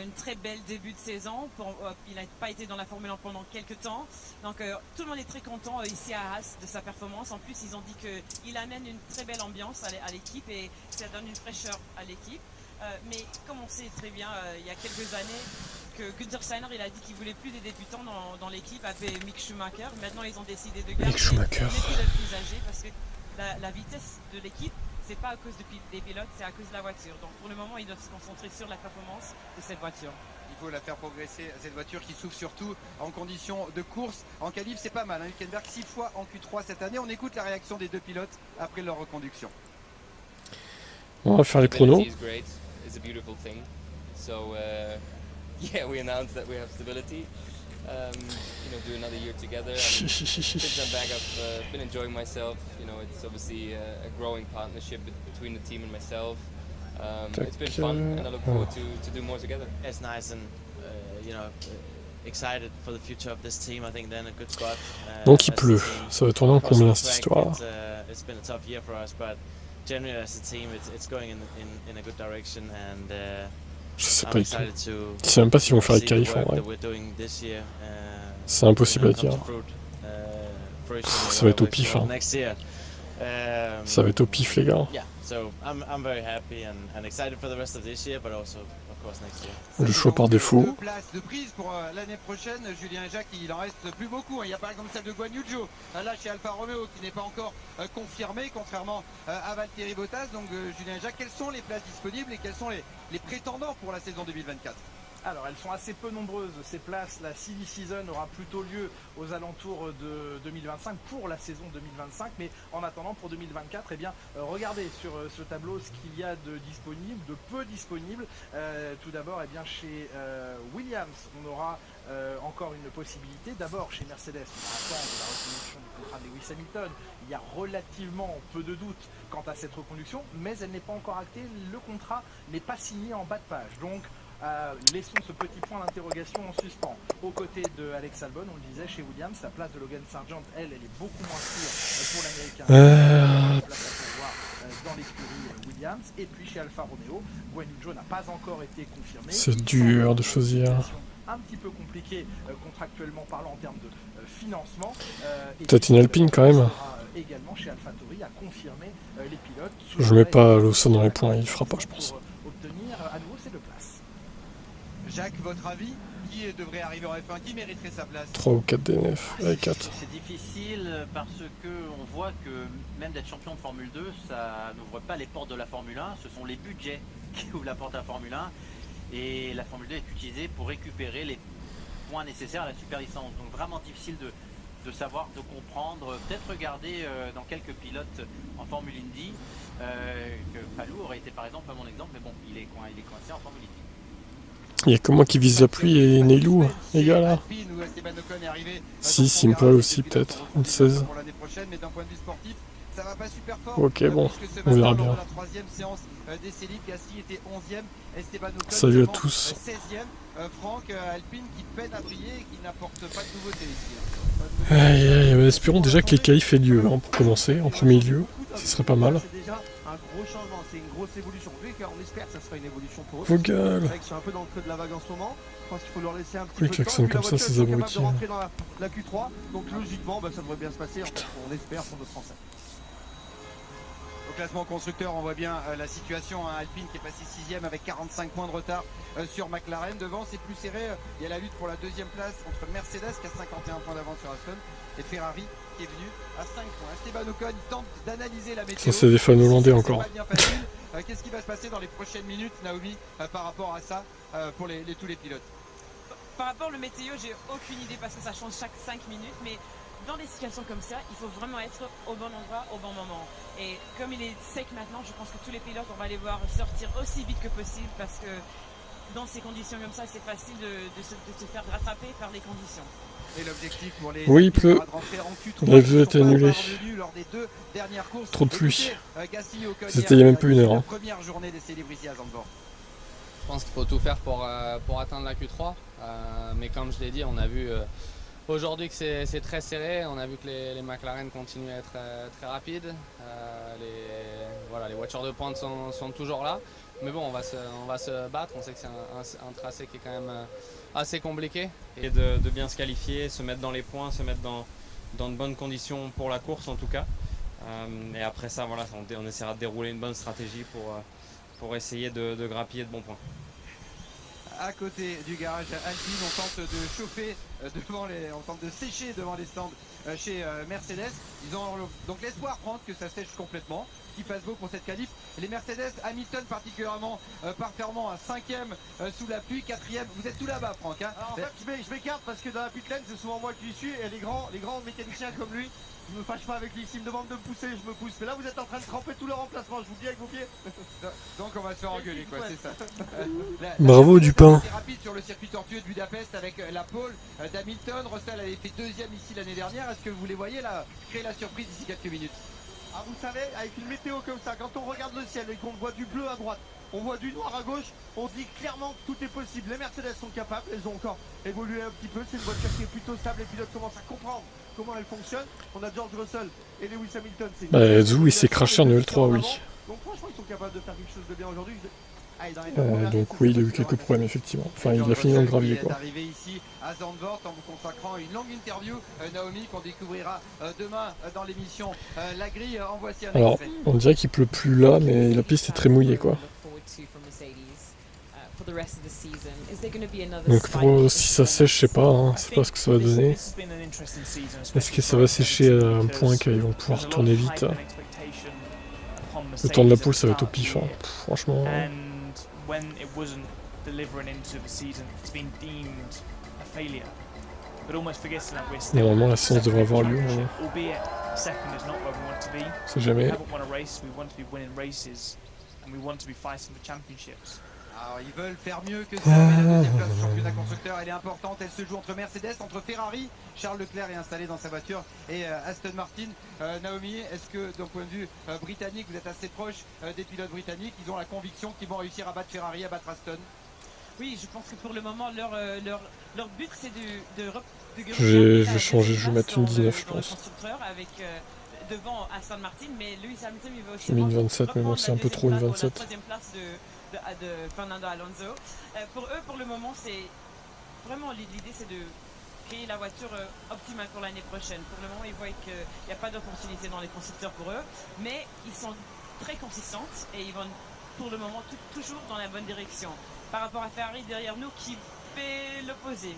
une très belle début de saison. Il n'a pas été dans la Formule 1 pendant quelques temps. Donc tout le monde est très content ici à Haas de sa performance. En plus, ils ont dit qu'il amène une très belle ambiance à l'équipe et ça donne une fraîcheur à l'équipe. Mais comme on sait très bien, il y a quelques années, que Günther Steiner il a dit qu'il voulait plus des débutants dans l'équipe avec Mick Schumacher. Maintenant, ils ont décidé de garder les pilotes plus âgés parce que la vitesse de l'équipe, c'est pas à cause des pilotes, c'est à cause de la voiture. Donc pour le moment, ils doivent se concentrer sur la performance de cette voiture. Il faut la faire progresser, cette voiture qui souffre surtout en conditions de course. En qualif, c'est pas mal. Hülkenberg 6 fois en Q3 cette année. On écoute la réaction des deux pilotes après leur reconduction. On va faire les pronos. Yeah, we announced that we have stability. Do another year together. Since I'm back, I've been enjoying myself. It's obviously a growing partnership between the team and myself. It's been fun, and I look forward to do more together. It's nice, and excited for the future of this team. I think they're in a good spot. Donc il pleut. Ça va tourner en combien cette histoire? It's been a tough year for us, but generally as a team, it's going in a good direction, and je sais pas du tout. Je sais même pas s'ils vont faire les qualifs en vrai. C'est impossible à dire. Ça va être au pif. Hein. Ça va être au pif les gars. Le choix par défaut. Deux places de prise pour l'année prochaine. Julien Jacques, il en reste plus beaucoup. Il y a par exemple celle de Guan Yu Zhou là chez Alfa Romeo qui n'est pas encore confirmée, contrairement à Valtteri Bottas. Donc Julien Jacques, quelles sont les places disponibles et quels sont les prétendants pour la saison 2024? Alors elles sont assez peu nombreuses ces places. La Silly Season aura plutôt lieu aux alentours de 2025 pour la saison 2025, mais en attendant pour 2024, eh bien regardez sur ce tableau ce qu'il y a de disponible, de peu disponible. Tout d'abord, eh bien chez Williams, on aura encore une possibilité. D'abord chez Mercedes, on attend la reconduction du contrat de Lewis Hamilton. Il y a relativement peu de doutes quant à cette reconduction, mais elle n'est pas encore actée. Le contrat n'est pas signé en bas de page. Donc laissons ce petit point d'interrogation en suspens. Aux côtés de Alex Albon, on le disait, chez Williams, la place de Logan Sargent, elle est beaucoup moins sûre pour l'américain. Place à pourvoir dans l'écurie Williams. Et puis chez Alfa Romeo, Guan Yu Zhou n'a pas encore été confirmé. C'est dur de choisir. Un petit peu compliqué contractuellement parlant en termes de financement. Peut-être une Alpine quand même. Également chez AlphaTauri à confirmer les pilotes. Je mets pas Lawson dans les points, il fera pas je pense. Obtenir à nouveau ces deux places. Jacques, votre avis? Qui devrait arriver en F1? Qui mériterait sa place? 3 ou 4 DNF. Allez, 4. C'est difficile parce qu'on voit que même d'être champion de Formule 2, ça n'ouvre pas les portes de la Formule 1. Ce sont les budgets qui ouvrent la porte à la Formule 1. Et la Formule 2 est utilisée pour récupérer les points nécessaires à la super licence. Donc vraiment difficile de savoir, de comprendre. Peut-être regarder dans quelques pilotes en Formule Indy, que Palou aurait été par exemple à mon exemple, mais bon, il est coincé en Formule Indy. Il n'y a que moi qui vise la pluie et Neilou, les gars là. Si, Simple aussi peut-être, une 16. Ça va pas super fort. Ok, bon, on verra bien. Salut à tous. 16e, Franck Alpine qui peine à briller et qui n'apporte pas de nouveauté ici. Aïe, aïe, espérons déjà que les qualifs aient lieu, hein, pour commencer, en premier lieu. Ce serait pas mal. C'est déjà un gros changement, c'est une grosse évolution. On espère que ça sera une évolution pour eux. Vos gueules. Ils sont un peu dans le creux de la vague en ce moment. Je pense qu'il faut leur laisser un petit Oui, peu de temps. klaxonne comme ça, ces abrutis. De rentrer dans la Q3, donc logiquement, ça devrait bien se passer. On espère pour nos Français. Au classement constructeur, on voit bien la situation. Alpine qui est passé 6e avec 45 points de retard sur McLaren. Devant, c'est plus serré. Il y a la lutte pour la deuxième place entre Mercedes qui a 51 points d'avance sur Aston et Ferrari qui est venu à 5 points. Esteban Ocon tente d'analyser la météo. Ça, c'est des fans hollandais encore. Qu'est-ce qui va se passer dans les prochaines minutes, Naomi, par rapport à ça, pour tous les pilotes? Par rapport au météo, j'ai aucune idée parce que ça change chaque 5 minutes, mais dans des situations comme ça, il faut vraiment être au bon endroit, au bon moment. Et comme il est sec maintenant, je pense que tous les pilotes, on va les voir sortir aussi vite que possible parce que dans ces conditions comme ça, c'est facile de se faire rattraper par les conditions. Et l'objectif pour les oui, il pleut. La vue est annulée. Trop de pluie. C'était il n'y a même plus une heure. Hein. Première journée des célébrités à Zandvoort. Je pense qu'il faut tout faire pour atteindre la Q3. Mais comme je l'ai dit, on a vu aujourd'hui que c'est très serré. On a vu que les McLaren continuent à être très rapides. Les voitures de pointe sont toujours là. Mais bon, on va se battre. On sait que c'est un tracé qui est quand même assez compliqué. Et de bien se qualifier, se mettre dans les points, se mettre dans de bonnes conditions pour la course en tout cas. Et après ça, voilà, on essaiera de dérouler une bonne stratégie pour essayer de grappiller de bons points. À côté du garage Alpine, on tente de chauffer on tente de sécher devant les stands chez Mercedes. Ils ont donc l'espoir, Franck, que ça sèche complètement, qu'il fasse beau pour cette qualif. Les Mercedes, Hamilton particulièrement performant à 5e sous la pluie, 4e. Vous êtes tout là-bas, Franck. Hein. Alors, en fait, je m'écarte parce que dans la pit lane, c'est souvent moi qui lui suis et les grands mécaniciens comme lui, je me fâche pas avec lui. S'il me demande de me pousser, je me pousse. Mais là, vous êtes en train de tremper tout le remplacement. Je vous dis avec vos pieds. Donc on va se faire engueuler, quoi, c'est ça. Bravo Dupin. C'est rapide sur le circuit tortueux de Budapest avec la pole d'Hamilton. Russell avait fait 2e ici l'année dernière. Est-ce que vous les voyez là créer la surprise d'ici quelques minutes? Ah, vous savez, avec une météo comme ça, quand on regarde le ciel et qu'on voit du bleu à droite, on voit du noir à gauche, on se dit clairement que tout est possible. Les Mercedes sont capables, elles ont encore évolué un petit peu. C'est une voiture qui est plutôt stable, les pilotes commencent à comprendre comment elle fonctionne. On a George Russell et Lewis Hamilton. Zou il s'est craché en L3, oui. Donc franchement ils sont capables de faire quelque chose de bien aujourd'hui. Donc oui, il a eu quelques problèmes effectivement. Enfin, il a fini dans le gravier, quoi. Il est arrivé ici à Zandvoort en vous consacrant une longue interview, Naomi, qu'on découvrira demain dans l'émission La Grille. En voici un Alors, extrait. on dirait qu'il pleut plus là, mais la piste est très mouillée, quoi. Donc si ça sèche, je sais pas, hein, c'est pas ce que ça va donner. Est-ce que ça va sécher à un point qu'ils vont pouvoir tourner vite? Le temps de la poule, ça va être au pif, hein. Franchement. Normalement, la séance devrait avoir lieu. C'est jamais. Alors, ils veulent faire mieux que ça, mais la deuxième place du championnat constructeur, elle est importante. Elle se joue entre Mercedes, entre Ferrari. Charles Leclerc est installé dans sa voiture et Aston Martin. Naomi, est-ce que d'un point de vue britannique, vous êtes assez proche des pilotes britanniques? Ils ont la conviction qu'ils vont réussir à battre Ferrari, à battre Aston? Oui, je pense que pour le moment, leur but, c'est de je vais changer, je vais mettre une 19, je pense. Avec, devant Aston Martin, mais Lewis Hamilton, il veut aussi... J'ai mis une 27, mais bon, c'est un peu trop une 27. La troisième place de Fernando Alonso. Pour eux, pour le moment, c'est vraiment l'idée, c'est de créer la voiture optimale pour l'année prochaine. Pour le moment, ils voient qu'il n'y a pas d'opportunité dans les constructeurs pour eux, mais ils sont très consistants et ils vont pour le moment toujours dans la bonne direction. Par rapport à Ferrari derrière nous qui fait l'opposé.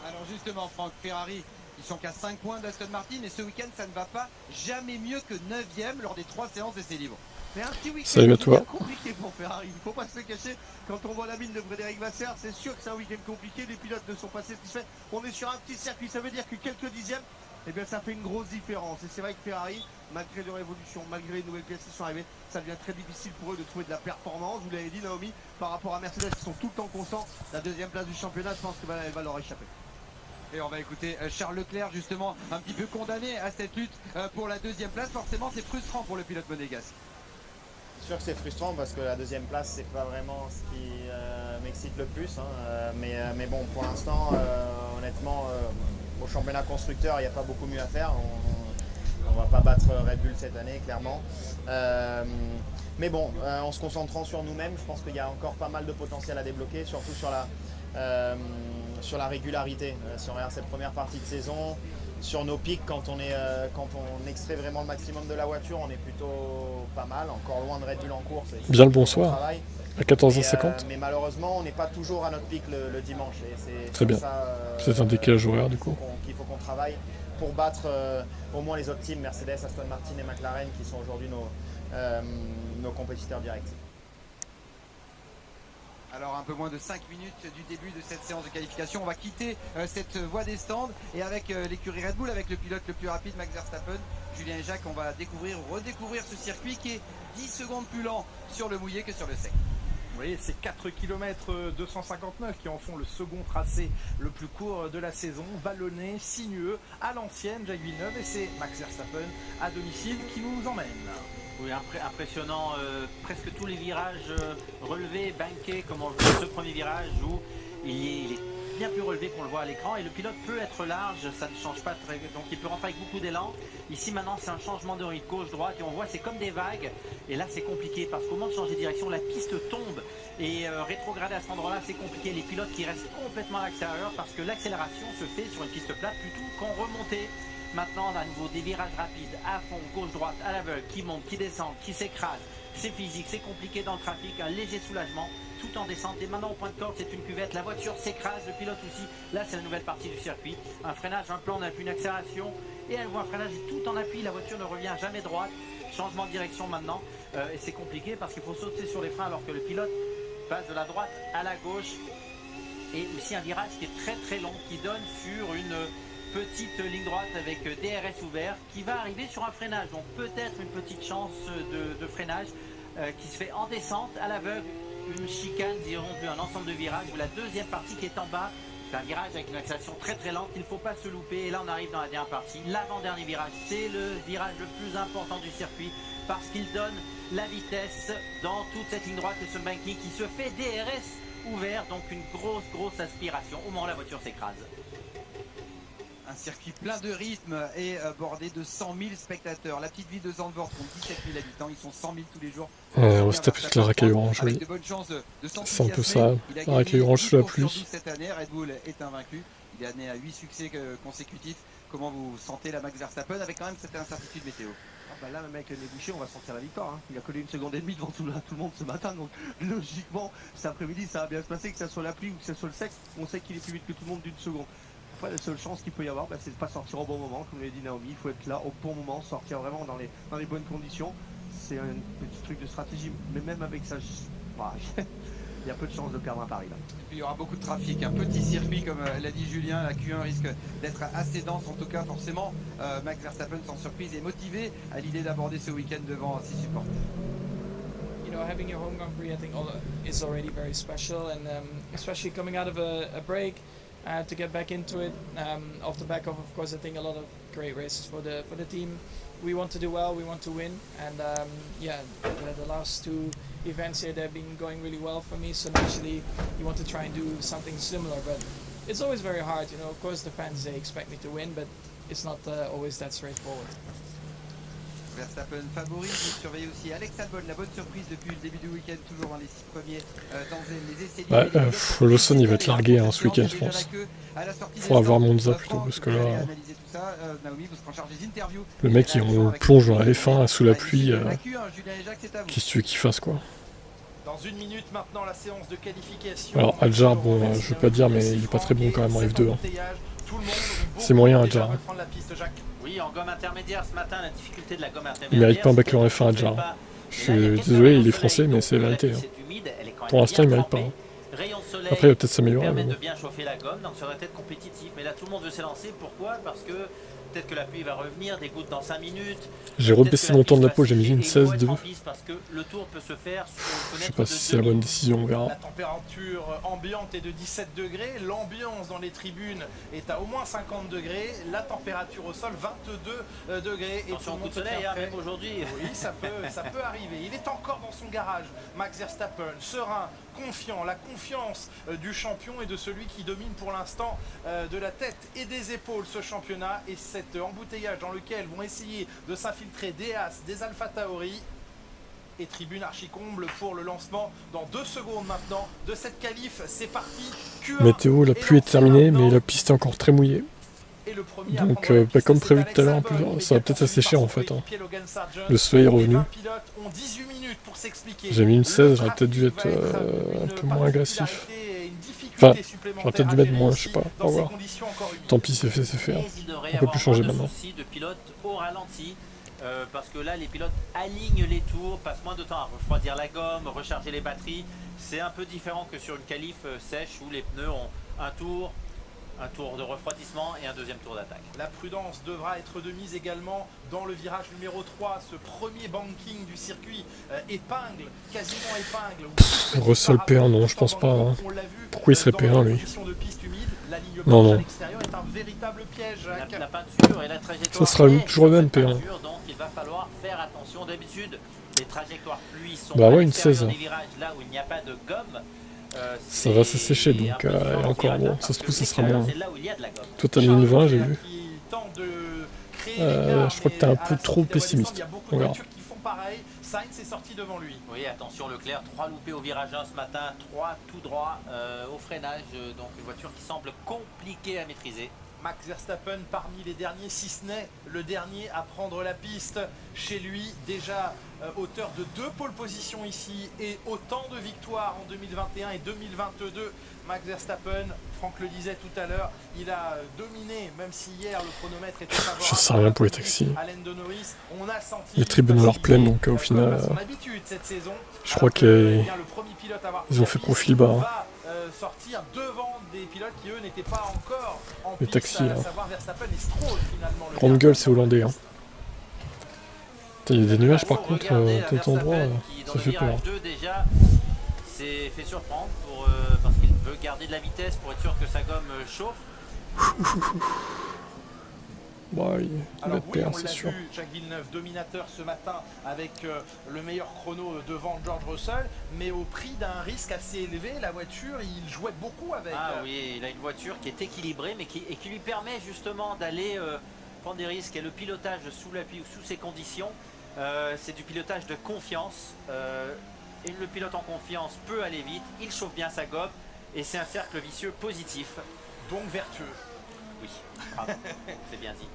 Alors justement, Franck, Ferrari, ils sont qu'à 5 points d'Aston Martin, et ce week-end, ça ne va pas jamais mieux que 9e lors des 3 séances d'essais libres. Mais un petit week-end compliqué pour Ferrari, il ne faut pas se le cacher. Quand on voit la mine de Frédéric Vasseur, c'est sûr que c'est un week-end compliqué, les pilotes ne sont pas satisfaits. On est sur un petit circuit, ça veut dire que quelques dixièmes, eh bien ça fait une grosse différence. Et c'est vrai que Ferrari, malgré leur évolution, malgré les nouvelles pièces qui sont arrivées, ça devient très difficile pour eux de trouver de la performance. Vous l'avez dit, Naomi, par rapport à Mercedes qui sont tout le temps constants, la deuxième place du championnat, je pense qu'elle va leur échapper. Et on va écouter Charles Leclerc, justement, un petit peu condamné à cette lutte pour la deuxième place. Forcément, c'est frustrant pour le pilote monégasque. C'est sûr que c'est frustrant parce que la deuxième place, c'est pas vraiment ce qui m'excite le plus. Hein. Mais bon, pour l'instant, honnêtement, au championnat constructeur, il n'y a pas beaucoup mieux à faire. On va pas battre Red Bull cette année, clairement. Mais bon, en se concentrant sur nous-mêmes, je pense qu'il y a encore pas mal de potentiel à débloquer, surtout sur la régularité. Si on regarde cette première partie de saison, sur nos pics, quand on extrait vraiment le maximum de la voiture, on est plutôt pas mal, encore loin de Red Bull en course. Bien le bonsoir, à 14h50. Mais malheureusement, on n'est pas toujours à notre pic le dimanche. Et très bien, c'est un décalage horaire du coup. Qu'il faut qu'on travaille pour battre au moins les autres teams, Mercedes, Aston Martin et McLaren, qui sont aujourd'hui nos compétiteurs directs. Alors un peu moins de 5 minutes du début de cette séance de qualification, on va quitter cette voie des stands et avec l'écurie Red Bull, avec le pilote le plus rapide, Max Verstappen, Julien et Jacques, on va redécouvrir ce circuit qui est 10 secondes plus lent sur le mouillé que sur le sec. Vous voyez, c'est 4 km 259 qui en font le second tracé le plus court de la saison, vallonné, sinueux, à l'ancienne, Jacques Villeneuve, et c'est Max Verstappen à domicile qui nous emmène. Oui, impressionnant, presque tous les virages relevés, bankés, comme on le voit ce premier virage où il est bien plus relevé qu'on le voit à l'écran et le pilote peut être large, ça ne change pas très, donc il peut rentrer avec beaucoup d'élan. Ici maintenant c'est un changement de rythme gauche-droite et on voit c'est comme des vagues et là c'est compliqué parce qu'au moment de changer de direction la piste tombe et rétrograder à cet endroit là c'est compliqué. Les pilotes qui restent complètement à l'extérieur parce que l'accélération se fait sur une piste plate plutôt qu'en remontée. Maintenant à nouveau des virages rapides à fond, gauche-droite, à l'aveugle, qui monte, qui descend, qui s'écrase. C'est physique, c'est compliqué dans le trafic, un léger soulagement, tout en descente. Et maintenant au point de corde, c'est une cuvette, la voiture s'écrase, le pilote aussi. Là, c'est la nouvelle partie du circuit. Un freinage, un plan, on appuie, une accélération. Et elle voit un freinage tout en appui, la voiture ne revient jamais droite. Changement de direction maintenant. Et c'est compliqué parce qu'il faut sauter sur les freins alors que le pilote passe de la droite à la gauche. Et aussi un virage qui est très très long, qui donne sur une petite ligne droite avec DRS ouvert qui va arriver sur un freinage, donc peut-être une petite chance de freinage qui se fait en descente à l'aveugle, une chicane, dirons-nous, un ensemble de virages où la deuxième partie qui est en bas, c'est un virage avec une accélération très très lente, il ne faut pas se louper et là on arrive dans la dernière partie, l'avant-dernier virage, c'est le virage le plus important du circuit parce qu'il donne la vitesse dans toute cette ligne droite et ce banking qui se fait DRS ouvert, donc une grosse aspiration au moment où la voiture s'écrase. Un circuit plein de rythme et bordé de 100 000 spectateurs. La petite ville de Zandvoort compte 17 000 habitants, ils sont 100 000 tous les jours. On va se taper toute la racaille orange, oui. C'est un peu ça, la racaille orange sous la pluie. Cette année, Red Bull est invaincu. Il est né à 8 succès consécutifs. Comment vous sentez la Max Verstappen avec quand même cette incertitude météo? Là, même avec les bouchées, on va sentir la victoire. Hein. Il a collé 1 seconde et demie devant tout le monde ce matin. Donc, logiquement, cet après-midi, ça va bien se passer, que ça soit la pluie ou que ça soit le sec. On sait qu'il est plus vite que tout le monde d'1 seconde. Après, la seule chance qu'il peut y avoir, c'est de ne pas sortir au bon moment. Comme l'a dit Naomi, il faut être là au bon moment, sortir vraiment dans les bonnes conditions. C'est un petit truc de stratégie. Mais même avec ça, il y a peu de chances de perdre un pari là. Et puis il y aura beaucoup de trafic, un petit circuit comme l'a dit Julien, la Q1 risque d'être assez dense en tout cas forcément. Max Verstappen sans surprise est motivé à l'idée d'aborder ce week-end devant ses supporters. You know, having your home Grand Prix I think is already very special and especially coming out of a break to get back into it off the back of course I think a lot of great races for the team. We want to do well, we want to win, and the last 2 events here they've been going really well for me, so naturally you want to try and do something similar, but it's always very hard, you know, of course the fans they expect me to win, but it's not always that straightforward. Verstappen favori, vous surveillez aussi Alex Albon, la bonne surprise depuis le début du week-end, toujours dans les 6 premiers dans les essais. Lawson il va être largué ce week-end je pense. Il faudra voir Monza plutôt parce que là le mec il plonge dans la F1 sous la pluie. Qu'est-ce que tu veux qu'il fasse quoi? Dans 1 minute maintenant la séance de qualification. Alors Adjar, bon je veux pas dire mais il est pas très bon quand même en F2. Hein. C'est moyen Adjar. Oui, en gomme intermédiaire ce matin, la difficulté de la gomme intermédiaire. Il mérite pas un bac en F1 Adjar. Je suis désolé, il est français mais c'est la vérité. Hein. Pour l'instant il mérite pas. Hein. Après il va peut-être s'améliorer. Permet de bien chauffer la gomme, donc ça va être compétitif. Mais là tout le monde veut s'élancer, pourquoi? Parce que peut-être que la pluie va revenir, des gouttes dans 5 minutes. J'ai rebaissé mon temps de la peau, j'ai mis une 16-2. Parce que le tour peut se faire sur je sais pas si c'est la bonne décision, on verra. La température ambiante est de 17 degrés, l'ambiance dans les tribunes est à au moins 50 degrés, la température au sol 22 degrés. Et attention, coup de soleil, même aujourd'hui. Oui, ça peut arriver. Il est encore dans son garage, Max Verstappen, serein, confiant, la confiance du champion et de celui qui domine pour l'instant de la tête et des épaules ce championnat et cet embouteillage dans lequel vont essayer de s'infiltrer des As, des Alpha Tauri et tribune archi-comble pour le lancement dans 2 secondes maintenant de cette qualif. C'est parti. Météo, la pluie est terminée mais la piste est encore très mouillée. Donc comme prévu tout à l'heure, ça va peut-être assécher en fait. Hein. Le soleil est revenu. J'ai mis une 16, j'aurais peut-être dû être un peu moins agressif. Enfin, j'aurais peut-être dû mettre moins, je sais pas, au revoir. Tant pis, c'est fait, c'est fait. Hein. On peut plus changer maintenant. Parce que là les pilotes alignent les tours, passent moins de temps à refroidir la gomme, recharger les batteries. C'est un peu différent que sur une qualif sèche où les pneus ont un tour de refroidissement et un deuxième tour d'attaque. La prudence devra être de mise également dans le virage numéro 3, ce premier banking du circuit, quasiment épingle. Russell P1, non, je pense pas. Hein. Pourquoi il serait P1 lui? Non. La peinture et la trajectoire. Ça sera toujours le même P1. Donc il va falloir faire attention. D'habitude, les trajectoires pluie sont ouais, une 16. des virages là où il n'y a pas de gomme. Ça va s'assécher, donc et encore bon, ça se trouve ça sera moins. Toi t'as mis une 20, j'ai vu. Je crois que t'es un peu trop pessimiste. On verra. Pareil, Sainz est sorti devant lui. Oui, attention Leclerc, 3 loupés au virage 1 ce matin, 3 tout droit au freinage, donc une voiture qui semble compliquée à maîtriser. Max Verstappen parmi les derniers, si ce n'est le dernier à prendre la piste chez lui, déjà auteur de 2 pole positions ici et autant de victoires en 2021 et 2022. Max Verstappen, Franck le disait tout à l'heure, il a dominé, même si hier le chronomètre était favorable. Je sais rien pour les taxis. On a senti les tribunes ont leur pleine, donc au final, je crois qu'ils ont fait profil bas. Sortir devant des pilotes qui eux n'étaient pas encore en les piste, taxis là. Verstappen et Stroll, finalement, grande gueule, c'est hollandais. Hein. Il y a des nuages par contre, cet endroit, ça fait peur. Déjà, c'est fait surprendre parce qu'il veut garder de la vitesse pour être sûr que sa gomme chauffe. Bah, il va te perdre, c'est sûr. Vu, Jacques Villeneuve, dominateur ce matin avec le meilleur chrono devant George Russell, mais au prix d'un risque assez élevé. La voiture, il jouait beaucoup avec. Ah oui, il a une voiture qui est équilibrée, mais qui lui permet justement d'aller prendre des risques. Et le pilotage sous la pluie ou sous ces conditions, c'est du pilotage de confiance. Et le pilote en confiance peut aller vite, il chauffe bien sa gomme, et c'est un cercle vicieux positif. Donc vertueux. Oui, pardon, c'est bien dit.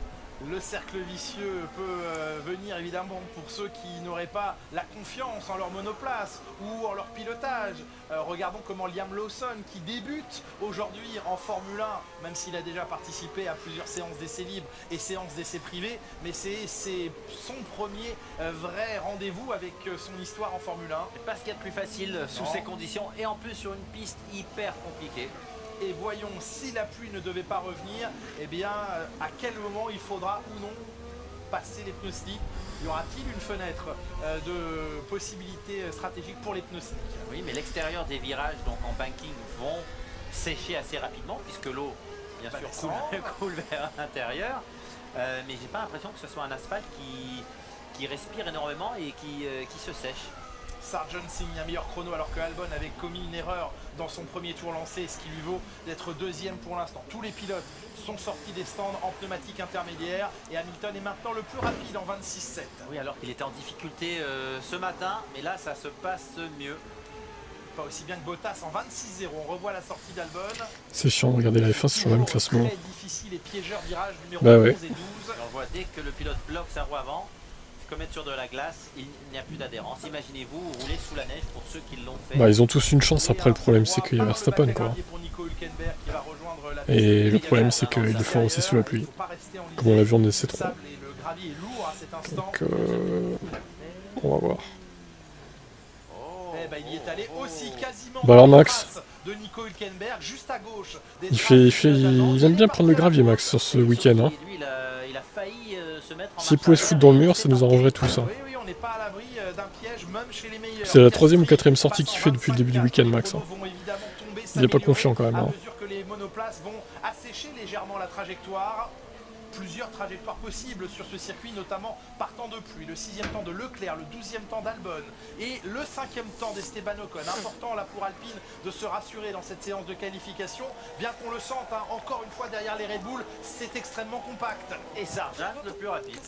Le cercle vicieux peut venir évidemment pour ceux qui n'auraient pas la confiance en leur monoplace ou en leur pilotage. Regardons comment Liam Lawson, qui débute aujourd'hui en Formule 1, même s'il a déjà participé à plusieurs séances d'essais libres et séances d'essais privés, mais c'est son premier vrai rendez-vous avec son histoire en Formule 1. C'est pas ce qu'il y a de plus facile sous ces conditions et en plus sur une piste hyper compliquée. Et voyons, si la pluie ne devait pas revenir, eh bien, à quel moment il faudra ou non passer les pneus slick? Y aura-t-il une fenêtre de possibilités stratégiques pour les pneus slick? Oui, mais l'extérieur des virages, donc en banking, vont sécher assez rapidement, puisque l'eau, bien sûr, coule vers l'intérieur. Mais j'ai pas l'impression que ce soit un asphalte qui respire énormément et qui se sèche. Sargent signe un meilleur chrono alors que Albon avait commis une erreur dans son premier tour lancé, ce qui lui vaut d'être deuxième pour l'instant. Tous les pilotes sont sortis des stands en pneumatique intermédiaire et Hamilton est maintenant le plus rapide en 26,7. Oui, alors qu'il était en difficulté ce matin, mais là ça se passe mieux. Pas aussi bien que Bottas en 26,0. On revoit la sortie d'Albon. C'est chiant de regarder la F1 sur le même classement. Très difficile et piégeur virage numéro 11 et 12. On voit dès que le pilote bloque sa roue avant, comme être sur de la glace, il n'y a plus d'adhérence. Imaginez-vous rouler sous la neige pour ceux qui l'ont fait. Bah, ils ont tous une chance, après le problème c'est qu'il y a Verstappen quoi. Et le problème c'est qu'ils le font aussi sous la pluie. Comme on l'a vu en essai 3. Donc on va voir. Bah alors Max, il aime bien prendre le gravier Max sur ce week-end. Hein. S'il pouvait se foutre dans le mur, ça nous arrangerait tout ça. C'est la 3e ou 4e sortie qu'il fait depuis le début du week-end Max. Hein. Il n'est pas confiant quand même. Hein. Plusieurs trajectoires possibles sur ce circuit, notamment partant de pluie. Le 6e temps de Leclerc, le 12e temps d'Albon et le 5e temps d'Esteban Ocon. Important là pour Alpine de se rassurer dans cette séance de qualification, bien qu'on le sente hein, encore une fois derrière les Red Bull, c'est extrêmement compact. Et Sargent le plus rapide.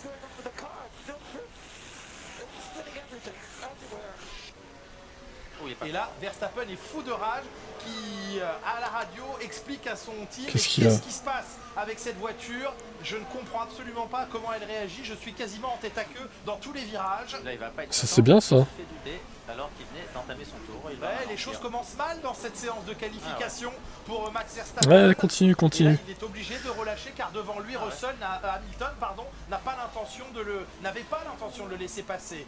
Et là, Verstappen est fou de rage qui, à la radio, explique à son team qu'est-ce qui se passe avec cette voiture. Je ne comprends absolument pas comment elle réagit. Je suis quasiment en tête à queue dans tous les virages. Là, il va pas être ça c'est bien ça. Alors qu'il venait d'entamer son tour. Les choses commencent mal dans cette séance de qualification pour Max Verstappen. Ouais, continue. Là, il est obligé de relâcher car devant lui, Hamilton n'avait pas l'intention de le laisser passer.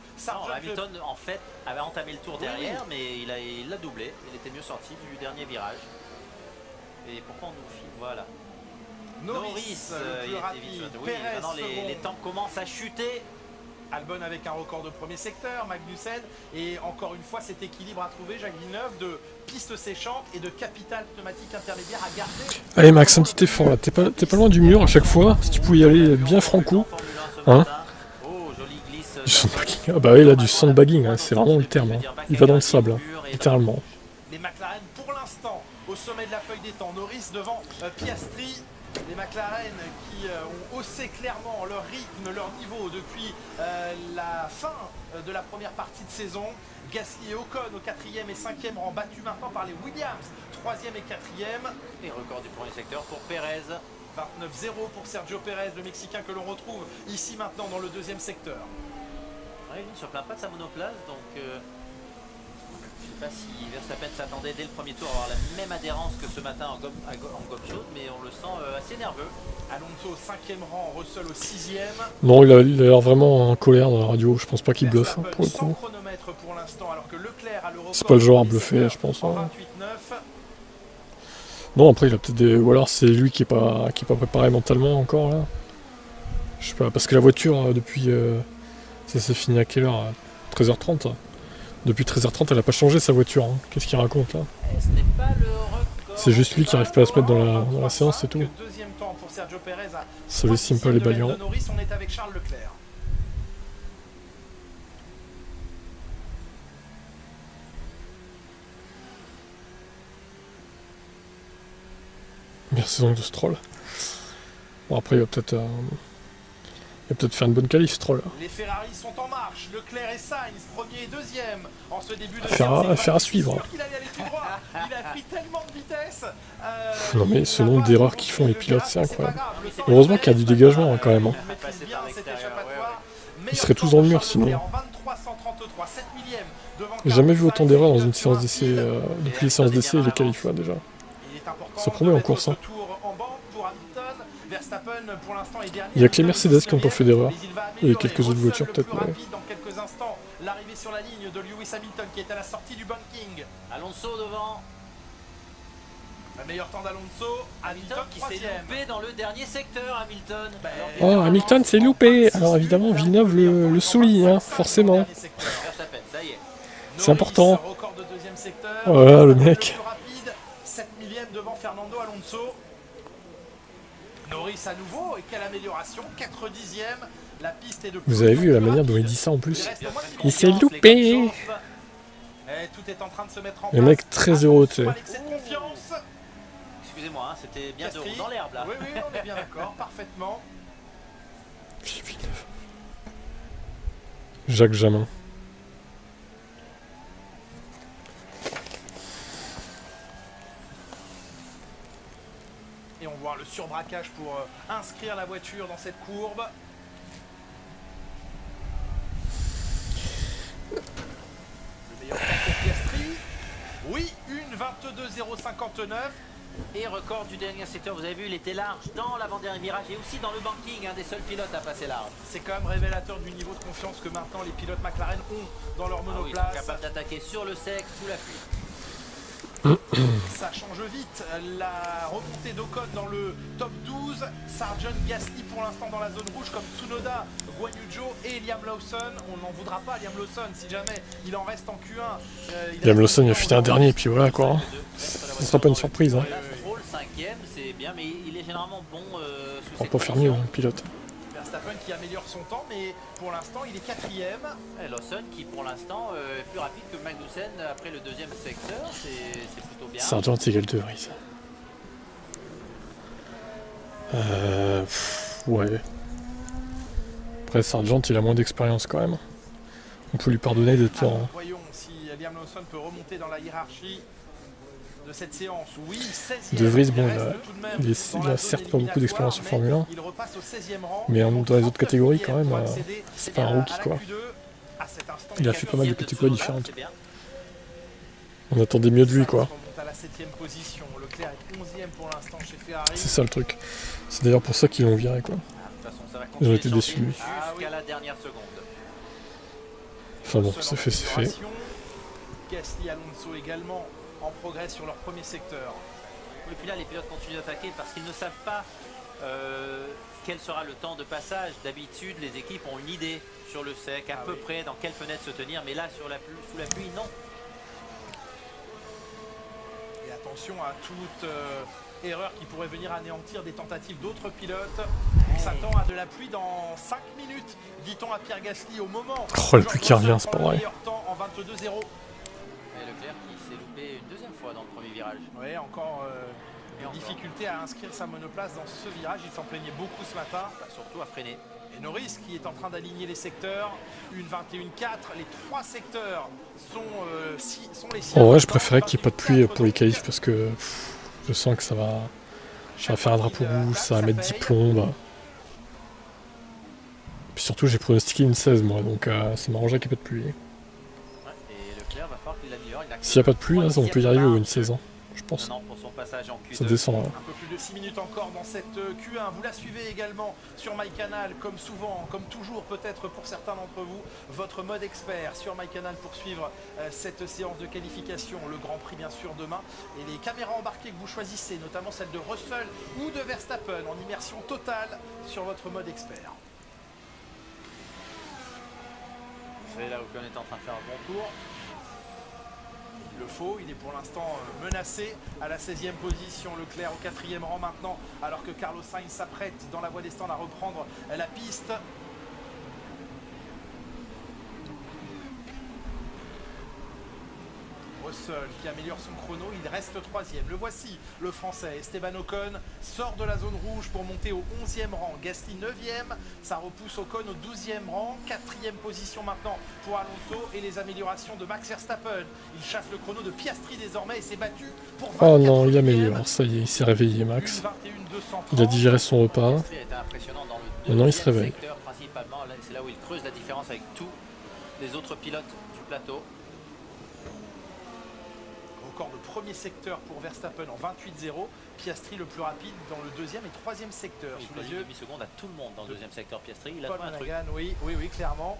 Hamilton en fait avait entamé le tour derrière, mais il l'a doublé. Il était mieux sorti du dernier virage. Et pourquoi on nous filme? Voilà. Norris le plus rapide. Oui, maintenant les temps commencent à chuter. Albon avec un record de premier secteur, Magnussen, et encore une fois cet équilibre à trouver, Jacques Villeneuve, de piste séchante et de capital pneumatique intermédiaire à garder. Allez Max, un petit effort là, t'es pas loin du mur à chaque fois, si tu pouvais y aller bien franco. Hein, du sandbagging, ah bah oui là du sandbagging, hein, c'est vraiment le terme, hein. Il va dans le sable, hein, littéralement. Les McLaren pour sommet de la feuille des temps. Norris devant Piastri. Les McLaren qui ont haussé clairement leur rythme, leur niveau depuis la fin de la première partie de saison. Gasly et Ocon au 4e et 5e rang, battus maintenant par les Williams, 3e et 4e. Et record du premier secteur pour Perez. 29-0 pour Sergio Perez, le Mexicain que l'on retrouve ici maintenant dans le 2e secteur. Ouais, il ne se plaint pas de sa monoplace, donc je ne sais pas si Verstappen s'attendait dès le premier tour à avoir la même adhérence que ce matin en gomme chaude, mais on le sent assez nerveux. Alonso au 5e rang, Russell au 6e. Non, il a l'air vraiment en colère dans la radio, je pense pas qu'il bluffe hein, pour le coup. C'est pas le genre à bluffer, je pense. Hein. Non, après il a peut-être des... Ou alors c'est lui qui est pas préparé mentalement encore là. Je sais pas, parce que la voiture depuis... ça s'est fini à quelle heure? 13h30. Depuis 13h30 elle a pas changé sa voiture. Hein. Qu'est-ce qu'il raconte là? C'est juste lui qui arrive pas à se mettre dans la séance, c'est tout. Ça l'estime pas les balions. Bien saison de Stroll. Bon après il va peut-être faire une bonne qualif Stroll. Les Ferrari sont en marche, Leclerc et Sainz, premier et deuxième en ce début de affaire à suivre. Il a pris tellement de vitesse. Non mais ce nombre d'erreurs qu'ils font les pilotes, c'est incroyable. Heureusement qu'il y a du dégagement hein, quand même. Hein. Ils seraient tous dans le mur sinon. J'ai jamais vu autant d'erreurs dans une séance d'essai depuis les séances d'essai et les qualifs déjà. Ça promet en course. Hein. Il y a que les Mercedes qui n'ont pas fait d'erreur. Et quelques autres voitures peut-être. Mais... L'arrivée sur la ligne de Lewis Hamilton qui est à la sortie du bunking. Alonso devant. Le meilleur temps d'Alonso. Hamilton qui s'est loupé dans le dernier secteur. Hamilton. Oh, Hamilton s'est loupé. Alors évidemment Villeneuve le souligne, hein, forcément. C'est important. Voilà le mec. 7 millième devant Fernando Alonso. Norris à nouveau, et quelle amélioration, 4 dixièmes, la piste est de plus. Vous avez vu la manière dont il dit ça en plus? Il s'est loupé. Tout est en train de se mettre en le mec très heureux, tu sais. Excusez-moi, hein, c'était bien de roue dans l'herbe là. Oui, on est bien d'accord, parfaitement. Jacques Jamin. Et on voit le surbraquage pour inscrire la voiture dans cette courbe. Le meilleur temps pour Piastri. Oui, une 22.059. Et record du dernier secteur, vous avez vu, il était large dans l'avant-dernier virage et aussi dans le banking, un des seuls pilotes à passer large. C'est quand même révélateur du niveau de confiance que maintenant les pilotes McLaren ont dans leur monoplace. Ils sont capables d'attaquer sur le sec, sous la pluie. Ça change vite, la remontée d'Ocon dans le top 12, Sargent, Gasly pour l'instant dans la zone rouge comme Tsunoda, Guan Yu Zhou et Liam Lawson. On n'en voudra pas Liam Lawson si jamais il en reste en Q1. Liam Lawson il a fini un dernier et puis voilà quoi. Ce sera pas une surprise. Hein. Stroll 5ème, c'est bien, mais il est généralement bon sous ses conditions. Pas faire mieux, hein, pilote. Verstappen qui améliore son temps, mais pour l'instant il est 4ème. Et Lawson qui pour l'instant est plus rapide que Magnussen après le deuxième secteur, c'est plutôt bien. Sargent égale De Vries. Ouais. Après Sargent il a moins d'expérience quand même. On peut lui pardonner de temps. Voyons si Liam Lawson peut remonter dans la hiérarchie de cette séance. Oui, 16e. De Vries, bon, il a certes pas beaucoup d'expérience en Formule 1, mais dans les autres catégories quand même, c'est pas un rookie quoi. Il a fait pas mal de catégories différentes. On attendait mieux de lui quoi. C'est ça le truc. C'est d'ailleurs pour ça qu'ils l'ont viré quoi. Ils ont été déçus de lui. Enfin bon, c'est fait, c'est fait. Gasly, Alonso également en progrès sur leur premier secteur. Et puis là, les pilotes continuent d'attaquer parce qu'ils ne savent pas quel sera le temps de passage. D'habitude, les équipes ont une idée sur le sec, à peu près dans quelle fenêtre se tenir, mais là, sous la pluie, non. Et attention à toute erreur qui pourrait venir anéantir des tentatives d'autres pilotes. On s'attend à de la pluie dans 5 minutes, dit-on à Pierre Gasly au moment. Oh, le pluie qui revient, c'est pas vrai. Et Leclerc qui s'est loupé une deuxième fois dans le premier virage. Oui, encore des difficultés à inscrire sa monoplace dans ce virage. Il s'en plaignait beaucoup ce matin. Surtout à freiner. Et Norris qui est en train d'aligner les secteurs. 1.21.4. Les 3 secteurs sont les siens. En vrai, je préférais qu'il n'y ait pas de pluie pour les qualifs parce que je sens que ça va faire un drapeau rouge, ça va mettre 10 plombes. Puis surtout, j'ai pronostiqué une 16 moi, donc ça m'arrangerait qu'il n'y ait pas de pluie. Et Leclerc va falloir qu'il l'améliore. S'il n'y a pas de pluie, là, on peut y arriver aux une 16 ans, je pense. Pour son passage en Q2. Ça descend là. Un peu plus de 6 minutes encore dans cette Q1. Vous la suivez également sur MyCanal, comme souvent, comme toujours peut-être pour certains d'entre vous, votre mode expert sur MyCanal pour suivre cette séance de qualification, le Grand Prix bien sûr demain, et les caméras embarquées que vous choisissez, notamment celle de Russell ou de Verstappen, en immersion totale sur votre mode expert. C'est là où on est en train de faire un bon tour. Il le faut, il est pour l'instant menacé à la 16e position. Leclerc au 4e rang maintenant, alors que Carlos Sainz s'apprête dans la voie des stands à reprendre la piste. Russell qui améliore son chrono, il reste 3e. Le voici, le français Esteban Ocon sort de la zone rouge pour monter au 11e rang. Gasly 9e, ça repousse Ocon au 12e rang. 4e position maintenant pour Alonso et les améliorations de Max Verstappen. Il chasse le chrono de Piastri désormais et s'est battu pour 24e. Oh non, il améliore, ça y est, il s'est réveillé Max. Il a digéré son repas. Maintenant il se réveille. C'est là où il creuse la différence avec tous les autres pilotes du plateau. Encore le premier secteur pour Verstappen en 28-0. Piastri le plus rapide dans le 2e et 3e secteur. Il sous les yeux demi-seconde à tout le monde dans le 2e secteur. Piastri, il a Paul trouvé un truc. Oui, clairement.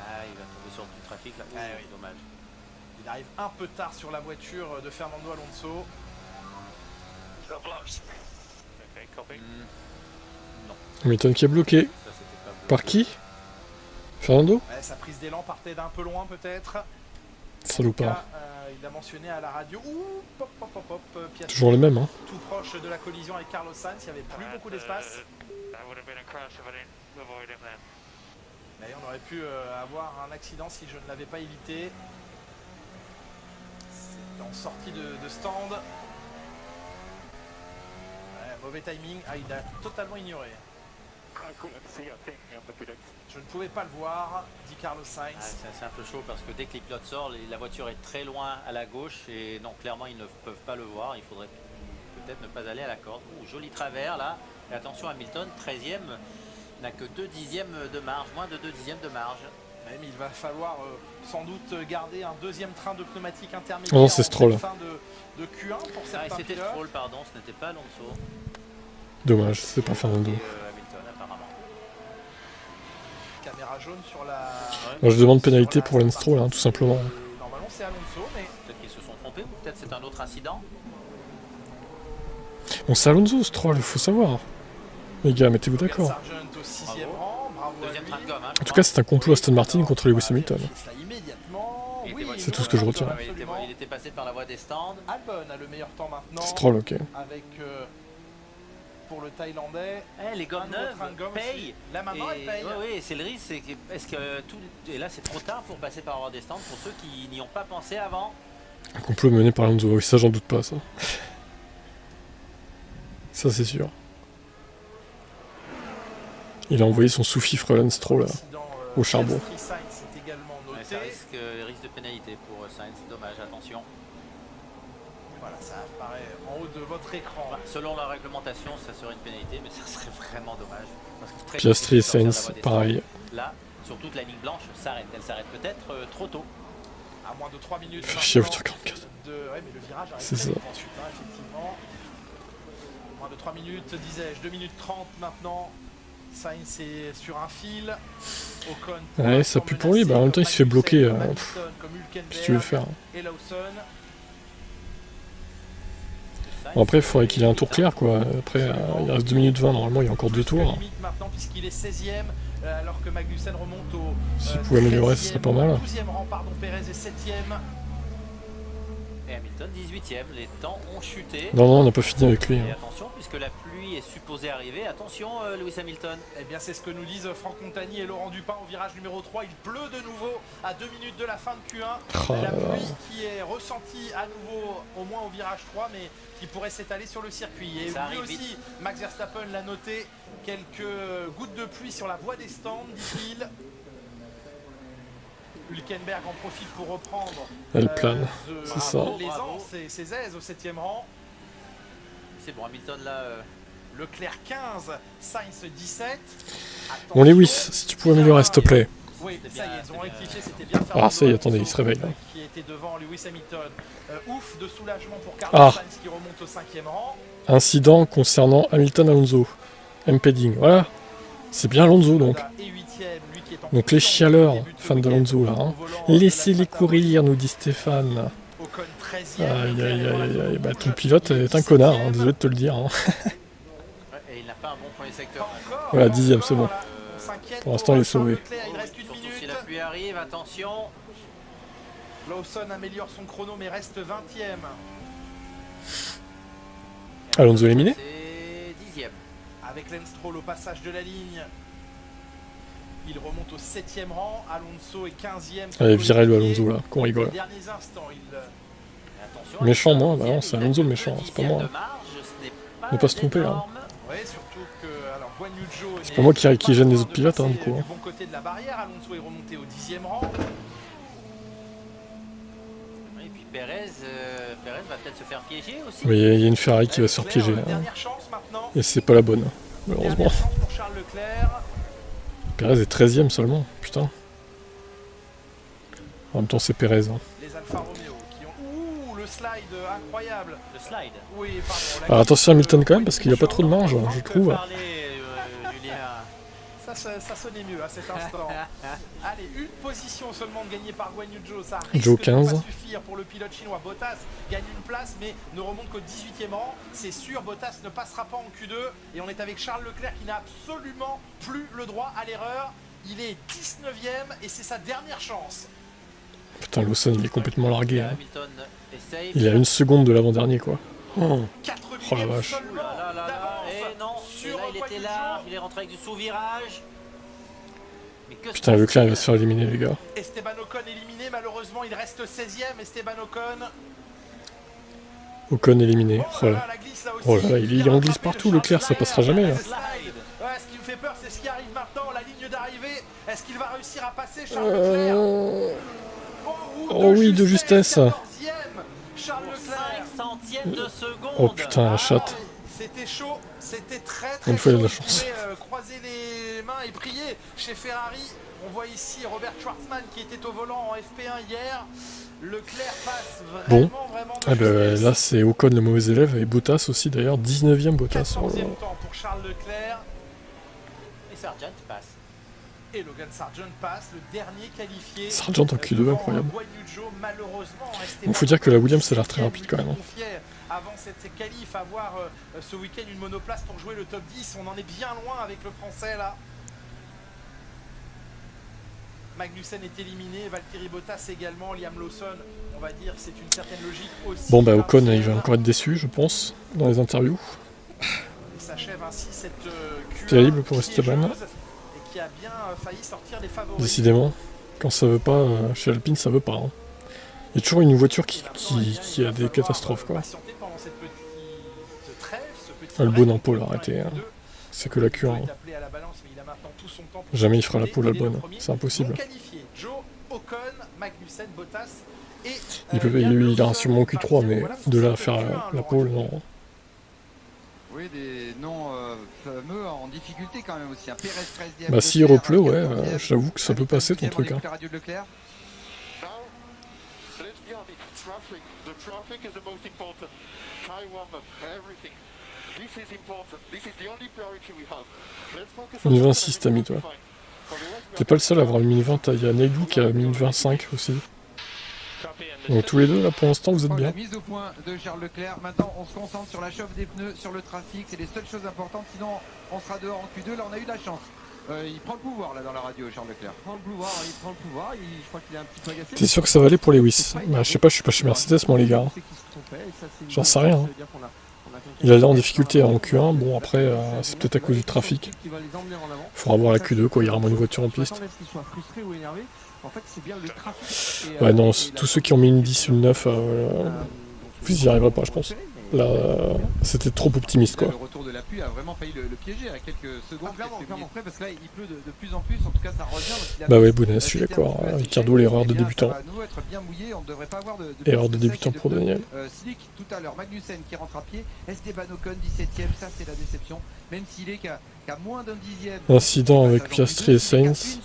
Ah, il va tomber sur du trafic là. Oui. Dommage. Il arrive un peu tard sur la voiture de Fernando Alonso. Non. Hamilton qui est bloqué. Par qui? Fernando? Ouais, sa prise d'élan partait d'un peu loin peut-être. Salopard. Il a mentionné à la radio. Ouh, pop, Piastri, toujours les mêmes, hein. Tout proche de la collision avec Carlos Sainz, il n'y avait plus beaucoup d'espace. D'ailleurs, on aurait pu avoir un accident si je ne l'avais pas évité. C'est en sortie de stand. Ouais, mauvais timing. Ah, il a totalement ignoré. Je ne pouvais pas le voir, dit Carlos Sainz. C'est un peu chaud parce que dès que les pilotes sortent, la voiture est très loin à la gauche et donc clairement ils ne peuvent pas le voir. Il faudrait peut-être ne pas aller à la corde. Joli travers là. Et attention, Hamilton, 13e, n'a que 2 dixièmes de marge, moins de 2 dixièmes de marge. Même il va falloir sans doute garder un 2e train de pneumatique intermédiaire. Oh, c'est Stroll. En fin de Q1 pour certains c'était pilotes. Stroll, pardon, ce n'était pas Alonso. Dommage, c'est pas Fernando. Hamilton apparemment. Caméra jaune sur la... Moi je demande pénalité pour Lance Stroll, hein, tout simplement. Normalement c'est Alonso, mais... Peut-être qu'ils se sont trompés ou peut-être c'est un autre incident. Bon, c'est Alonso, Stroll, il faut savoir. Les gars, mettez-vous d'accord. En tout cas, c'est un complot Aston Martin contre Lewis Hamilton. C'est tout ce que je retiens. Il était passé par la voie des stands. Albon a le meilleur temps maintenant. Stroll, ok. Avec... pour le Thaïlandais, les gommes neuves payent. La maman elle paye. Oui, c'est le risque. Est-ce que tout... Et là, c'est trop tard pour passer par la voie des stands pour ceux qui n'y ont pas pensé avant. Un complot mené par Alonso, oui, ça j'en doute pas, ça. Ça c'est sûr. Il a envoyé son sous-fifre Lance Stroll au charbon. Ça risque de pénalité pour Sainz, dommage, attention. Voilà, ça apparaît en haut de votre écran. Selon la réglementation, ça serait une pénalité, mais ça serait vraiment dommage. Parce que Piastri et Sainz, pareil. Là, sur toute la ligne blanche, elle s'arrête peut-être trop tôt. À moins de 3 minutes. Chier, voiture 44. Ouais, mais le virage arrive c'est ça. ensuite, hein, effectivement. Moins de 3 minutes, disais-je, 2 minutes 30 maintenant. Sainz est sur un fil. Ocon, ouais, ça pue pour lui, bah en même temps il se fait bloquer. Qu'est-ce que tu veux faire? Et Lawson. Bon, après il faudrait qu'il ait un tour clair quoi. Après il reste 2 minutes 20, normalement il y a encore 2 tours. Maintenant puisqu'il est 16e alors que Magnussen remonte au... S'il pouvait améliorer ce serait pas mal. 12e rang, pardon, Perez est 7e. Et Hamilton 18ème, les temps ont chuté. Non, on n'a pas fini avec lui. Et attention, puisque la pluie est supposée arriver, attention Lewis Hamilton. Eh bien c'est ce que nous disent Franck Montagny et Laurent Dupin au virage numéro 3. Il pleut de nouveau à 2 minutes de la fin de Q1. La pluie qui est ressentie à nouveau au moins au virage 3, mais qui pourrait s'étaler sur le circuit. Et lui aussi, Max Verstappen l'a noté, quelques gouttes de pluie sur la voie des stands, dit-il. Hülkenberg en profite pour reprendre. Elle plane, c'est ça. L'aisance et ses aises au 7ème rang. C'est bon, Hamilton là. Leclerc 15, Sainz 17. Bon Lewis, si tu pouvais améliorer s'il te plaît. Oui, ça y est, ils ont rectifié, c'était bien. Ah ça y est, attendez, il se réveille là. Qui était devant Lewis Hamilton. Ouf de soulagement pour Carlos Sainz qui remonte au 5ème rang. Incident concernant Hamilton Alonso. Impeding, voilà. C'est bien Alonso donc. Donc les chialeurs, fans d'Alonso là. Hein. Laissez-les courir, nous dit Stéphane. Aïe aïe aïe aïe, bah ton pilote est un connard, hein, désolé de te le dire. Hein. Et il n'a pas un bon premier secteur. Voilà, 10ème, c'est bon. Pour l'instant, il est sauvé. Il reste une minute. Si la pluie arrive, attention. Lawson améliore son chrono mais reste 20ème. Alonso éliminé. C'est 10ème. Avec Lance Stroll au passage de la ligne. Il remonte au 7ème rang. Alonso est 15ème. Allez, virez le Alonso là, qu'on rigole. Méchant moi, bah non, c'est Alonso le méchant, c'est pas moi. Ne pas se tromper hein. C'est pas moi qui gêne les autres pilotes hein, du coup. Bon côté de la barrière, Alonso est remonté au 10ème rang. Et puis Perez va peut-être se faire piéger aussi. Oui, il y a une Ferrari qui va se faire piéger. Hein. Et c'est pas la bonne, malheureusement. Perez est 13ème seulement, putain. En même temps c'est Perez. Hein. Les Alfa Romeo qui ont... Ouh, le slide incroyable. Le slide. Oui, pardon. Alors attention à Hamilton quand même parce qu'il a pas trop de marge, je trouve. Ça sonnait mieux à cet instant. Allez, une position seulement de gagnée par Guan Yu Zhou. Ça risque Joe 15. de pas suffire pour le pilote chinois. Bottas gagne une place mais ne remonte qu'au 18ème rang. C'est sûr, Bottas ne passera pas en Q2. Et on est avec Charles Leclerc qui n'a absolument plus le droit à l'erreur. Il est 19ème et c'est sa dernière chance. Putain, Lawson il est complètement largué. Hein. Il est à 1 seconde de l'avant-dernier quoi. Oh la vache. Et non, et là, il était là, il est rentré avec du sous-virage. Putain, Leclerc il va se faire éliminer les gars. Esteban Ocon éliminé, malheureusement il reste 16ème. Esteban Ocon. Ocon éliminé. Oh là là, il en glisse partout Leclerc, ça passera jamais là. Ouais, ce qui me fait peur c'est ce qui arrive maintenant, la ligne d'arrivée. Est-ce qu'il va réussir à passer Charles Leclerc? Oh oui, de justesse. Charles Leclerc. 5 centièmes de seconde. Oh putain, la chatte. C'était chaud, c'était très Une fois, il y a de la chaud. chance. Croiser les mains et prier chez Ferrari. On voit ici Robert Schwartzman qui était au volant en FP1 hier. Leclerc passe vraiment ah ben, là c'est Ocon le mauvais élève et Bottas aussi d'ailleurs, 19ème Bottas. 14e temps pour Charles Leclerc. Et Sargent passe. Et Logan Sargent passe, le dernier qualifié. Sargent en Q2, incroyable. Il faut dire que la Williams a l'air très rapide quand même. Avant cette qualif, avoir ce week-end une monoplace pour jouer le top 10, on en est bien loin avec le français là. Magnussen est éliminé, Valtteri Bottas également, Liam Lawson, on va dire c'est une certaine logique aussi. Bon bah Ocon il va encore être déçu je pense, dans les interviews. Il s'achève ainsi cette Q1 terrible pour Esteban. Et qui a bien failli sortir des favoris. Décidément, quand ça veut pas, chez Alpine ça veut pas. Hein. Il y a toujours une voiture qui a des catastrophes quoi. Albon en pôle, arrêtez. Hein. C'est que la cure. Hein. Jamais il fera la pole Albon, c'est impossible. Il a sûrement Q3, mais de là à faire la pole, non. Oui, des noms fameux en difficulté quand même aussi. Pérez 13e. Bah s'il repleut, ouais, j'avoue que ça peut passer ton truc. Hein. Une 26 t'as mis toi. T'es pas le seul à avoir une 20, il y a Neidou qui a mis une 25 aussi. Donc tous les deux là pour l'instant vous êtes bien. La mise au point de Charles Leclerc, maintenant on se concentre sur la chauffe des pneus, sur le trafic, c'est les seules choses importantes, sinon on sera dehors en Q2, là on a eu de la chance. Il prend le pouvoir là dans la radio, Charles Leclerc. Il prend le pouvoir, je crois qu'il est un petit peu agacé. T'es sûr que ça va aller pour Lewis? Bah, je sais pas, je suis pas chez Mercedes, moi, les gars. J'en sais rien. Hein. Il a l'air en difficulté en Q1. Bon, après, c'est peut-être à cause du trafic. Il faudra voir la Q2, quoi. Il y aura moins de voitures en piste. Ouais, non, tous ceux qui ont mis une 10, une 9, plus ils n'y arriveraient pas, je pense. Là, c'était trop optimiste, quoi. Le retour de la pluie a vraiment failli le piéger à quelques secondes. Clairement, parce que là, il pleut de plus en plus. En tout cas, ça revient. Bah ouais, Bounès, je suis d'accord. Ricardo, l'erreur de débutant. Erreur de débutant pour Daniel. Slick, tout à l'heure, Magnussen qui rentre à pied. Esteban Ocon, 17ème, ça c'est la déception. Même s'il est qu'à moins d'un dixième. Incident avec Piastri et Sainz.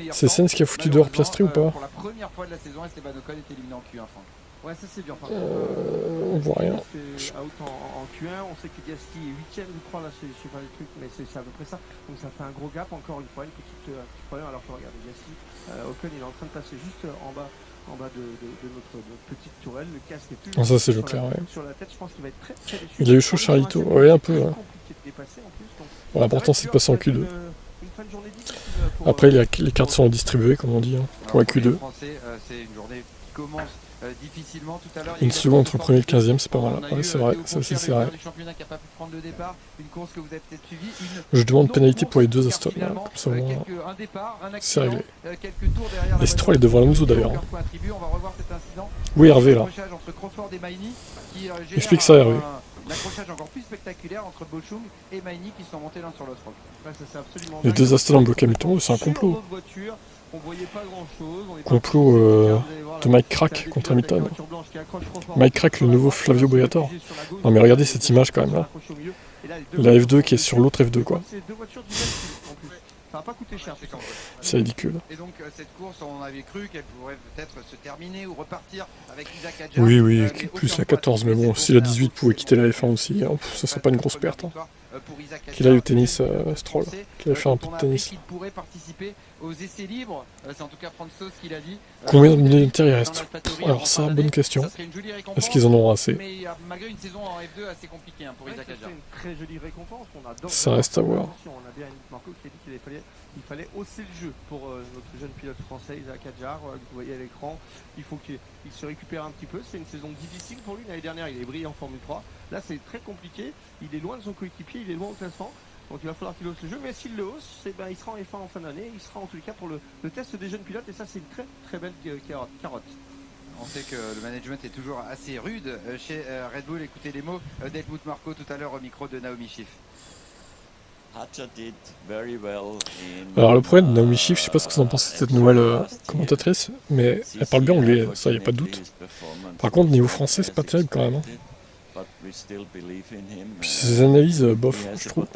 C'est Sainz qui a foutu dehors Piastri ou pas? Pour la première fois de la saison, Esteban Ocon est éliminé en Q1, Franck. Ouais, ça c'est bien. On voit rien. C'est out en Q1, on sait que Gasly est 8ème, je crois, là, je sais pas les trucs, mais c'est à peu près ça. Donc ça fait un gros gap, encore une fois, une petite problème. Alors que regardez, Gasly, Ocon il est en train de passer juste en bas de notre petite tourelle. Le casque est plus. Ça c'est Leclerc, ouais. Sur la tête, je pense qu'il va être très déçu. Il a eu chaud Charlito, ouais, un peu. Hein. Bon, l'important c'est de passer en Q2. Après, les cartes sont distribuées, comme on dit, hein, pour la Q2. C'est une journée qui commence difficilement tout à l'heure. Une seconde entre le premier et le 15e, c'est pas mal. Ouais, c'est vrai, ça c'est vrai. Je demande pénalité pour les deux Aston, hein, comme ça au moins, c'est réglé. Et Stroll est devant Alonso d'ailleurs. Oui, Hervé là. Explique ça, Hervé. L'accrochage encore plus spectaculaire entre Bochum et Maini qui sont montés l'un sur l'autre. Les deux Aston ont bloqué Hamilton, c'est un complot. Complot de Mike Crack contre Hamilton. Mike Crack, le nouveau Flavio Briatore. Non mais regardez cette image quand même là. La F2 qui est sur l'autre F2 quoi. Ça va pas coûter cher. C'est ridicule. Et donc cette course, on avait cru qu'elle pourrait peut-être se terminer ou repartir avec Isaac Hadjar. Oui, plus la 14, mais bon, si la 18 pouvait quitter la F1 aussi, hein, ça serait pas une grosse perte. Hein. Qu'il aille au tennis, Stroll, qu'il aille faire un peu de tennis. Il pourrait participer aux essais libres, c'est en tout cas François qui l'a dit. Combien de militaires il reste? Alors ça, bonne question. Est-ce qu'ils en auront assez? Mais malgré une saison en F2 assez compliquée pour Isaac Hadjar. C'est une très jolie récompense. Ça reste à voir. On a bien Marco qui a dit qu'il fallait hausser le jeu pour notre jeune pilote français Isaac Hadjar. Vous voyez à l'écran, il faut qu'il se récupère un petit peu. C'est une saison difficile pour lui. L'année dernière, il est brillé en Formule 3. Là, c'est très compliqué. Il est loin de son coéquipier, il est loin au classement. Donc il va falloir qu'il hausse le jeu. Mais s'il le hausse, il sera en F1 en fin d'année. Il sera en tous les cas pour le test des jeunes pilotes. Et ça, c'est une très très belle carotte. On sait que le management est toujours assez rude chez Red Bull. Écoutez les mots d'Helmut Marko tout à l'heure au micro de Naomi Schiff. Alors le problème de Naomi Schiff, je sais pas ce que vous en pensez de cette nouvelle commentatrice, mais elle parle bien anglais, ça y a pas de doute. Par contre niveau français c'est pas terrible quand même. Hein. Puis ses analyses, bof, je trouve.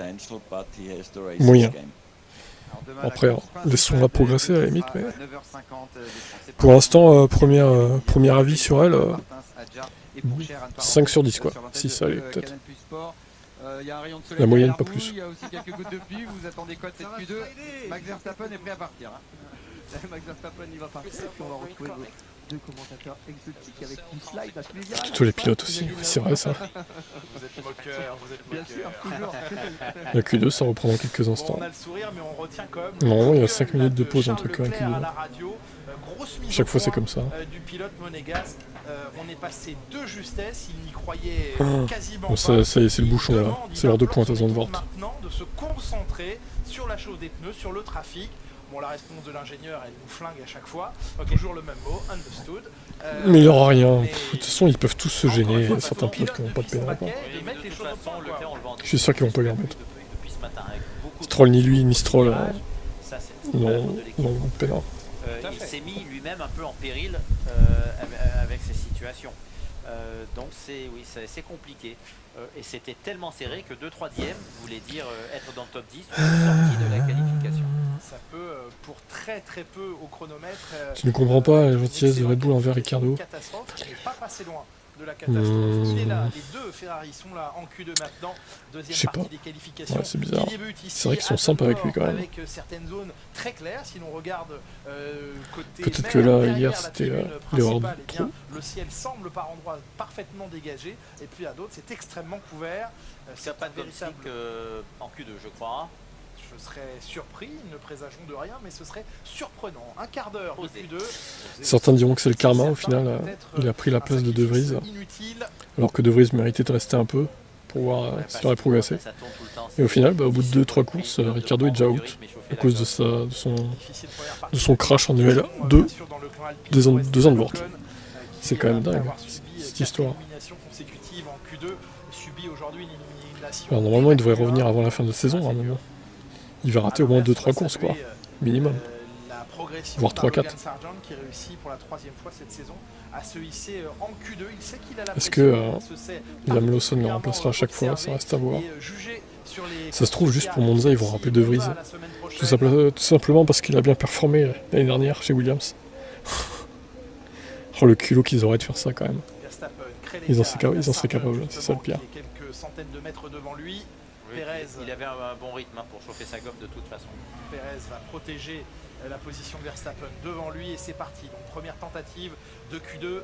Moyen. Après, laissons-la progresser à la limite, mais pour l'instant, premier avis sur elle, 5 sur 10 quoi. 6 allez peut-être. Y a un rayon de soleil la moyenne, pas plus. Il y a aussi quelques gouttes de pluie. Vous attendez quoi de cette Q2? Max Verstappen est prêt à partir. Max Verstappen, il va partir. On va retrouver deux commentateurs exotiques avec du slide à tous les virages. Tous les pilotes aussi, c'est vrai ça. Vous êtes moqueur, vous êtes bien sûr, toujours. La Q2, ça reprend dans quelques instants. Bon, on a le sourire, mais on retient quand même. Non, il y a 5 minutes de pause entre Q1 et Q2. Chaque fois, c'est comme ça. Du pilote monégasque, on est passé de justesse, il n'y croyait quasiment bon, ça y est, c'est le bouchon là. C'est l'heure de pointation de vente. Maintenant, de se concentrer sur la chose des pneus, sur le trafic. Bon, la réponse de l'ingénieur, elle nous flingue à chaque fois. Toujours le même mot, understood. Mais il n'y aura rien. De toute façon, ils peuvent tous se gêner. Certains pilotes qui n'ont pas de pénal. Je suis sûr qu'ils vont pas les remettre. Stroll ni lui, ni Stroll. Non, pénal. Il s'est mis lui-même un peu en péril avec ces situations. Donc c'est compliqué. Et c'était tellement serré que 2/3 voulait dire être dans le top 10 ou sortie de la qualification. Ça peut, pour très très peu au chronomètre... Tu ne comprends pas la gentillesse de Red Bull envers Ricardo. Catastrophe, il n'est pas passé loin de la catastrophe. Il est là, les deux Ferrari sont là en Q2 maintenant, deuxième partie des qualifications. Ouais, c'est bizarre. C'est vrai qu'ils sont sympas avec lui quand même. Avec certaines zones très claires, si l'on regarde côté peut-être que là, hier, c'était l'erreur de trop. Le ciel semble par endroits parfaitement dégagé, et puis à d'autres, c'est extrêmement couvert. C'est pas de véritable en Q2, je crois. Je serais surpris, ne présageons de rien, mais ce serait surprenant. Un quart d'heure de Q2. Certains diront que c'est le karma, au final, il a pris la place de De Vries, alors que De Vries méritait de rester un peu pour voir s'il aurait progressé. Et au final, au bout de 2-3 courses, Ricciardo est déjà out, à cause de son crash en UL2 2 ans de Vort. C'est quand même dingue, cette histoire. Alors, normalement, il devrait revenir avant la fin de la saison, à un moment. Il va rater au moins 2-3 courses, quoi, minimum. Voire 3-4. Est-ce que Liam Lawson le remplacera à chaque fois? Ça reste à voir. Ça se trouve, juste pour Monza, ils vont rappeler De Vries. Tout simplement parce qu'il a bien performé l'année dernière chez Williams. Oh, le culot qu'ils auraient de faire ça, quand même. Ils en seraient capables, c'est ça le pire. Quelques centaines de mètres devant lui. Oui, il avait un bon rythme pour chauffer sa gomme de toute façon. Perez va protéger la position de Verstappen devant lui et c'est parti. Donc première tentative de Q2,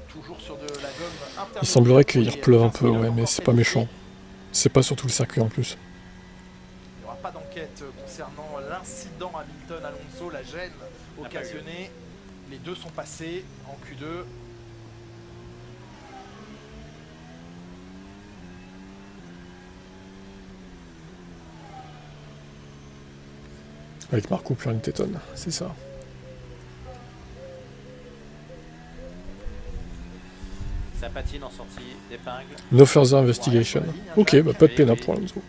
toujours sur de la gomme interne. Il semblerait qu'il repleuve un peu, ouais, mais c'est pas méchant. C'est pas sur tout le circuit en plus. Il n'y aura pas d'enquête concernant l'incident Hamilton-Alonso, la gêne occasionnée. Les deux sont passés en Q2. Avec Marco, plus rien ne t'étonne, c'est ça. Ça patine en sortie d'épingle. No further investigation. Ok, bah pas de pénal pour Alonso.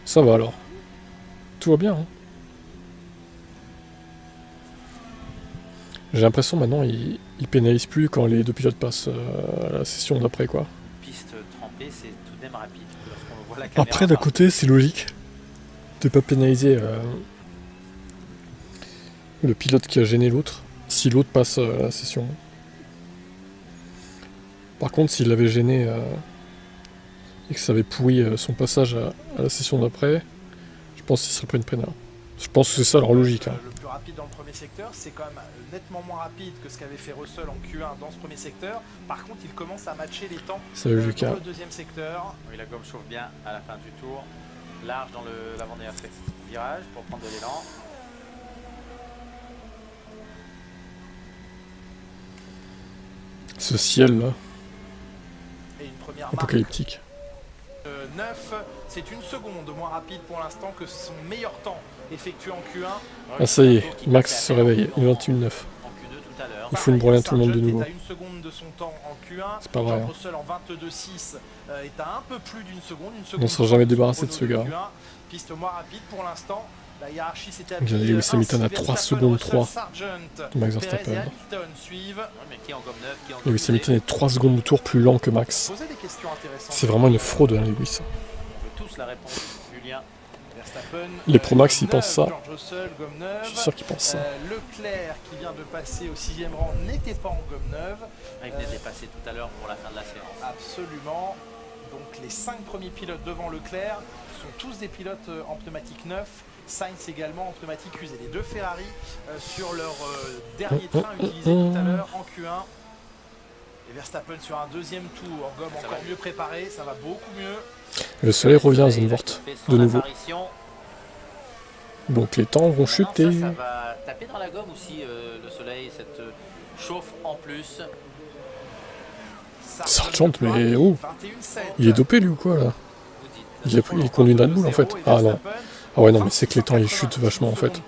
Ça va alors. Tout va bien, hein. J'ai l'impression maintenant il pénalise plus quand les deux pilotes passent à la session d'après, quoi. Piste trempée, c'est tout de même rapide. Lorsqu'on voit la caméra. Après, d'un côté, c'est logique de pas pénaliser le pilote qui a gêné l'autre, si l'autre passe à la session. Par contre, s'il l'avait gêné et que ça avait pourri son passage à la session d'après, je pense qu'il serait pris une pénale. Je pense que c'est ça leur logique. Hein. Le plus rapide dans le premier secteur, c'est quand même nettement moins rapide que ce qu'avait fait Russell en Q1 dans ce premier secteur. Par contre, il commence à matcher les temps dans le deuxième secteur. Oui, la gomme chauffe bien à la fin du tour. Large dans l'avant-dernier virage pour prendre de l'élan. Ce ciel-là, et une première apocalyptique. 9, c'est une seconde moins rapide pour l'instant que son meilleur temps effectué en Q1. Ah ça y est, Max se réveille, une 21-9. Il faut une brûler à tout le monde de nouveau. Une seconde de son temps en Q1. C'est pas vrai. Russell en 22.6 est à un peu plus d'une seconde. On ne sera jamais débarrassé de ce gars. Piste moins rapide pour l'instant. La hiérarchie s'était appliquée. Lewis Hamilton à 3 secondes 3 de Max Verstappen. Lewis Hamilton est 3 secondes de tour plus lent que Max. C'est vraiment une fraude, hein, Lewis. Les Pro Max, ils pensent ça. Je suis sûr qu'ils pensent ça. Leclerc qui vient de passer au 6e rang n'était pas en gomme neuve. Il venait de les passer tout à l'heure pour la fin de la séance. Absolument. Donc les 5 premiers pilotes devant Leclerc sont tous des pilotes en pneumatique neuf. Sainz également en pneumatique usée. Les deux Ferrari sur leur dernier train utilisé tout à l'heure en Q1. Et Verstappen sur un deuxième tour en gomme encore mieux préparé. Ça va beaucoup mieux. Le soleil revient à Zandvoort de nouveau. Donc les temps vont chuter. Ça va taper dans la gomme aussi, le soleil, cette chauffe en plus. Sargent, mais oh, il est dopé lui ou quoi là? Il conduit une Red Bull en fait. Ah non. Ah ouais non mais c'est que les temps ils chutent vachement en fait.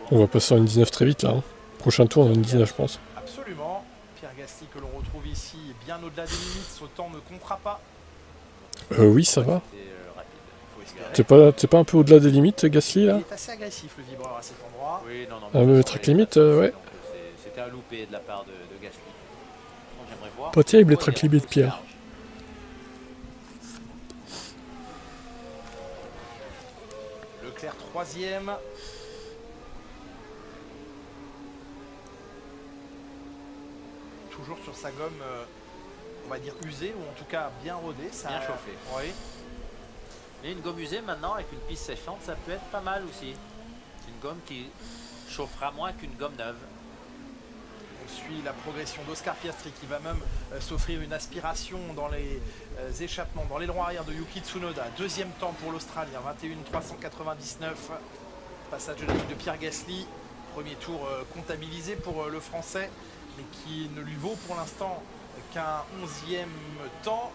On va passer sur une 19 très vite là. Hein. Prochain tour on a une 19 je pense. Absolument. Pierre Gasly que l'on retrouve ici bien au-delà des limites, ce temps ne comptera pas. Oui ça va. T'es pas un peu au-delà des limites Gasly là? Il est assez agressif le vibreur à cet endroit. Oui, non, le track limit ouais. C'était un loupé de la part de Gasly. Donc, pas terrible les track limit Pierre. Leclerc 3e. Toujours sur sa gomme, on va dire usée, ou en tout cas bien rodée. Ça bien chauffé. Oui. Et une gomme usée maintenant avec une piste séchante, ça peut être pas mal aussi. C'est une gomme qui chauffera moins qu'une gomme neuve. On suit la progression d'Oscar Piastri qui va même s'offrir une aspiration dans les échappements, dans l'aileron arrière de Yuki Tsunoda. Deuxième temps pour l'Australien, 21,399. Passage de la ligne de Pierre Gasly. Premier tour comptabilisé pour le Français, mais qui ne lui vaut pour l'instant qu'un 11e temps.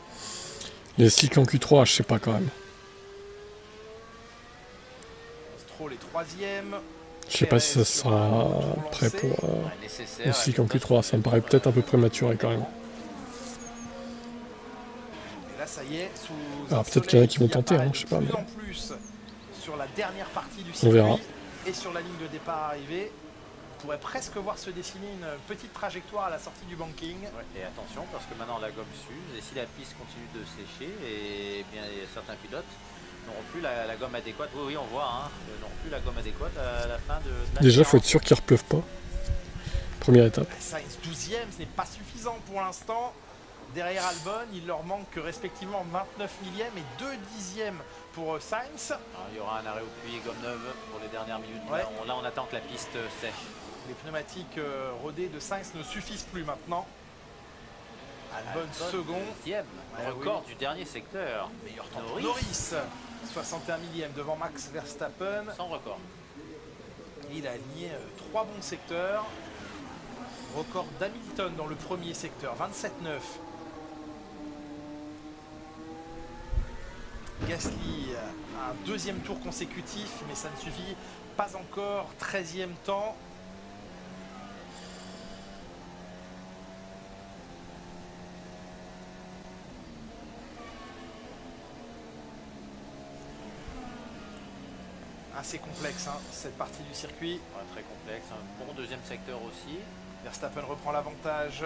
Les slicks en Q3, je sais pas quand même. Stroll est 3e. Je sais pas si ça sera prêt pour le slick en Q3, ça me paraît peut-être un peu prématuré quand même. Et là, ça y est, alors peut-être qu'il y en a qui vont tenter, hein, je sais pas. Mais... plus sur la dernière partie du on verra. Et sur la ligne de départ arrivée, on pourrait presque voir se dessiner une petite trajectoire à la sortie du banking. Ouais, et attention, parce que maintenant la gomme s'use, et si la piste continue de sécher, et bien certains pilotes n'auront plus la gomme adéquate. Oui, on voit, hein, n'auront plus la gomme adéquate à la fin de la déjà, il faut être sûr qu'il ne repleuve pas. Première étape. Sainz 12e, ce n'est pas suffisant pour l'instant. Derrière Albon, il leur manque respectivement 29 millième et 2 dixièmes pour Sainz. Alors, il y aura un arrêt au puits et gomme neuve pour les dernières minutes. Ouais. Là, on attend que la piste sèche. Les pneumatiques rodées de Sainz ne suffisent plus maintenant. Albon second. Deuxième, record du dernier secteur. Meilleur temps pour Norris. 61 millième devant Max Verstappen. Sans record. Il a aligné 3 bons secteurs. Record d'Hamilton dans le premier secteur, 27,9. Gasly, un deuxième tour consécutif, mais ça ne suffit pas encore. 13e temps. Assez complexe, hein, cette partie du circuit. Ouais, très complexe, un bon deuxième secteur aussi. Verstappen reprend l'avantage.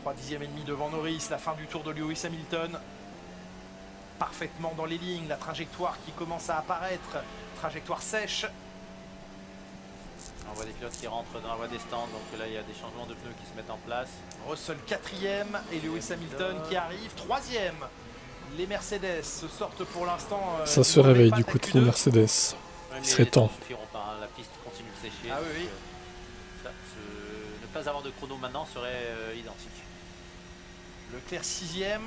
3 dixièmes et demi devant Norris. La fin du tour de Lewis Hamilton. Parfaitement dans les lignes. La trajectoire qui commence à apparaître. Trajectoire sèche. On voit des pilotes qui rentrent dans la voie des stands. Donc là, il y a des changements de pneus qui se mettent en place. Russell 4e et Lewis Hamilton qui arrive. 3e. Les Mercedes se sortent pour l'instant. Ça se réveille du côté de Mercedes. Il serait temps. Pas, hein. La piste continue de sécher. Ah oui, oui. Ne pas avoir de chrono maintenant serait identique. Leclerc 6e.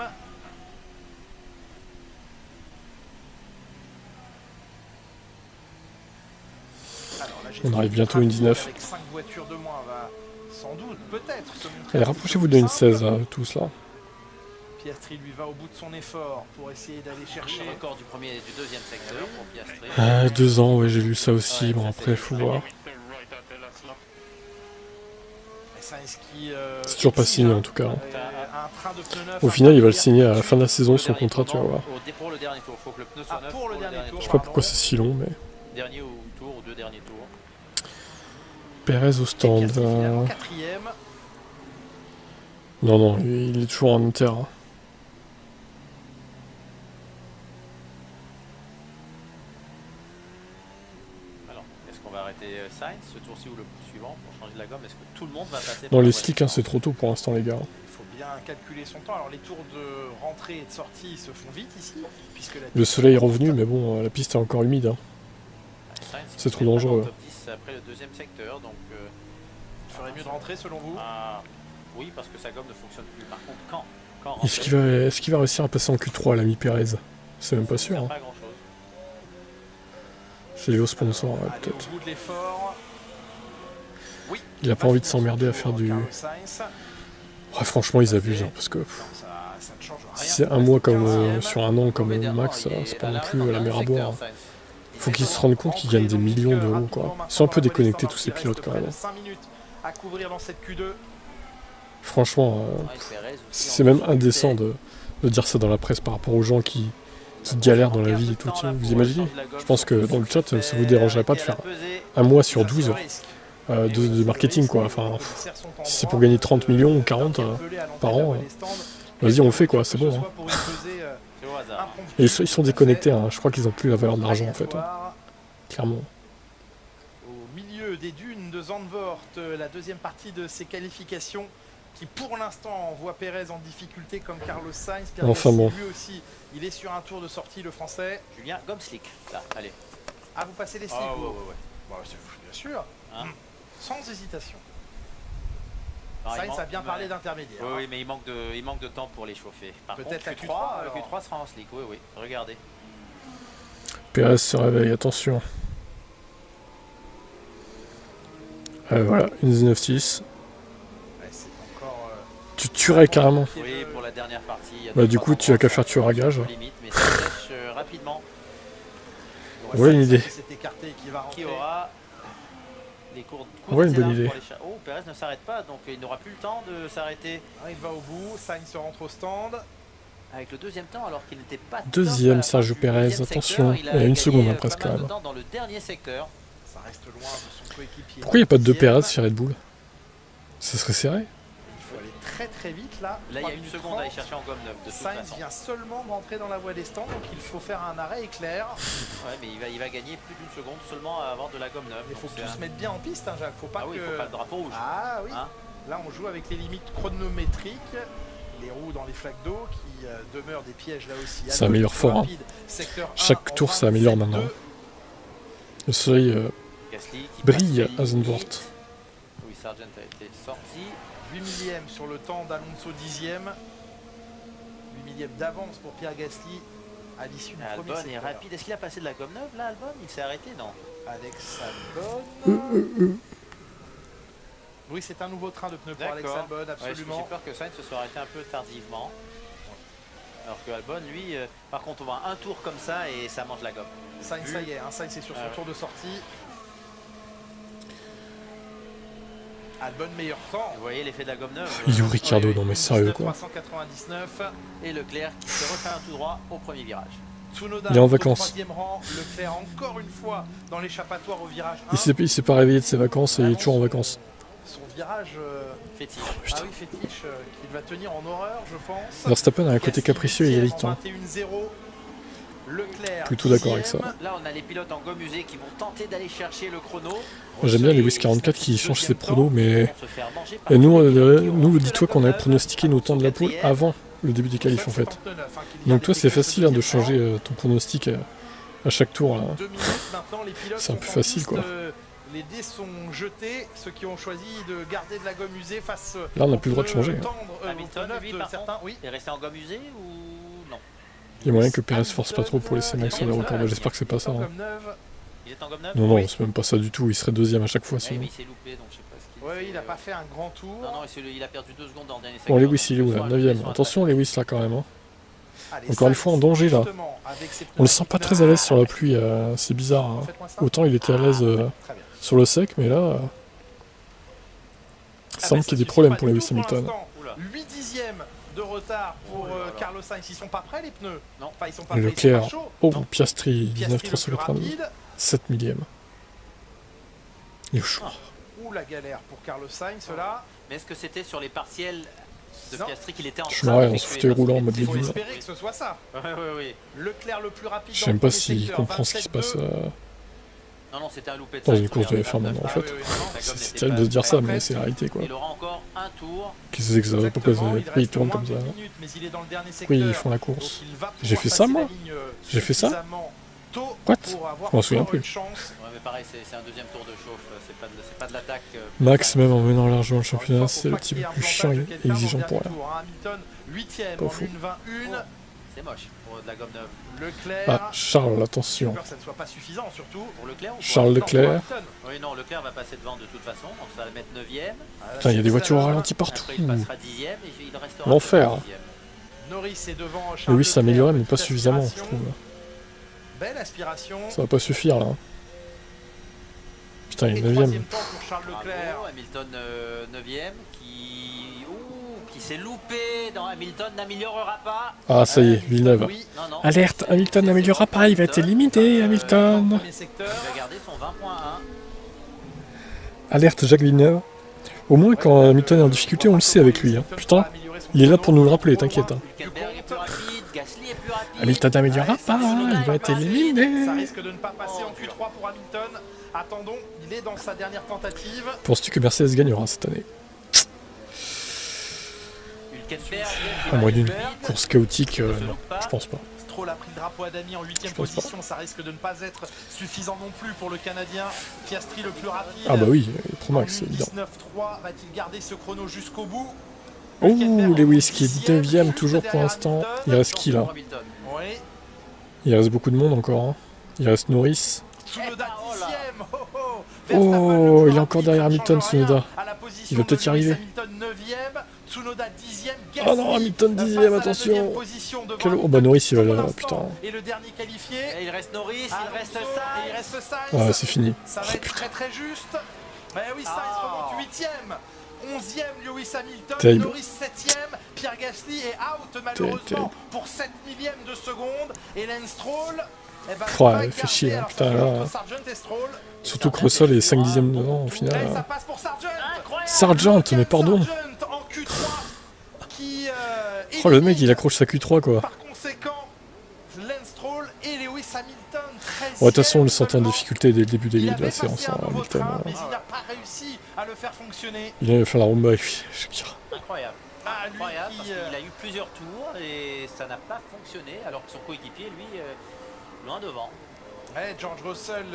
On arrive bientôt à une 19. Avec 5 voitures de moins va sans doute peut-être se montrer. Allez, rapprochez-vous de une 16 là, tous là. Piastri lui va au bout de son effort pour essayer d'aller chercher le record du premier et du deuxième secteur pour Piastri. 2 ans, ouais, j'ai lu ça aussi. Ouais, bon, après, il faut voir. C'est toujours pas signé en tout cas. Au final, il va le signer à la fin de la saison, son contrat, tu vas voir. Pour le dernier tour, il faut que le pneu soit neuf. Je sais pas pourquoi c'est si long, mais. Dernier tour ou 2 derniers tours. Perez au stand. Non, non, il est toujours en inter. Hein. Alors, est-ce qu'on va arrêter Sainz ce tour-ci ou le suivant pour changer de la gomme? Est-ce que tout le monde va passer? Non, les slicks, hein, c'est trop tôt pour l'instant, les gars. Il faut bien calculer son temps. Alors, les tours de rentrée et de sortie se font vite ici. Puisque le soleil est revenu, mais bon, la piste est encore humide. Hein. C'est trop dangereux. Top 10 après le deuxième secteur, donc. Il ferait mieux de rentrer selon vous? Oui, parce que sa gomme ne fonctionne plus. Par contre, quand est-ce qu'il va réussir à passer en Q3 à l'ami Perez? C'est même pas sûr. Hein. Pas grand-chose. C'est lié au sponsor, ouais, peut-être. Oui, il a pas envie de s'emmerder à faire du. Ouais, franchement, ils abusent, hein, parce que. Si c'est un mois comme sur un an comme Max, c'est pas non plus la mer à boire. Hein. Faut qu'ils se rendent compte qu'ils gagnent des millions d'euros, quoi. Ils sont un peu déconnectés, tous ces pilotes, quand même. Franchement, c'est même indécent de dire ça dans la presse par rapport aux gens qui galèrent dans la vie et tout. Vous imaginez? Je pense que dans le chat, ça vous dérangerait pas de faire un mois sur 12 de marketing, quoi. Enfin, si c'est pour gagner 30 millions ou 40 par an, vas-y, on le fait, quoi. C'est bon. Hein. Et ils sont déconnectés. Hein. Je crois qu'ils ont plus la valeur de l'argent, en fait. Hein. Clairement. Au milieu des dunes de Zandvoort, la deuxième partie de ces qualifications qui pour l'instant voit Perez en difficulté comme Carlos Sainz. Pierre enfin Gasly, bon. Lui aussi, il est sur un tour de sortie, le français. Julien, gomme slick. Là, allez. Ah, vous passez les slicks? Ouais. Bon, bien sûr. Hein? Sans hésitation. Sainz a bien parlé d'intermédiaire. Oui, mais il manque de temps pour les chauffer. Par contre, peut-être la Q3 sera en slick, oui. Regardez. Pérez se réveille, attention. Voilà, une 19-6. Ouais, c'est encore... Tu tuerais carrément. Oui, pour la dernière partie. Bah du coup, tu as qu'à faire tuer à gage. Limite, mais ça sèche rapidement. Ouais, une idée. Qui aura les cours de ouais, une bonne idée. Oh, Pérez ne s'arrête pas, donc il n'aura plus le temps de s'arrêter. Il va au bout, Sainz se rentre au stand. Avec le deuxième temps, alors qu'il n'était pas Deuxième, Sergio Pérez, attention. Il y a une seconde hein, presque quand même. Dans le dernier secteur. Ça reste loin de son coéquipier. Pourquoi il n'y a pas de deux Pérez chez Red Bull? Ça serait serré. Il faut aller très très vite là. Là, il y a une seconde à aller chercher en gomme neuve. De toute Sainz façon. vient seulement d'entrer dans la voie des stands, donc il faut faire un arrêt éclair. Ouais, mais il va gagner plus d'une seconde seulement à avoir de la gomme neuve. Il faut que tout se mette bien en piste, hein, Jacques. Faut pas oui, faut pas le drapeau rouge. Ah oui. Hein, là, on joue avec les limites chronométriques. Les roues dans les flaques d'eau qui demeurent des pièges là aussi. Ça améliore fort. Hein. Chaque tour, ça améliore maintenant. Le soleil brille à Zandvoort. Oui, Sargent a été sorti. 8 millièmes sur le temps d'Alonso 10e. 8 millièmes d'avance pour Pierre Gasly à l'issue du premier secteur. Albon est rapide. Est-ce qu'il a passé de la gomme neuve là, Albon? Il s'est arrêté, non? Alex Albon. Oui, c'est un nouveau train de pneus pour Alex Albon, absolument. Ouais, j'ai peur que Sainz se soit arrêté un peu tardivement. Alors que Albon, lui, par contre, on voit un tour comme ça et ça mange la gomme. Sainz, ça y est, hein, Sainz est sur son tour de sortie. Albon, meilleur temps. Vous voyez l'effet de la gomme neuve. You Ricardo, non mais sérieux quoi. 399. Et Leclerc qui se refait un tout droit au premier virage. Tsunoda il est en vacances. Au troisième rang, Leclerc encore une fois dans l'échappatoire au virage 1. Il s'est pas réveillé de ses vacances et il est toujours en vacances. Son virage fétiche. Ah oui, fétiche qu'il va tenir en horreur, je pense. Verstappen a un côté capricieux et irritant. 21-0. Leclerc. Plutôt d'accord avec ça. Là, on a les pilotes en gomme usée qui vont tenter d'aller chercher le chrono. J'aime bien Lewis 44 qui change ses pronos, mais et nous dis-toi qu'on avait pronostiqué nos temps de la pole avant le début des qualifs en fait. Donc toi, c'est facile hein, de changer ton pronostic à chaque tour. C'est un peu facile quoi. Les dés sont jetés, ceux qui ont choisi de garder de la gomme usée face. Là, on n'a plus le droit de changer. Hamilton, lui, par contre, oui. Est resté en gomme usée ou non? Il y a moyen que Pérez force pas trop pour laisser Max sur les records. J'espère que c'est pas ça. Hein. Il est en gomme neuve? Non, non, c'est même pas ça du tout. Il serait deuxième à chaque fois. Sinon. Mais il s'est loupé, donc je sais pas ce qu'il ouais, il a pas fait un grand tour. Non, il a perdu 2 secondes dans le dernier secteur. Bon, Lewis, il est où là? 9ème. Attention, Lewis là quand même. Hein. Encore une fois en danger là. On le sent pas très à l'aise sur la pluie. C'est bizarre. Hein. Autant il était à l'aise. Sur le sec, mais là, il semble qu'il y ait des problèmes pour Lewis Hamilton. 8 dixièmes de retard pour Carlos Sainz. Ils sont pas prêts les pneus? Non, enfin, ils sont pas prêts. Leclerc, oh, Piastri, 19,392. 7 millièmes. Il est chaud. Ouh, la galère pour Carlos Sainz là. Mais est-ce que c'était sur les partiels de Piastri qu'il était en train de marrais en fauteuil roulant en mode légume? Il faut espérer que ce soit ça. Oui. Leclerc le plus rapide. Je sais même pas s'il comprend ce qui se passe. Non, c'était un loupé de dans une course de F1 maintenant en fait. C'est terrible de se dire ça, mais c'est la réalité quoi. Il aura encore un tour. Qu'est-ce que c'est que ça? Pourquoi ils tournent comme ça? Oui, ils font la course. J'ai fait ça moi? J'ai fait ça? What? Je m'en souviens plus. Ouais, mais pareil, c'est un deuxième tour de chauffe, c'est pas de l'attaque. Max, même en menant largement le championnat, c'est le type le plus chiant et exigeant pour elle. Pas faux. C'est moche pour de la gomme neuve. Leclerc. Ah, Charles, attention. Ça ne soit pas suffisant, surtout pour Leclerc. Charles Leclerc. Oui, non, Leclerc va passer devant de toute façon, donc ça va le mettre 9ème. Putain, il y a des voitures au ralenti partout. Après, il passera 10ème et il restera. L'enfer. Norris est devant Charles. Lui, ça amélioré, mais pas suffisamment, je trouve. Belle aspiration. Ça va pas suffire là. Putain, il est 9ème. Pour Charles Leclerc. Hamilton 9ème qui s'est loupé dans Hamilton n'améliorera pas. Ah ça y est, Villeneuve. Alerte, Hamilton n'améliorera pas, il va être éliminé, Hamilton. Il va garder son 20.1. Alerte, Jacques Villeneuve. Au moins quand Hamilton est en difficulté, on le sait avec lui. Hein. Putain, il est là pour nous le rappeler, t'inquiète. Hein. Hamilton n'améliorera pas, il va être éliminé. Ça risque de ne pas passer en Q3 pour Hamilton. Attendons, il est dans sa dernière tentative. Penses-tu que Mercedes gagnera cette année? À moins d'une course chaotique, non, je pense pas. Stroll a pris le drapeau à Dami en 8ème position, ça risque de ne pas être suffisant non plus pour le Canadien. Piastri le plus rapide. Ah bah oui, Pro Max, c'est évident. 19-3, va-t-il garder ce chrono jusqu'au bout? Oh, Lewis qui est 9ème toujours pour l'instant. Il reste qui là? Il reste beaucoup de monde encore. Hein. Il reste Norris. Tsunoda 10ème. Oh, il est encore derrière Hamilton, Tsunoda. Il va peut-être y arriver. Tsunoda 10ème. Oh non, Hamilton 10ème, attention. Oh bah Norris il va là, putain. Et le dernier qualifié. Et il reste Norris, il reste Sainz. Ah, c'est fini. Ça va être très très juste. Mais oui, Sainz remonte 8ème. 11ème Lewis Hamilton, terrible. Norris 7ème, Pierre Gasly est out malheureusement pour 7 millièmes de seconde. Et Lance Stroll, eh ben, ouais, fait chier, hein, putain là. Surtout que Russell est 5 dixièmes devant au final. Et ça passe pour Sargent. Sargent, mais pardon. En Q3 qui, oh le mec il accroche sa Q3 quoi. Par conséquent, Lance Stroll et Lewis Hamilton. Ouais, de toute façon on le sentait en difficulté dès le début de la séance. Hein, Hamilton, mais il n'a pas réussi à le faire fonctionner. Il a fait la rumba avec lui, Shakira. Incroyable. Incroyable parce qu'il a eu plusieurs tours et ça n'a pas fonctionné alors que son coéquipier lui loin devant. Ouais, George Russell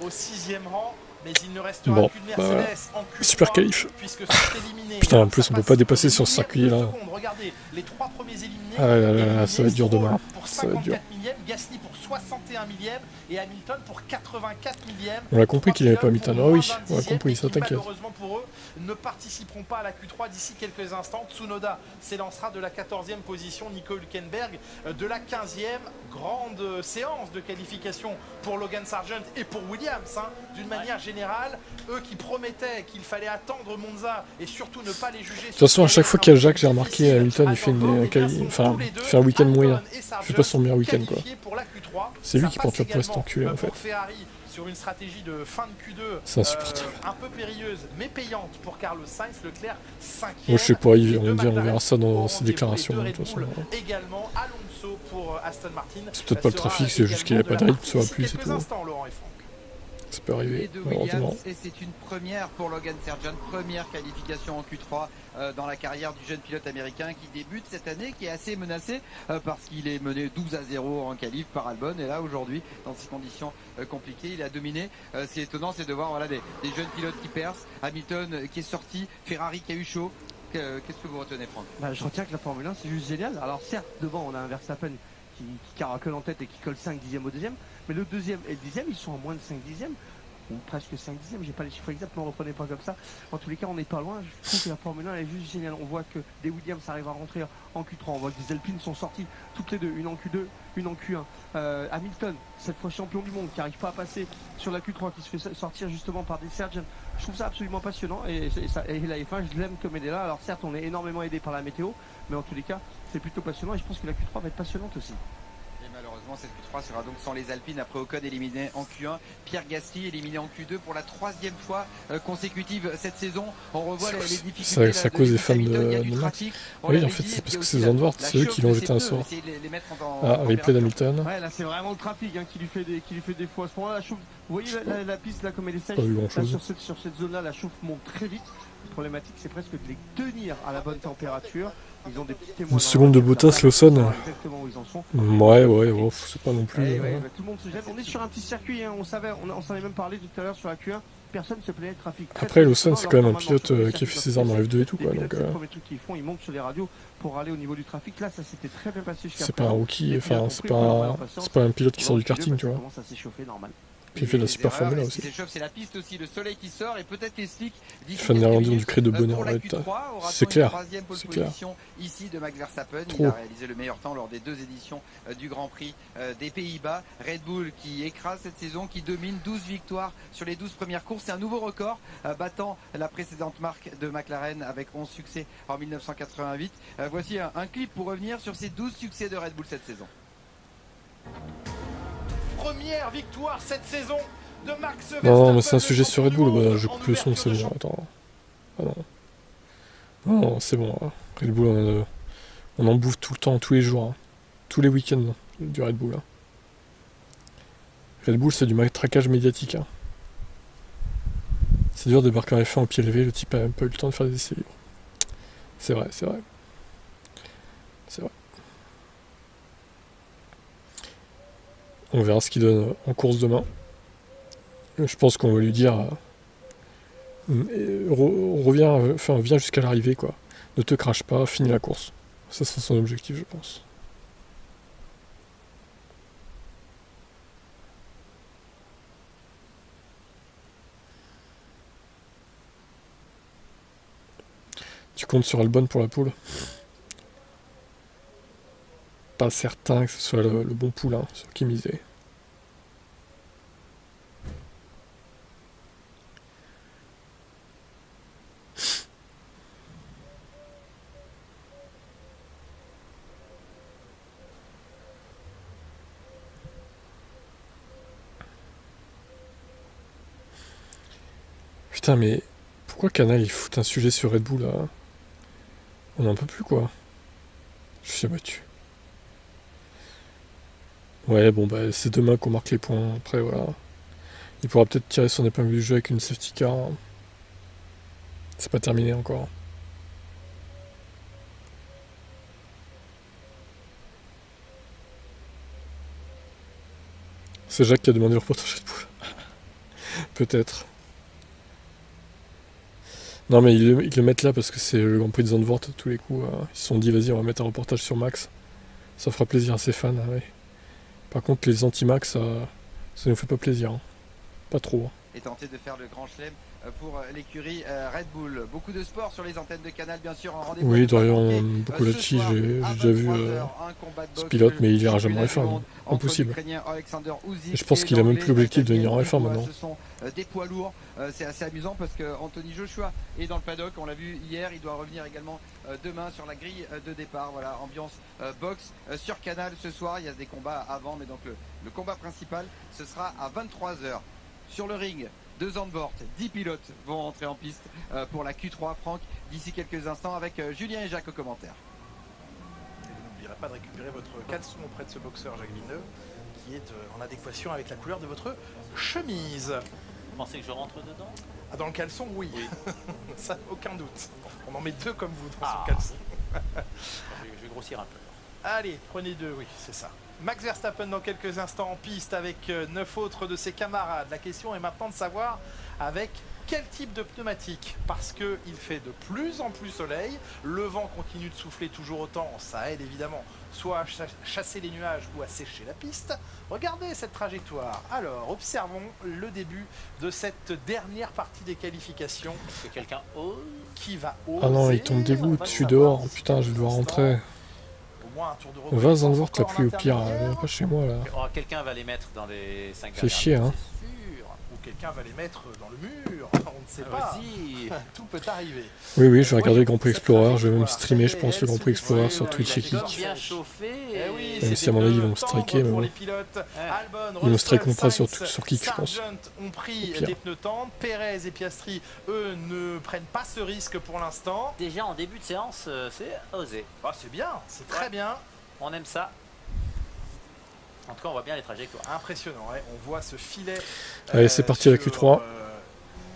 au 6ème rang. Mais il ne restera bon, qu'une Mercedes en Q3, super qualif. Puisque sont éliminés. Putain, en plus on peut pas dépasser sur ce circuit là. Regardez, les 3 premiers éliminés. Ah là, ça va être dur demain. Pour ça va être dur. 54 millièmes, Gasly pour 61 millièmes et Hamilton pour 84 millièmes. On a compris qu'il n'avait pas Hamilton. Ah oui, on a compris, ça t'inquiète. Malheureusement pour eux, ne participeront pas à la Q3 d'ici quelques instants. Tsunoda s'élancera de la 14e position, Nico Hülkenberg de la 15e. Grande séance de qualification pour Logan Sargent et pour Williams, hein, d'une manière générale. Eux qui promettaient qu'il fallait attendre Monza et surtout ne pas les juger. De toute façon, à chaque fois qu'il y a Jacques, j'ai remarqué, Hamilton il fait, il fait un week-end moyen. Il fait pas son meilleur week-end quoi. C'est lui qui porte la poste enculé en fait. Sur une stratégie de fin de Q2 c'est insupportable. Un peu périlleuse mais payante pour Carlos Sainz, Leclerc 5e. Moi je sais pas, on verra ça dans ses déclarations de toute façon. Également Alonso pour Aston Martin. C'est peut-être pas le trafic, c'est juste qu'il n'y a pas de rythme, soit plus c'est tout. Ça peut arriver, malheureusement. Et c'est une première pour Logan Sargent, première qualification en Q3 dans la carrière du jeune pilote américain qui débute cette année, qui est assez menacé parce qu'il est mené 12-0 en qualif par Albon. Et là aujourd'hui, dans ces conditions compliquées, il a dominé. Ce qui est étonnant, c'est de voir voilà, des jeunes pilotes qui percent. Hamilton qui est sorti, Ferrari qui a eu chaud. Qu'est-ce que vous retenez, Franck? Je retiens que la Formule 1 c'est juste génial. Alors certes, devant on a un Verstappen qui caracole en tête et qui colle 5 dixièmes au deuxième, mais le deuxième et le dixième ils sont en moins de 5 dixièmes ou presque 5 dixièmes, j'ai pas les chiffres exacts, mais on ne reprenait pas comme ça. En tous les cas on n'est pas loin, je trouve que la Formule 1 elle est juste géniale. On voit que des Williams arrivent à rentrer en Q3, on voit que des Alpines sont sorties toutes les deux, une en Q2, une en Q1. Hamilton, cette fois champion du monde, qui n'arrive pas à passer sur la Q3, qui se fait sortir justement par des Sargent. Je trouve ça absolument passionnant et la F1 je l'aime comme elle est là. Alors certes on est énormément aidé par la météo, mais en tous les cas c'est plutôt passionnant et je pense que la Q3 va être passionnante aussi. Et malheureusement cette Q3 sera donc sans les Alpines après Ocon éliminé en Q1, Pierre Gasly éliminé en Q2 pour la 3e fois consécutive cette saison. On revoit les difficultés. C'est à cause des fans de Max. Oui en fait c'est parce que c'est Zandvoort, c'est eux qui l'ont jeté un sort. Ah, replay d'Hamilton. Ouais là c'est vraiment le trafic qui lui fait des fois. À ce moment-là, vous voyez la piste là comme elle est sèche, sur cette zone là la chauffe monte très vite. La problématique c'est presque de les tenir à la bonne température. Ils ont des petits témoins. Une seconde de Bottas, Lawson. Exactement où ils en sont. Ouais, c'est pas non plus. Tout le monde se gêne. On est sur un petit circuit, hein, on s'en avait même parlé tout à l'heure sur la Q1. Personne ne se plaignait de trafic. Après, Lawson, c'est quand même un pilote qui a fait ses armes en F2 et tout quoi. Donc, c'est le premier truc qu'ils font, ils montent sur les radios pour aller au niveau du trafic. Là, ça s'était très bien passé jusqu'à c'est pas un rookie, enfin, c'est pas un pilote qui sort du karting, tu vois. Ça commence à s'échauffer normal. Puis il fait de la super Formule 1 aussi. C'est la piste aussi, le soleil qui sort et peut-être les slicks. Fan néerlandais du cri de bonheur. C'est clair. C'est clair. Ici de Max Verstappen, il a réalisé le meilleur temps lors des 2 éditions du Grand Prix des Pays-Bas. Red Bull qui écrase cette saison, qui domine 12 victoires sur les 12 premières courses. C'est un nouveau record, battant la précédente marque de McLaren avec 11 succès en 1988. Voici un clip pour revenir sur ces 12 succès de Red Bull cette saison. Première victoire cette saison de Max Verstappen. Non, mais c'est un sujet sur Red Bull, je coupe le son, c'est bon, attends. Ah non. Non, c'est bon, Red Bull, on en bouffe tout le temps, tous les jours, hein. Tous les week-ends du Red Bull. Hein. Red Bull, c'est du matraquage médiatique. Hein. C'est dur de débarquer en F1 au pied levé, le type a même pas eu le temps de faire des essais libres. C'est vrai. On verra ce qu'il donne en course demain. Je pense qu'on va lui dire viens jusqu'à l'arrivée, quoi. Ne te crache pas, finis la course. Ça sera son objectif, je pense. Tu comptes sur Albon pour la poule? Pas certain que ce soit le bon poulain sur qui miser. Putain, mais pourquoi Canal il fout un sujet sur Red Bull là? On n'en peut plus, quoi. Je suis abattu. Ouais, bon, bah, c'est demain qu'on marque les points. Après, voilà. Il pourra peut-être tirer son épingle du jeu avec une safety car. C'est pas terminé encore. C'est Jacques qui a demandé le reportage de poule. Peut-être. Non, mais ils le mettent là parce que c'est le Grand Prix de Zandvoort à tous les coups. Ils se sont dit, vas-y, on va mettre un reportage sur Max. Ça fera plaisir à ses fans. Ouais. Par contre, les anti-Max, ça nous fait pas plaisir. Hein. Pas trop. Hein. Et tenter de faire le grand chelem pour l'écurie Red Bull. Beaucoup de sport sur les antennes de Canal, bien sûr, en rendez-vous. Oui, Dorian Boccolacci, j'ai déjà vu ce pilote, mais il ira jamais en F1. Impossible. Et je pense qu'il a même plus l'objectif de venir en F1 maintenant. Ce sont des poids lourds. C'est assez amusant parce que Anthony Joshua est dans le paddock. On l'a vu hier. Il doit revenir également demain sur la grille de départ. Voilà, ambiance boxe sur Canal ce soir. Il y a des combats avant, mais donc le combat principal, ce sera à 23h. Sur le ring de Zandvoort, 10 pilotes vont entrer en piste pour la Q3, Franck, d'ici quelques instants avec Julien et Jacques aux commentaires. Et vous n'oublierez pas de récupérer votre caleçon auprès de ce boxeur Jacques Villeneuve qui est en adéquation avec la couleur de votre chemise. Vous pensez que je rentre dedans? Ah, dans le caleçon, oui. Ça, aucun doute. On en met deux comme vous dans ce caleçon. Je vais grossir un peu. Allez, prenez deux, oui, c'est ça. Max Verstappen dans quelques instants en piste avec 9 autres de ses camarades. La question est maintenant de savoir avec quel type de pneumatique, parce qu'il fait de plus en plus soleil, le vent continue de souffler toujours autant, ça aide évidemment soit à chasser les nuages ou à sécher la piste. Regardez cette trajectoire. Alors, observons le début de cette dernière partie des qualifications. Est-ce que quelqu'un ose? Qui va oser? Ah non, il tombe des gouttes, je suis dehors, putain, je vais devoir rentrer. On va à Zandvoort la pluie au pire, viens pas chez moi là. Oh, quelqu'un va les mettre dans les 5 dernières. Fait chier, hein. Ou quelqu'un va les mettre dans le mur, on ne sait pas. Tout peut arriver. Oui, oui, je vais regarder le Grand Prix Explorer, je vais même streamer, je pense, le Grand Prix Explorer sur Twitch et Kick. Même si à mon avis ils vont me striker, mais bon. Ils me strikeront pas sur Kick, je pense. Ont pris des pneus tendres, Perez et Piastri, eux, ne prennent pas ce risque pour l'instant. Déjà en début de séance, c'est osé. Ah, c'est bien, c'est très bien. On aime ça. En tout cas, on voit bien les trajectoires. Impressionnant, ouais. On voit ce filet. Allez, c'est parti à la Q3.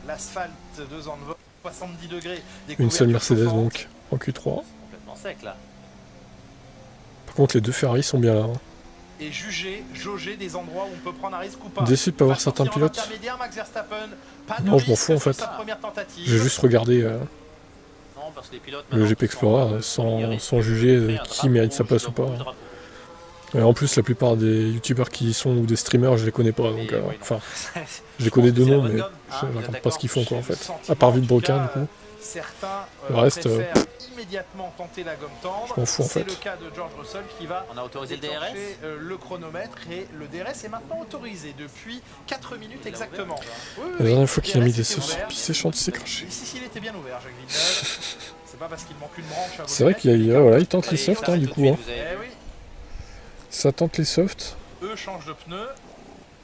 L'asphalte de Zandvoort, 70 degrés. Une seule Mercedes donc, en Q3. Complètement sec là. Par contre, les deux Ferrari sont bien là. Hein. Et jauger des endroits où on peut prendre un risque ou pas. Déçu de pas avoir certains pilotes. Non, je m'en fous en fait. J'ai juste regardé le GP Explorer sans juger qui mérite sa place ou pas. Et en plus, la plupart des youtubeurs qui y sont ou des streamers, je les connais pas. Donc, enfin, je les connais de nom, mais je regarde pas ce qu'ils font quoi en fait. À part Villebroca, du coup. Le reste, immédiatement tenter la gomme tendre. Je m'en fous en fait. C'est le cas de George Russell qui va autoriser le DRS, le chronomètre, et le DRS est maintenant autorisé depuis 4 minutes exactement. La dernière fois qu'il a mis des sauces sur piste séchante, il s'est craché. Si, il était bien ouvert, Jacques Villeneuve. C'est pas parce qu'il manque une branche à C'est vrai qu'il tente les softs hein, du coup. Hein. Oui. Ça tente les softs. Eux changent de pneus.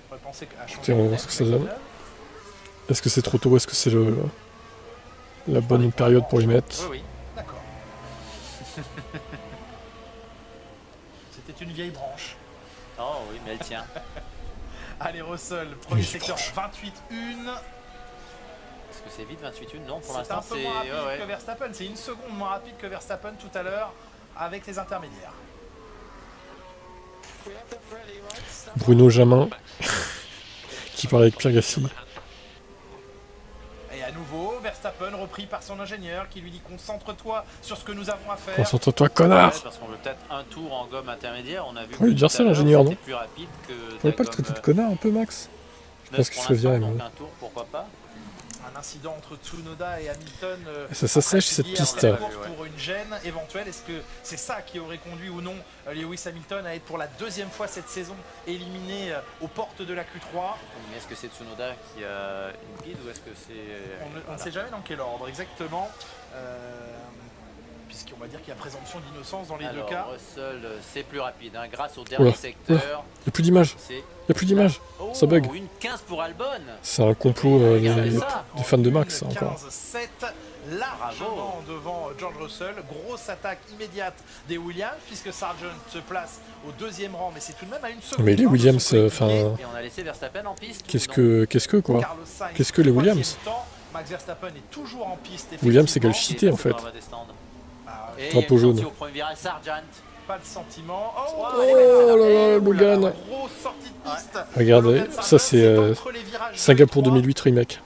On va penser à changer. Tiens, on va voir ce que ça donne. Est-ce que c'est trop tôt? Est-ce que c'est la bonne période pour y mettre? Oui, d'accord. C'était une vieille branche. Oh oui, mais elle tient. Allez, Russell, premier secteur, 28-1. Est-ce que c'est vite 28-1? Non, pour l'instant c'est un peu moins rapide que Verstappen. C'est une seconde moins rapide que Verstappen tout à l'heure avec les intermédiaires. Bruno Jamin qui parle avec Pierre Gasly. Et à nouveau, Verstappen repris par son ingénieur qui lui dit concentre-toi sur ce que nous avons à faire. Concentre-toi, connard. Ouais, parce qu'on veut peut-être un tour en gomme intermédiaire. On a vu On va lui dire ça, l'ingénieur, non? plus rapide que Faut pas le traiter de connard un peu, Max? Je pense qu'il se fait virer, mais... un tour, pourquoi pas. Un incident entre Tsunoda et Hamilton. Ça s'assèche cette piste. Pour une gêne éventuelle, est-ce que c'est ça qui aurait conduit ou non Lewis Hamilton à être pour la deuxième fois cette saison éliminé aux portes de la Q3? Mais est-ce que c'est Tsunoda qui a une guide ou est-ce que c'est... On ne sait jamais dans quel ordre exactement. Puisqu'on va dire qu'il y a présomption d'innocence dans les deux cas. Russell, c'est plus rapide, hein, grâce au dernier secteur. Il n'y a plus d'image. Il n'y a plus d'image. Ça bug. Une 15 pour Albon. C'est un complot des fans de Max, ça, encore. 15-7, largement devant George Russell. Grosse attaque immédiate des Williams, puisque Sargent se place au deuxième rang, mais c'est tout de même à une seconde. Mais les Williams, enfin... Et on a laissé Verstappen en piste. Qu'est-ce que quoi? Qu'est-ce que les Williams? Max Verstappen est toujours en piste. Williams, c'est quelle cité, en fait. Drapeau jaune. Au premier virage, Sargent. Pas le sentiment. Oh là là, Logan. Regardez, ça c'est Singapour 2008 remake.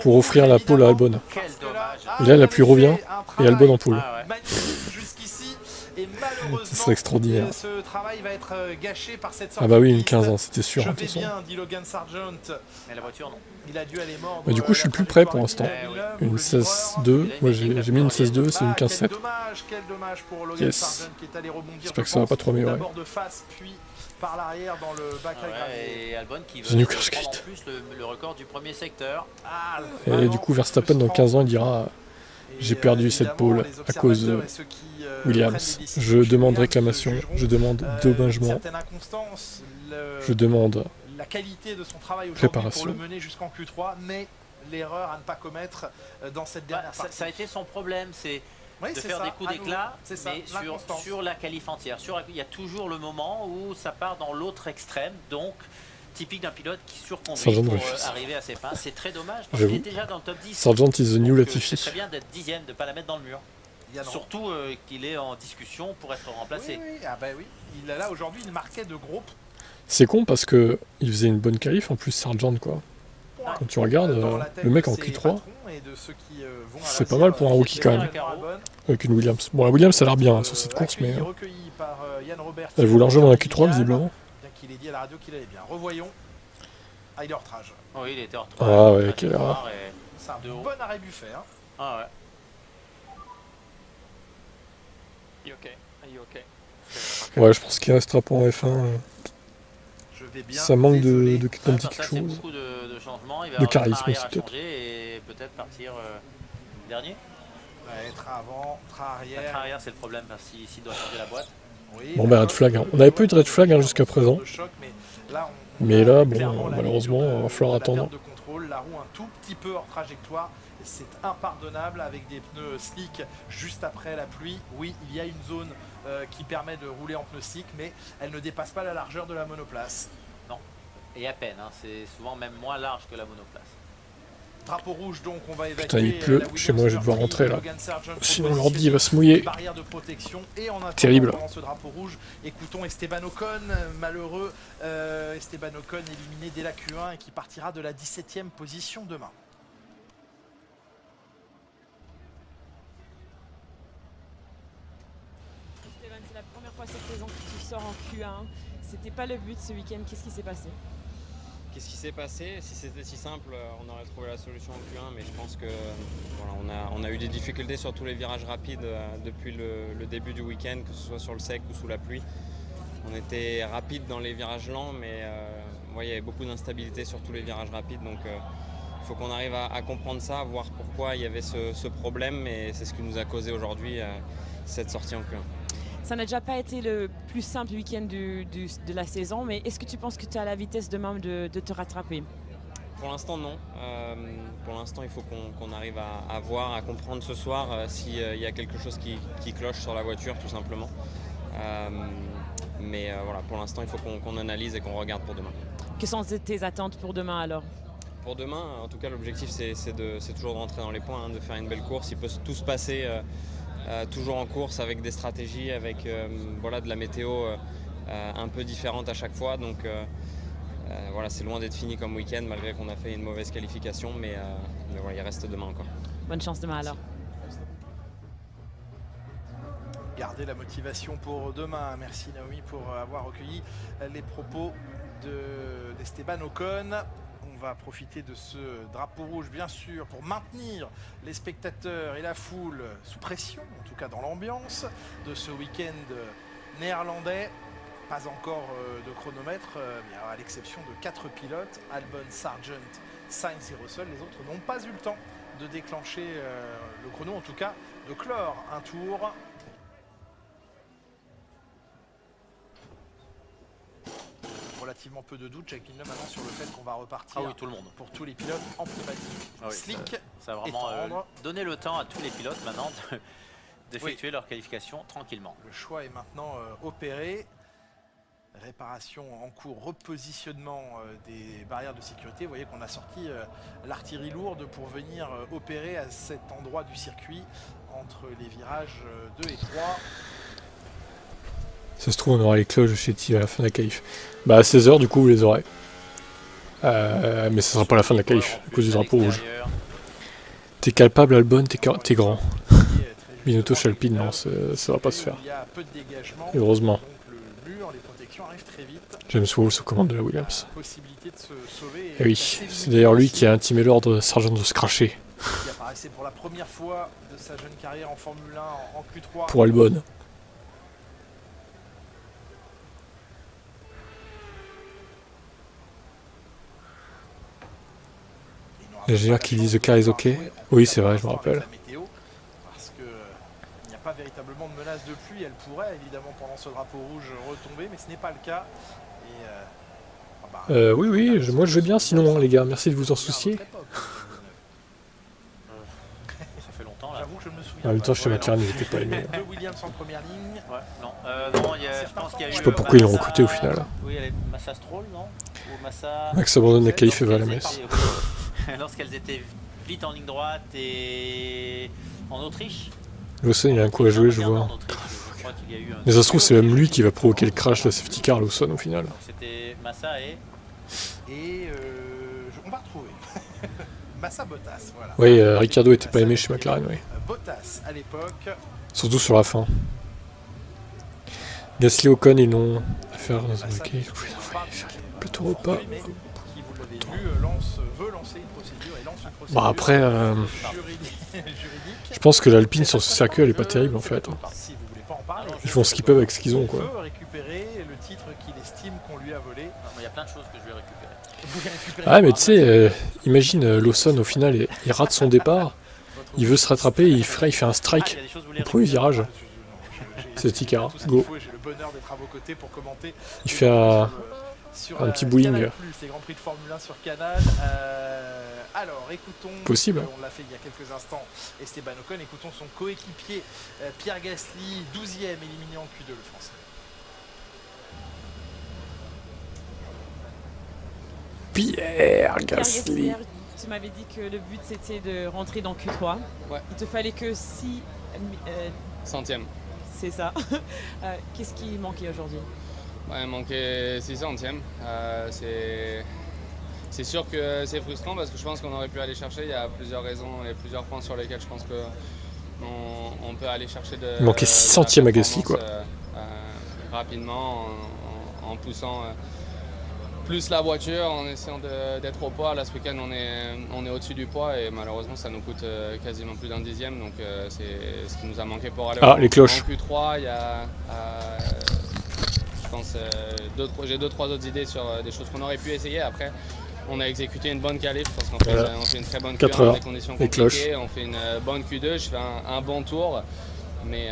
Pour offrir la pole à Albon. Et là, la pluie revient et Albon en pole. Ce serait extraordinaire. Ce travail va être gâché par cette ah bah oui, une 15 ans, c'était sûr. Je vais bien, dit Logan Sargent. Mais la voiture, non. Il a dû aller mordre. Bah, du coup, je suis le plus près pour l'instant. Une 16-2. Moi, j'ai mis une 16-2, c'est une 15-7. Quel dommage pour Logan Sargent qui est allé rebondir. J'espère que ça va pas trop améliorer. D'abord de face, puis par l'arrière dans le bac à gravier. Et Albon qui veut prendre en plus le record du premier secteur. Et du coup, Verstappen, dans 15 ans, il dira... J'ai perdu cette pole à cause de Williams. Je demande réclamation, je demande dommagement, je demande la qualité de son travail préparation. Pour le mener jusqu'en Q3, mais l'erreur à ne pas commettre dans cette dernière partie. Ça a été son problème, c'est de faire des coups d'éclat, mais sur la qualif entière. Il y a toujours le moment où ça part dans l'autre extrême, donc typique d'un pilote qui surconduit pour arriver à ses fins. C'est très dommage parce qu'il est déjà dans le top 10. Sargent is the new Latifi. C'est très bien d'être dixième, de ne pas la mettre dans le mur. Surtout qu'il est en discussion pour être remplacé. Oui, ah bah oui. Là aujourd'hui, il marquait de groupe. C'est con parce que il faisait une bonne qualif en plus, Sargent quoi. Quand tu regardes, le mec en Q3, c'est pas mal pour un rookie quand même. Avec une Williams. Bon, la Williams ça a l'air bien sur cette course, mais elle vaut largement un Q3 visiblement. Il est dit à la radio qu'il allait bien. Revoyons. Ah, il est hors trage. Oui, il était hors trage. Ah ouais, quelle erreur. C'est un bon arrêt Buffet. Hein. Ah ouais. Ouais, je pense qu'il restera pas en F1. Ça manque d'un petit quelque chose. Beaucoup de changements. Il va de charisme aussi peut-être. Et peut-être partir dernier. Être avant, être arrière. Être arrière, c'est le problème s'il doit changer la boîte. Bon bah red flag, hein. On n'avait pas eu de red flag jusqu'à présent. Mais là, bon, malheureusement, il va falloir attendre. La roue un tout petit peu hors trajectoire, c'est impardonnable avec des pneus slick juste après la pluie. Oui, il y a une zone qui permet de rouler en pneus slick, mais elle ne dépasse pas la largeur de la monoplace. Non, et à peine, hein. C'est souvent même moins large que la monoplace. Drapeau rouge, donc on va évacuer. Putain, il pleut, chez moi je vais devoir rentrer là. Sinon l'ordi va se mouiller. Terrible. Pendant ce drapeau rouge, écoutons Esteban Ocon, malheureux Esteban Ocon éliminé dès la Q1 et qui partira de la 17e position demain. Esteban, c'est la première fois cette saison que tu sors en Q1. C'était pas le but ce week-end, qu'est-ce qui s'est passé? Qu'est-ce qui s'est passé? Si c'était si simple, on aurait trouvé la solution en Q1, mais je pense que voilà, on a eu des difficultés sur tous les virages rapides depuis le début du week-end, que ce soit sur le sec ou sous la pluie. On était rapide dans les virages lents, mais il y avait beaucoup d'instabilité sur tous les virages rapides, donc il faut qu'on arrive à comprendre ça, à voir pourquoi il y avait ce problème, et c'est ce qui nous a causé aujourd'hui cette sortie en Q1. Ça n'a déjà pas été le plus simple week-end de la saison, mais est-ce que tu penses que tu as la vitesse demain de te rattraper? Pour l'instant, non. Pour l'instant, il faut qu'on arrive à voir, à comprendre ce soir s'il y a quelque chose qui cloche sur la voiture, tout simplement. Mais voilà, pour l'instant, il faut qu'on analyse et qu'on regarde pour demain. Quelles sont tes attentes pour demain alors? Pour demain, en tout cas, l'objectif, c'est toujours de rentrer dans les points, hein, de faire une belle course. Il peut tout se passer toujours en course avec des stratégies, avec de la météo un peu différentes à chaque fois. Donc voilà, c'est loin d'être fini comme week-end malgré qu'on a fait une mauvaise qualification, mais voilà, il reste demain encore. Bonne chance demain alors. Gardez la motivation pour demain. Merci Naomi pour avoir recueilli les propos d'Esteban Ocon. On va profiter de ce drapeau rouge bien sûr pour maintenir les spectateurs et la foule sous pression, en tout cas dans l'ambiance de ce week-end néerlandais. Pas encore de chronomètre, mais à l'exception de 4 pilotes, Albon, Sargent, Sainz et Russell. Les autres n'ont pas eu le temps de déclencher le chrono, en tout cas de clore un tour. Relativement peu de doute, Jake Villeneuve maintenant sur le fait qu'on va repartir tout le monde. Pour tous les pilotes en pneumatique slick. Ça va vraiment donner le temps à tous les pilotes maintenant d'effectuer leur qualification tranquillement. Le choix est maintenant opéré. Réparation en cours, repositionnement des barrières de sécurité. Vous voyez qu'on a sorti l'artillerie lourde pour venir opérer à cet endroit du circuit entre les virages 2 et 3. Ça se trouve, on aura les cloches chez T à la fin de la qualif. Bah à 16h du coup vous les aurez. Mais ça sera pas la fin de la qualif à cause du drapeau rouge. T'es capable Albon, t'es grand. Binotto chez Alpine, non, ça va pas se faire. Et heureusement. James Walls aux commandes de la Williams. Et oui, c'est d'ailleurs lui qui a intimé l'ordre Sargent de se cracher. Qui apparaissait pour la première fois de sa jeune carrière en Formule 1 en Q3. Pour Albon. L'ingénieur qui dit The car is ok. Oui, c'est vrai, je me rappelle. Parce qu'il n'y a pas véritablement de menace de pluie. Elle pourrait évidemment pendant ce drapeau rouge retomber, mais ce n'est pas le cas. Oui, oui, moi je vais bien sinon, hein, les gars. Merci de vous en soucier. Ça fait longtemps là. J'avoue que je me souviens. En même temps, chez McLaren, ils étaient pas aimés. Deux Williams en première ligne. Ouais, non, je pense qu'il y a eu. Je sais pas pourquoi ils l'ont recruté au final. Oui, elle est Massa Stroll, non? Ou Massa. Max abandonne la qualif et va à la messe. Lorsqu'elles étaient vite en ligne droite et en Autriche. Lawson, il a un coup à jouer, je vois. Mais ça se trouve, c'est même lui qui va provoquer le crash de la safety car, Lawson, au final. C'était Massa et on va retrouver. Massa Bottas, voilà. Oui, Ricciardo était pas aimé chez McLaren, oui. Bottas à l'époque. Surtout sur la fin. Gasly, Ocon, ils n'ont à faire dans un week-end. Ils ont fait le plateau repas. Bon après, je pense que l'Alpine sur ce circuit elle est pas terrible en fait. Ils font ce qu'ils peuvent avec ce qu'ils ont quoi. Il y a plein de choses que je vais récupérer. Ah mais tu sais, imagine Lawson au final il rate son départ, il veut se rattraper, il fait un strike au premier virage. C'est Tikara, go. Il fait un petit bowling. C'est Grand Prix de Formule 1 sur Canal. Alors, écoutons. Possible. On l'a fait il y a quelques instants. Esteban Ocon. Écoutons son coéquipier Pierre Gasly, 12e éliminé en Q2, le Français. Pierre Gasly. Tu m'avais dit que le but c'était de rentrer dans Q3. Ouais. Il te fallait que 6 centièmes. C'est ça. Qu'est-ce qui manquait aujourd'hui? Ouais, il manquait 6 centièmes. C'est sûr que c'est frustrant parce que je pense qu'on aurait pu aller chercher. Il y a plusieurs raisons et plusieurs points sur lesquels je pense qu'on peut aller chercher de. Il manquait 6 centièmes à Gasly quoi. Rapidement en poussant plus la voiture, en essayant d'être au poids. Là ce week-end on est au-dessus du poids et malheureusement ça nous coûte quasiment plus d'un dixième. Donc c'est ce qui nous a manqué pour aller les cloches. En Q3. Il y a je pense j'ai 2-3 autres idées sur des choses qu'on aurait pu essayer. Après on a exécuté une bonne qualif, je pense qu'on fait une très bonne Q1 dans des conditions compliquées, on fait une bonne Q2, je fais un bon tour, mais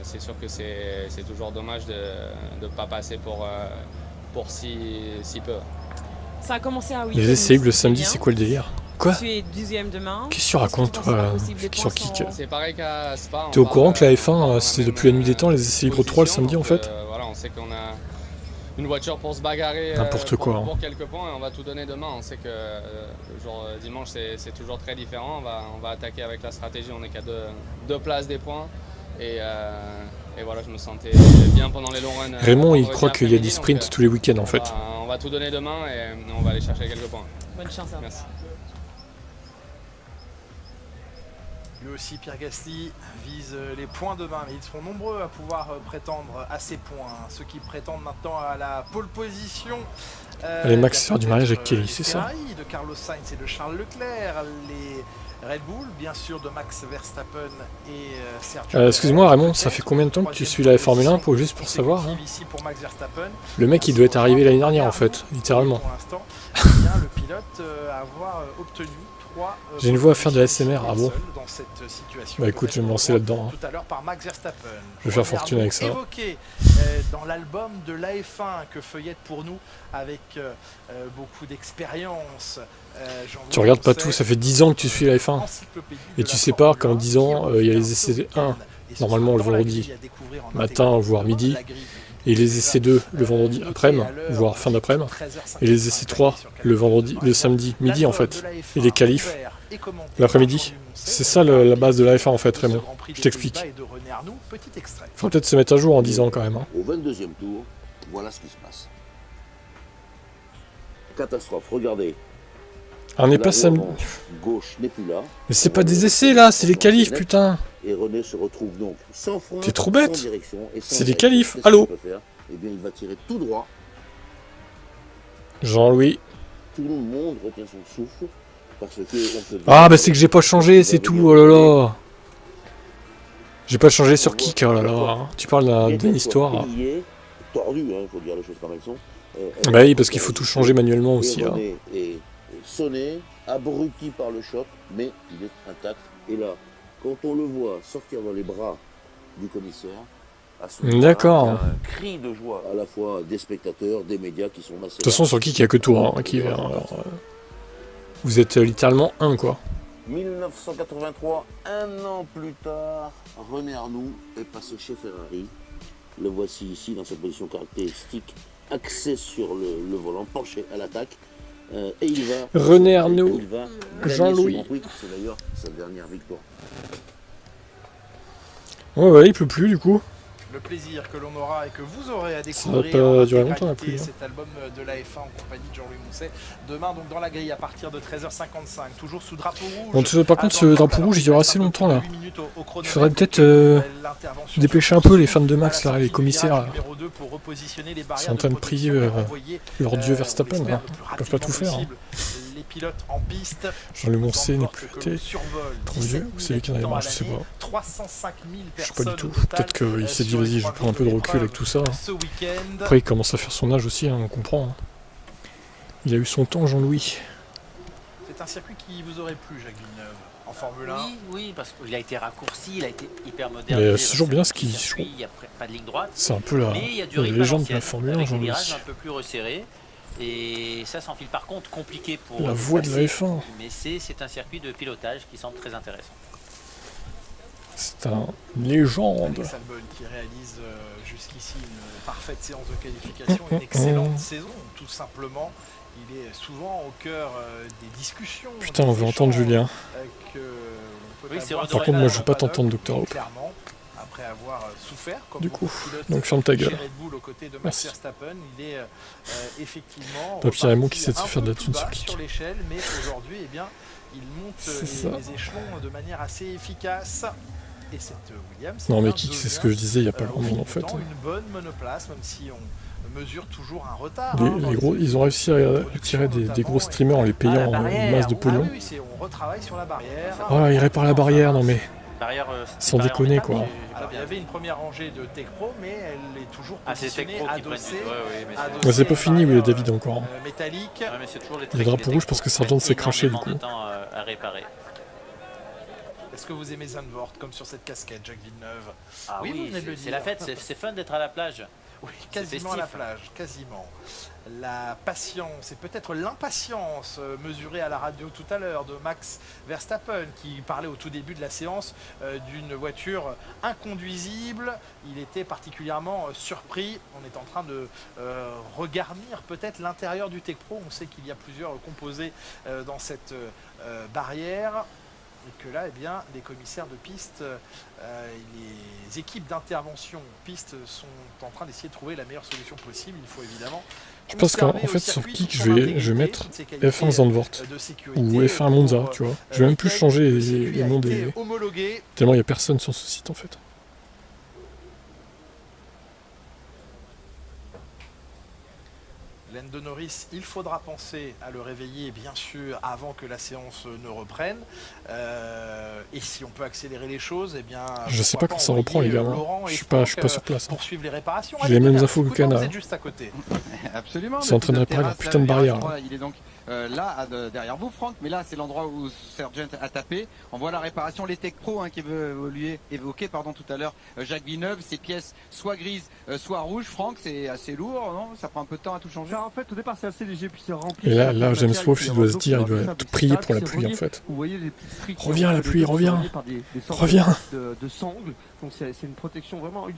c'est sûr que c'est toujours dommage de ne pas passer pour si peu. Ça a commencé à 8. Les essais le samedi, c'est quoi le délire? Quoi? Tu es 12e demain. Qu'est-ce que tu racontes toi sur Kik? C'est pareil qu'à Spa. T'es au courant que la F1 c'est depuis la nuit des temps les essais libres 3 le samedi en fait? Voilà, on sait qu'on a une voiture pour se bagarrer pour quelques points et on va tout donner demain. On sait que le jour dimanche c'est toujours très différent. On va attaquer avec la stratégie, on est qu'à deux places des points. Et voilà, je me sentais bien pendant les longs runs. Raymond, il croit qu'il y a des sprints tous les week-ends en fait. On va tout donner demain et on va aller chercher quelques points. Bonne chance. Merci. Lui aussi, Pierre Gasly vise les points demain, mais ils seront nombreux à pouvoir prétendre à ces points. Ceux qui prétendent maintenant à la pole position. Allez, Max, c'est faire du mariage avec Kelly, c'est ça? De Carlos Sainz et de Charles Leclerc, les Red Bull, bien sûr, de Max Verstappen et Sergio. Excuse-moi, Raymond, ça fait combien de temps que tu suis la Formule 1 juste pour savoir hein? Le mec, il doit être arrivé l'année dernière en fait, littéralement. Pour l'instant, bien le pilote avoir obtenu. J'ai une voix à faire de la SMR, ah bon? Dans cette situation, bah écoute, je vais me lancer là-dedans. Tout à l'heure par Max Verstappen. Je vais faire fortune avec ça. Évoqué dans l'album de l'AF1 que feuillette pour nous avec beaucoup d'expérience. Tu regardes pas tout, ça fait 10 ans que tu suis la F1. Et tu sais pas qu'en 10 ans, il y a les essais 1, normalement le vendredi matin, voire midi. Et les essais 2 le vendredi après-midi, voire fin d'après-midi. Et les essais 3 le samedi midi en fait. Et les qualifs l'après-midi. C'est ça la base de la F1 en fait, Raymond. Je t'explique. Faut peut-être se mettre à jour en 10 ans quand même. Hein. Au 22e tour, voilà ce qui se passe. Catastrophe, regardez. On n'est pas samedi. Gauche n'est plus là. Mais c'est pas des essais là, c'est les qualifs putain. Et René se retrouve donc sans frein. T'es trop bête. C'est des qualifs, allô. Eh bien il va tirer tout droit. Jean-Louis. Tout le monde retient son souffle. Parce que ah bah c'est que j'ai pas changé, c'est tout, oh là là. J'ai pas changé sur kick, oh là là. Tu parles d'une histoire. Tordu, hein, faut dire les choses comme elles sont. Bah oui, parce qu'il faut tout changer manuellement aussi. Hein. Est sonné, abruti par le choc, mais il est intact. Et là, quand on le voit sortir dans les bras du commissaire, à ce moment-là, d'accord. un cri de joie à la fois des spectateurs, des médias qui sont massés. De toute façon, sur kick, il n'y a que toi qui vient. Alors, vous êtes littéralement un, quoi. 1983, un an plus tard, René Arnoux est passé chez Ferrari. Le voici ici dans sa position caractéristique, axé sur le volant, penché à l'attaque. Et il va. René Arnoux, Jean-Louis. C'est d'ailleurs sa dernière victoire. Ouais, il pleut plus du coup. Le plaisir que l'on aura et que vous aurez à Ça découvrir va pas durer longtemps la pluie. Cet album de la F1 en compagnie de Jean-Louis Mousset. Demain donc dans la grille à partir de 13h55, toujours sous drapeau rouge. Bon, par contre ce drapeau rouge il durera assez longtemps là. Il faudrait peut-être se dépêcher un peu les fans de Max là, les commissaires. Ils sont en train de prier leur dieu Verstappen, hein. Ils peuvent pas tout faire. Hein. Les pilotes en piste. Jean-Louis Mousset n'est plus trop vieux, ou c'est lui qui en avait marre, je sais pas. 305 000 je sais pas du tout. Peut-être qu'il s'est dit vas-y je prends un peu de recul avec tout ça. Après il commence à faire son âge aussi, hein, on comprend. Hein. Il a eu son temps Jean-Louis. C'est un circuit qui vous aurait plu, Jacques Villeneuve, en Formule 1? Oui, parce qu'il a été raccourci, il a été hyper moderne. Mais c'est toujours bien ce qu'il joue. Il n'y a pas de ligne droite. C'est un peu la légende de la Formule 1, Jean-Louis. Un peu plus resserré. Et ça s'enfile par contre compliqué pour la voix de la F1. Mais c'est un circuit de pilotage qui semble très intéressant. C'est un légende. Alex Albon qui réalise jusqu'ici une parfaite séance de qualification, une excellente saison, tout simplement. Il est souvent au cœur des discussions. Putain, on veut entendre Julien. Par contre, moi je veux pas t'entendre, Dr. Hope. Après avoir souffert comme du coup, donc ferme ta gueule. Aux côtés de Max Verstappen, il est effectivement Papy Raymond qui sait de se faire de la thune sur kick. Sur l'échelle, mais aujourd'hui, eh bien, il monte les échelons de manière assez efficace. Et cette Williams, non mais kick, c'est ce que je disais il y a pas longtemps en fait. Une bonne monoplace, même si on mesure toujours un retard. Les gros, ils ont réussi à tirer des gros streamers en les payant en masse de pognon. On retravaille sur la barrière. Voilà, ils réparent la barrière, non mais. Sans déconner quoi. Alors, il y avait une première rangée de Tech Pro, mais elle est toujours positionnée, adossée. C'est pas fini, oui, David encore. Métallique. Le drapeau rouge parce que Sargent s'est craché du coup. À réparer. Est-ce que vous aimez Zandvoort comme sur cette casquette, Jacques Villeneuve? Ah oui, c'est la fête, c'est fun d'être à la plage. Oui, quasiment à la plage, quasiment. La patience et peut-être l'impatience mesurée à la radio tout à l'heure de Max Verstappen qui parlait au tout début de la séance d'une voiture inconduisible. Il était particulièrement surpris. On est en train de regarnir peut-être l'intérieur du Tech Pro. On sait qu'il y a plusieurs composés dans cette barrière. Et que là, eh bien, les commissaires de piste, les équipes d'intervention piste sont en train d'essayer de trouver la meilleure solution possible. Il faut évidemment. Je pense qu'en fait sur kick je vais mettre F1 Zandvoort ou F1 Monza, tu vois. Je vais même plus changer les noms des... Tellement il n'y a personne sur ce site en fait. Lando Norris, il faudra penser à le réveiller, bien sûr, avant que la séance ne reprenne. Et si on peut accélérer les choses, eh bien... Je sais pas quand ça reprend, les gars. Je suis pas sur place. Poursuivre les réparations. J'ai les mêmes infos que Cana. Vous êtes juste à côté. Absolument. Ils sont en train de réparer la putain de barrière. Il est donc là, derrière vous, Franck. Mais là, c'est l'endroit où Sargent a tapé. On voit la réparation, les Tech Pro qui veut évoquer tout à l'heure Jacques Villeneuve. Ces pièces soit grises, soit rouges. Franck, c'est assez lourd, non? Ça prend un peu de temps à tout changer. En fait, au départ, c'est assez léger, puis c'est rempli. Et là, James Wolf, il doit se dire, il doit prier pour la pluie, en fait. Vous voyez les petits strips. Reviens, la pluie, reviens. Reviens. De sangles. Donc, c'est une protection vraiment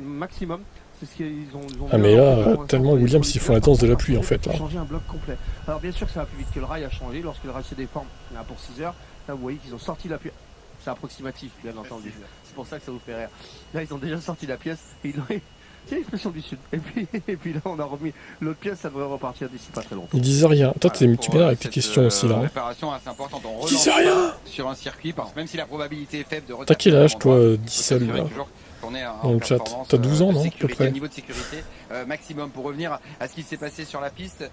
maximum. C'est ce qu'ils ont. Ah, mais là, tellement Williams, ils font la danse de la pluie, en fait. Là. Changer un bloc complet. Alors, bien sûr que ça va plus vite que le rail a changé. Lorsque le rail se déforme pour 6 heures, là, vous voyez qu'ils ont sorti la pièce. C'est approximatif, bien entendu. C'est pour ça que ça vous fait rire. Là, ils ont déjà sorti la pièce et ils l'ont. C'est l'expression du Sud. Et puis là, on a remis l'autre pièce, ça devrait repartir d'ici pas très longtemps. Ils disaient rien. Toi, tu m'énerves avec tes questions aussi, là. Réparation assez importante. Ils disaient rien sur un circuit, parce que même si la probabilité est faible de T'as quel âge, toi, Diesel, là dans le chat? T'as 12 ans, non, à peu près? Niveau de sécurité maximum. Pour revenir à ce qui s'est passé sur la piste,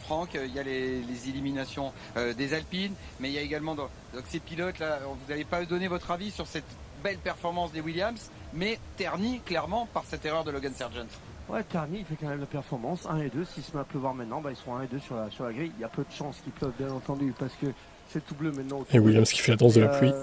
Franck, il y a les éliminations des Alpines, mais il y a également donc ces pilotes là. Vous n'avez pas donné votre avis sur cette belle performance des Williams, mais terni clairement par cette erreur de Logan Sargent. Ouais, terni, il fait quand même la performance 1 et 2. S'il se met à pleuvoir maintenant, ils seront 1 et 2 sur la grille. Il y a peu de chances qu'il pleuve, bien entendu, parce que c'est tout bleu maintenant. Et Williams qui fait la danse de la pluie.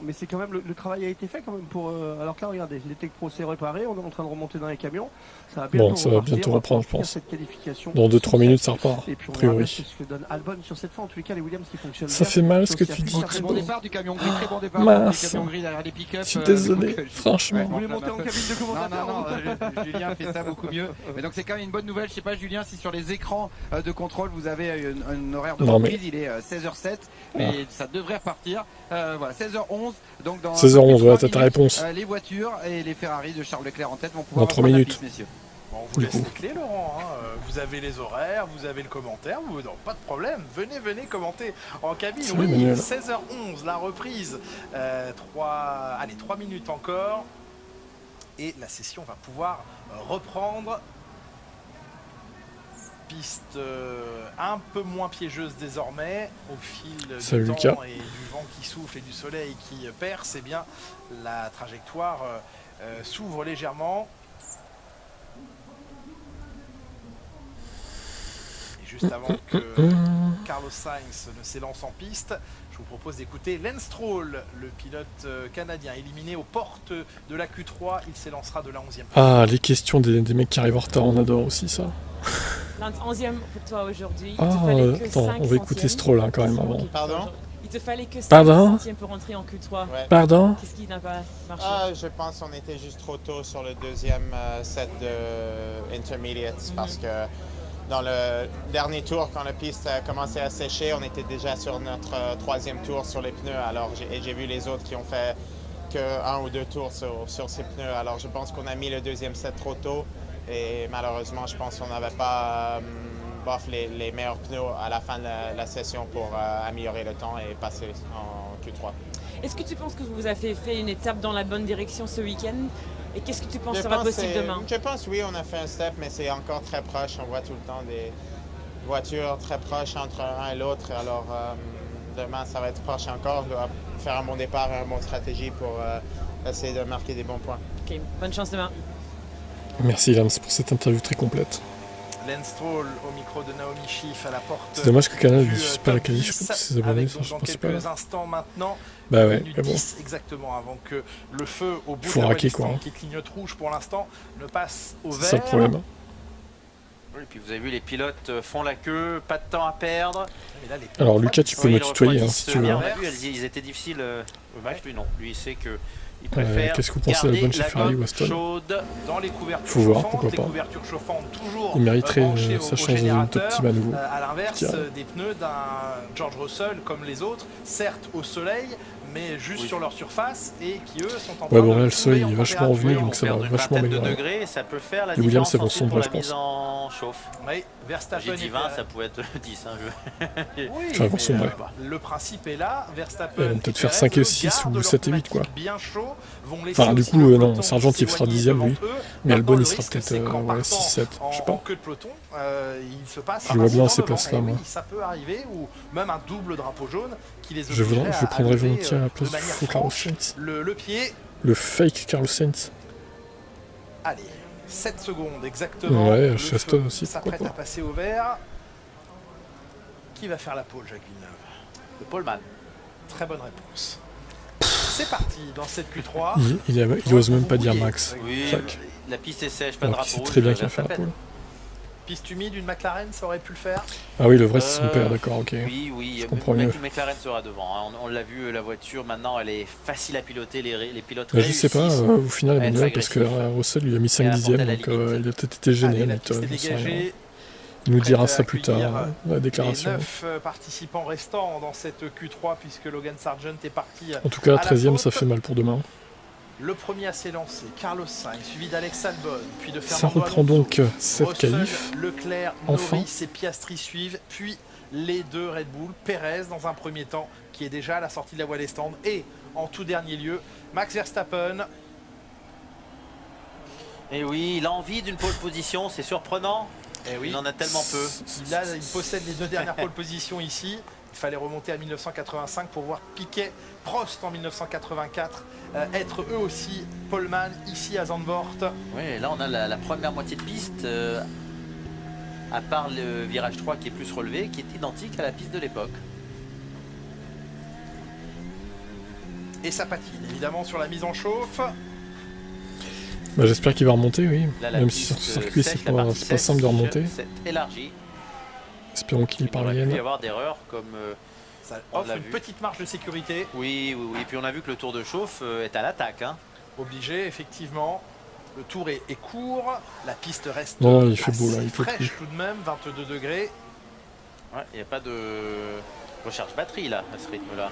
Mais c'est quand même le travail a été fait quand même pour. Alors que là, regardez, les Tech Pro s'est réparé, on est en train de remonter dans les camions. Ça va bientôt reprendre, je pense. Cette qualification dans 2-3 minutes, ça repart. Et puis on a priori. ce que donne Albon sur cette fin. En tous les cas, les Williams qui fonctionnent. Ça fait mal ce que tu dis. Très bon départ du camion gris, très bon départ du camion gris derrière les pick-up. Je suis désolé, franchement. Vous voulez monter en cabine de commentateur? Non, Julien fait ça beaucoup mieux. Mais donc c'est quand même une bonne nouvelle. Je sais pas, Julien, si sur les écrans de contrôle vous avez un horaire de reprise, il est 16h07, mais ça devrait repartir. Voilà, 16h11. Donc dans 16h11, ouais, t'as ta réponse. Les voitures et les Ferrari de Charles Leclerc en tête vont pouvoir dans 3 minutes. Messieurs. Bon, on vous laisse les clés, Laurent. Vous avez les horaires, vous avez le commentaire. Non, pas de problème. Venez commenter en cabine. Salut, oui, Manuel. 16h11, la reprise. 3 minutes encore. Et la session va pouvoir reprendre. Piste un peu moins piégeuse désormais au fil du temps et du vent qui souffle et du soleil qui perce. Eh bien, la trajectoire s'ouvre légèrement. Et juste avant que Carlos Sainz ne s'élance en piste, je vous propose d'écouter Lance Stroll, le pilote canadien éliminé aux portes de la Q3. Il s'élancera de la 11e. Ah, les questions des mecs qui arrivent en retard, on adore aussi ça. 11e pour toi aujourd'hui. Attends, on va écouter Stroll quand même avant. Pardon? Il te fallait que 5 centièmes pour rentrer en Q3. Ouais. Pardon? Qu'est-ce qui n'a pas marché? Je pense qu'on était juste trop tôt sur le deuxième set de intermediates parce que dans le dernier tour, quand la piste a commencé à sécher, on était déjà sur notre troisième tour sur les pneus. Alors j'ai vu les autres qui ont fait que 1 ou 2 tours sur ces pneus. Alors je pense qu'on a mis le deuxième set trop tôt. Et malheureusement, je pense qu'on n'avait pas les meilleurs pneus à la fin de la session pour améliorer le temps et passer en Q3. Est-ce que tu penses que vous avez fait une étape dans la bonne direction ce week-end? Et qu'est-ce que tu penses sera possible demain? Je pense oui, on a fait un step, mais c'est encore très proche. On voit tout le temps des voitures très proches entre un et l'autre. Alors demain, ça va être proche encore. On doit faire un bon départ et une bonne stratégie pour essayer de marquer des bons points. Ok, bonne chance demain. Merci Lance pour cette interview très complète. Lance Stroll au micro de Naomi Schiff à la porte. C'est dommage que Canal ne diffuse pas la qualif, je pense que ses abonnés, ça je pense pas. Quelques instants maintenant. Bah ouais, mais bon. Exactement avant que le feu au bout de la voie qui clignote rouge pour l'instant ne passe au vert. C'est ça le problème. Et puis vous avez vu, les pilotes font la queue, pas de temps à perdre. Alors Lucas, tu peux me tutoyer si tu veux. Ils étaient difficiles Max, lui non. Lui, il sait que il préfère qu'est-ce que vous pensez de Albon chez Ferrari ou Aston? Dans les couvertures faut voir, chauffantes, pourquoi pas. Les couvertures chauffantes toujours il mériterait sa chance dans une top team à nouveau. À l'inverse des pneus d'un George Russell comme les autres, certes au soleil, mais juste sur leur surface et qui eux sont en train bon là le soleil est vachement revenu donc ça va vachement améliorer. Ça peut faire la les Williams différence c'est bon sombre je pour la mise pense. en chauffe. Oui, Verstappen. J'ai dit 20, ça pouvait être 10. Oui, enfin, bon sombre. Le principe est là. Verstappen. Ils vont peut-être faire 5 et 6 ou 7 et 8 quoi. Bien chaud, enfin du coup non, Sargent il sera 10ème lui. Mais Albon il sera peut-être 6-7, je sais pas. Que de peloton, il se passe. Je vois bien ces places là moi. Ça peut arriver ou même un double drapeau jaune qui les je prendrais volontiers à la place du faux Carlos Sainz. Le pied. Le fake Carlos Sainz. Allez, 7 secondes exactement. Ouais, chez Aston aussi. S'apprête à passer au vert. Qui va faire la pole, Jacques Villeneuve? Le poleman. Très bonne réponse. C'est parti dans cette Q3. Il ose même pas dire Max. Oui, la piste est sèche, pas de drapeau. C'est très bien qu'il va faire la pole. Piste humide, une McLaren, ça aurait pu le faire. Ah oui, le vrai c'est son père, d'accord, ok. Oui, je comprends mieux. Une McLaren sera devant. Hein. On l'a vu, la voiture, maintenant, elle est facile à piloter. Les pilotes je sais pas, au final, il est mieux parce que Russell lui a mis 5 dixièmes, donc il a peut-être été gêné. Il nous dira ça plus tard, la déclaration. Les 9 participants restants dans cette Q3, puisque Logan Sargent est parti. En tout cas, 13ème, ça fait mal pour demain. Le premier à s'élancer, Carlos Sainz, suivi d'Alex Albon, puis de Fernando Ça reprend Alonso, donc 7 qualifs. Leclerc, Norris et Piastri suivent, puis les deux Red Bull, Perez dans un premier temps, qui est déjà à la sortie de la voie des stands, et en tout dernier lieu, Max Verstappen. Et oui, il a envie d'une pole position, c'est surprenant. Et oui. Il en a tellement peu. Il possède les deux dernières pole positions ici. Il fallait remonter à 1985 pour voir Piquet, Prost en 1984 être eux aussi poleman ici à Zandvoort. Oui, là on a la première moitié de piste, à part le virage 3 qui est plus relevé, qui est identique à la piste de l'époque. Et ça patine évidemment sur la mise en chauffe. Bah, j'espère qu'il va remonter, oui. Là, même si sur ce circuit c'est pas simple de remonter. C'est élargi. Espérons qu'il y parvienne. Il peut y avoir d'erreurs comme ça offre une petite marge de sécurité. Oui. Et puis on a vu que le tour de chauffe est à l'attaque. Hein. Obligé, effectivement. Le tour est court. La piste reste non, il fait beau là, il fraîche tout de même, 22 degrés. Ouais, il n'y a pas de recharge batterie là, à ce rythme-là.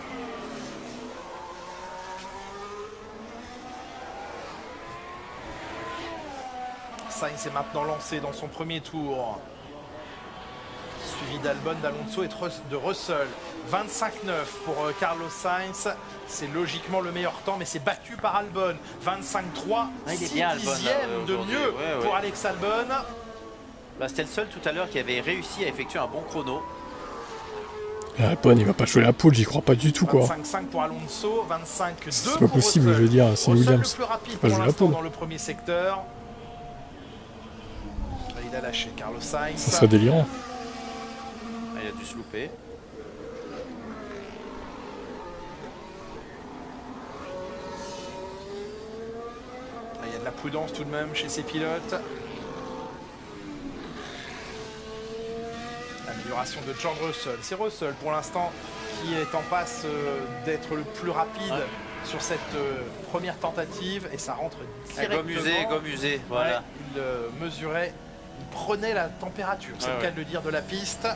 Sainz est maintenant lancé dans son premier tour. Suivi d'Albon, d'Alonso et de Russell. 25-9 pour Carlos Sainz. C'est logiquement le meilleur temps, mais c'est battu par Albon. 25-3, 6 dixièmes de mieux pour Alex Albon. Bah, c'était le seul tout à l'heure qui avait réussi à effectuer un bon chrono. Albon, il va pas jouer la pole, j'y crois pas du tout quoi. 25-5 pour Alonso, 25-2 c'est pas possible, je veux dire, c'est Williams. Le plus rapide pas pour jouer la pole dans le premier secteur. Là, il a lâché Carlos Sainz. Ça serait délirant. Il a dû se louper. Il y a de la prudence tout de même chez ces pilotes. L'amélioration de George Russell. C'est Russell pour l'instant qui est en passe d'être le plus rapide sur cette première tentative et ça rentre directement. Gomme usé, voilà. Il mesurait, il prenait la température, c'est le cas de le dire, de la piste.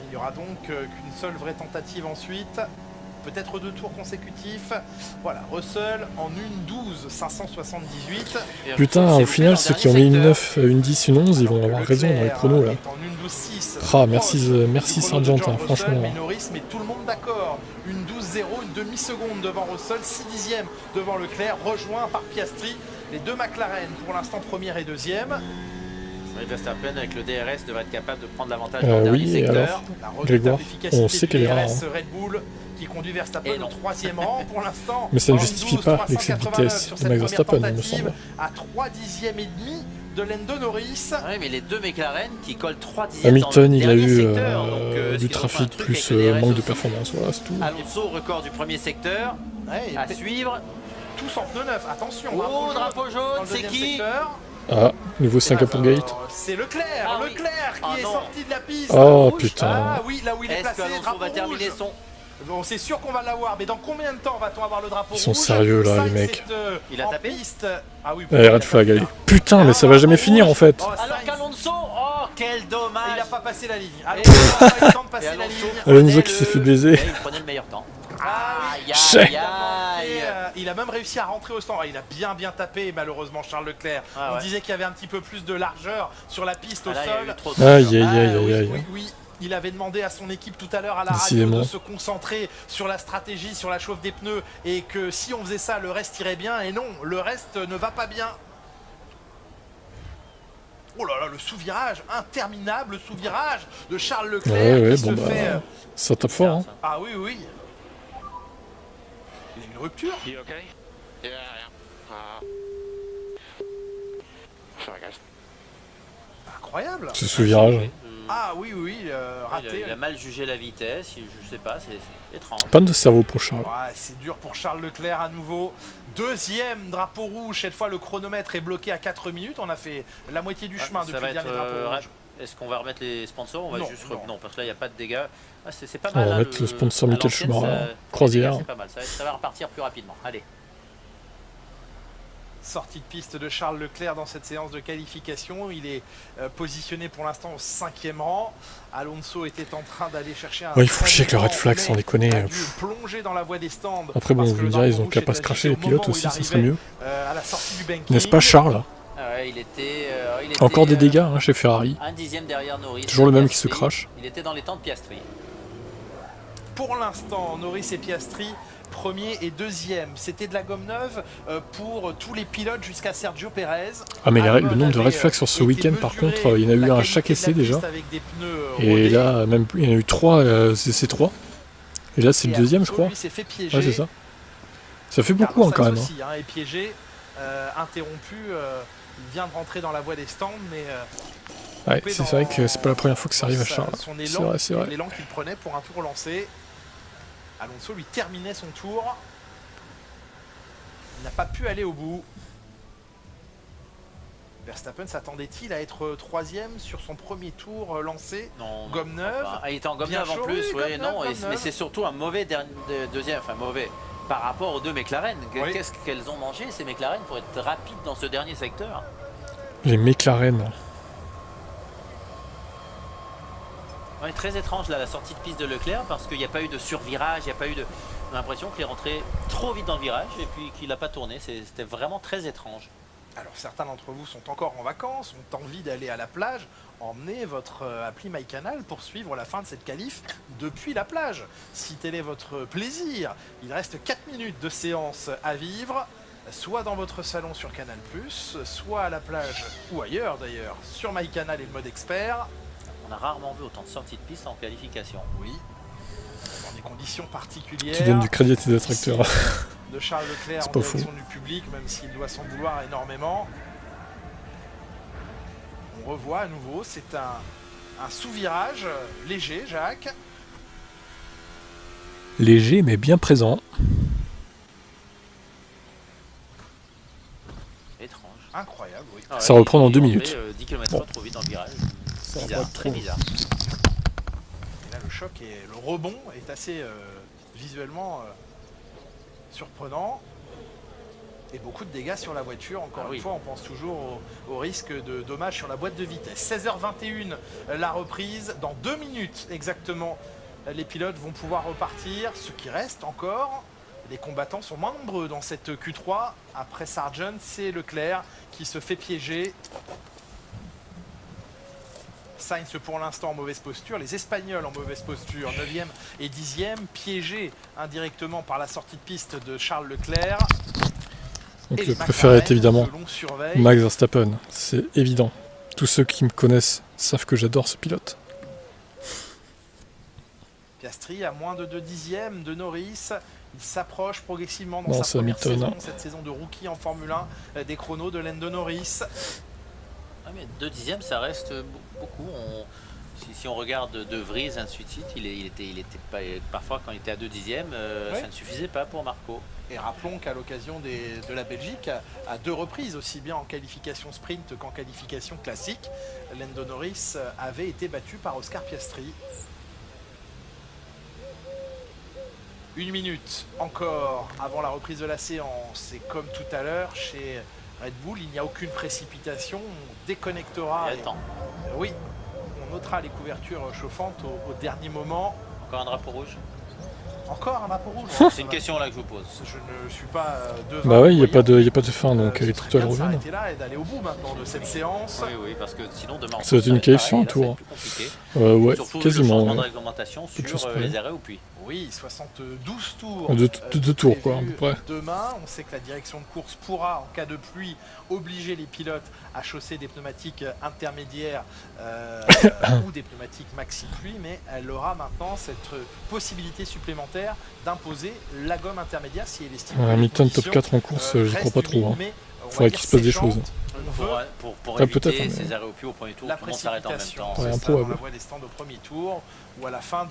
Il n'y aura donc qu'une seule vraie tentative ensuite. Peut-être 2 tours consécutifs. Voilà, Russell en 1:12.578. Putain, au final, ceux qui ont mis une 9, une 10, une 11, ils vont avoir raison dans les chronos là. Ah, merci Sargent, franchement. Norris, mais tout le monde d'accord. Une 12-0, une demi-seconde devant Russell, 6 dixièmes devant Leclerc, rejoint par Piastri. Les deux McLaren pour l'instant première et deuxième. Verstappen avec le DRS devrait être capable de prendre l'avantage dans le dernier secteur. Alors, Grégoire, on sait qu'elle est rare. Red Bull qui conduit Verstappen au 3e rang pour l'instant. Mais ça ne justifie pas l'excès de vitesse de Max Verstappen, il me semble. À 3 dixièmes et demi de Lando Norris. Oui, mais les deux McLaren qui collent 3 dixièmes Hamilton, il a eu secteur, du trafic plus manque de performance, voilà, c'est tout. Alonso, record du premier secteur, à suivre. Tous en pneu neuf, attention. Oh, drapeau jaune, c'est qui? Ah, nouveau Singapour Gate. C'est Leclerc, Leclerc qui est sorti de la piste. Oh putain. Ah oui, là où il est placé, Alonso va terminer son... Bon, c'est sûr qu'on va l'avoir, mais dans combien de temps va-t-on avoir le drapeau rouge? Ils sont sérieux là, les mecs. Il a tapé Ah oui, red flag, allez. Putain, mais ça va jamais finir en fait. Alors qu'Alonso, oh quel dommage. Il a pas passé la ligne. Alonso n'a pas eu le temps de passer la ligne. Alonso qui s'est fait baiser. Il prenait le meilleur temps. Il a même réussi à rentrer au stand. Il a bien tapé malheureusement Charles Leclerc. On disait qu'il y avait un petit peu plus de largeur sur la piste au sol. Oui. Il avait demandé à son équipe tout à l'heure à la radio de se concentrer sur la stratégie, sur la chauffe des pneus et que si on faisait ça, le reste irait bien. Et non, le reste ne va pas bien. Oh là là, le sous-virage, interminable sous-virage de Charles Leclerc qui se fait... Ça tape fort. Hein. Ah oui. Il y a une rupture. Incroyable. Ce sous-virage. Ah oui, raté. Il a mal jugé la vitesse, je sais pas, c'est étrange. Panne de cerveau pour Charles. Ouais, c'est dur pour Charles Leclerc à nouveau. Deuxième drapeau rouge, cette fois le chronomètre est bloqué à 4 minutes. On a fait la moitié du chemin depuis le dernier drapeau rouge. Est-ce qu'on va remettre les sponsors? On va juste non, parce que là il n'y a pas de dégâts. Ah, c'est pas mal. On va mettre le sponsor Michael Schumacher. Croisière. C'est pas mal, ça va repartir plus rapidement. Allez. Sortie de piste de Charles Leclerc dans cette séance de qualification. Il est positionné pour l'instant au 5e rang. Alonso était en train d'aller chercher un... il faut que je check le red flag sans déconner. Plonger dans la voie des stands. Après bon, vous me direz, ils ont qu'à pas se cracher les pilotes aussi, ça serait mieux. À la sortie du banking. N'est-ce pas Charles? Il était encore des dégâts chez Ferrari. Un dixième derrière Norris. Toujours le même qui se crache. Il était dans les temps de Piastri. Pour l'instant, Norris et Piastri, premier et deuxième. C'était de la gomme neuve pour tous les pilotes jusqu'à Sergio Perez. Ah mais le nombre de red flags sur ce week-end par contre, il y en a eu un à chaque essai déjà. Et là, même il y en a eu 3, c'est 3. Et là c'est le deuxième je crois. Ouais c'est ça. Ça fait beaucoup quand même. Aussi, est piégé, interrompu, il vient de rentrer dans la voie des stands mais... ouais, c'est vrai que c'est pas la première fois que ça arrive à Charles. C'est vrai. L'élan qu'il prenait pour un tour lancé. Alonso lui terminait son tour. Il n'a pas pu aller au bout. Verstappen s'attendait-il à être 3e sur son premier tour lancé? Non, gomme neuve. Il était en gomme neuve en plus, mais c'est surtout un mauvais deuxième, enfin mauvais par rapport aux deux McLaren. Qu'est-ce qu'elles ont mangé ces McLaren pour être rapides dans ce dernier secteur? Les McLaren. Ouais, très étrange là, la sortie de piste de Leclerc parce qu'il n'y a pas eu de survirage, il n'y a pas eu de... On a l'impression qu'il est rentré trop vite dans le virage et puis qu'il n'a pas tourné, c'était vraiment très étrange. Alors certains d'entre vous sont encore en vacances, ont envie d'aller à la plage, emmenez votre appli MyCanal pour suivre la fin de cette qualif depuis la plage. Si tel est votre plaisir, il reste 4 minutes de séance à vivre, soit dans votre salon sur Canal+, soit à la plage ou ailleurs d'ailleurs, sur MyCanal et le mode expert. On a rarement vu autant de sorties de piste en qualification. Oui, dans des conditions particulières. Tu donnes du crédit à tes détracteurs. De Charles Leclerc en direction du public, même s'il doit s'en vouloir énormément. On revoit à nouveau, c'est un sous-virage léger, Jacques. Léger mais bien présent. Étrange. Incroyable, oui. Ça reprend dans 2 minutes. 10 km/h trop vite dans le virage. Bizarre, très bizarre. Et là, le choc et le rebond est assez visuellement surprenant. Et beaucoup de dégâts sur la voiture. Encore une fois, on pense toujours au risque de dommages sur la boîte de vitesse. 16h21, la reprise. Dans 2 minutes exactement, les pilotes vont pouvoir repartir. Ce qui reste encore, les combattants sont moins nombreux dans cette Q3. Après Sargent, c'est Leclerc qui se fait piéger. Sainz pour l'instant en mauvaise posture, les Espagnols en mauvaise posture, 9e et 10e, piégés indirectement par la sortie de piste de Charles Leclerc. Donc le préféré est évidemment Max Verstappen, c'est évident. Tous ceux qui me connaissent savent que j'adore ce pilote. Piastri à moins de 2 dixièmes de Norris, il s'approche progressivement dans sa première saison, cette saison de rookie en Formule 1, des chronos de Lando Norris. Ah mais 2 dixièmes ça reste beaucoup. Si on regarde De Vries, ainsi de suite, il était pas, parfois quand il était à 2 dixièmes, ça ne suffisait pas pour Marco. Et rappelons qu'à l'occasion de la Belgique, à 2 reprises, aussi bien en qualification sprint qu'en qualification classique, Lando Norris avait été battu par Oscar Piastri. Une minute encore avant la reprise de la séance. Et comme tout à l'heure, chez Red Bull, il n'y a aucune précipitation. On déconnectera. Oui, on notera les couvertures chauffantes au dernier moment. Encore un drapeau rouge. Encore un drapeau rouge. C'est une question là que je vous pose. Je ne suis pas devant. Bah ouais, il n'y a pas de fin, donc il est tout à l'heure. S'arrêter là et d'aller au bout maintenant de cette séance. Oui, parce que sinon demain. Ça va être une qualif sur un tour. Ouais, surtout quasiment. Le changement de réglementation sur les arrêts au puits. Oui, 72 tours. Deux tours, quoi, à peu près. Demain, on sait que la direction de course pourra, en cas de pluie, obliger les pilotes à chausser des pneumatiques intermédiaires ou des pneumatiques maxi-pluie, mais elle aura maintenant cette possibilité supplémentaire d'imposer la gomme intermédiaire si elle estime. Hamilton top 4 en course, j'y crois pas trop. Faudrait qu'il se passe des choses. Pour éviter ces arrêts au puits au premier tour, tout le monde s'arrête en même temps. C'est ça, on la voit des stands au premier tour ou à la fin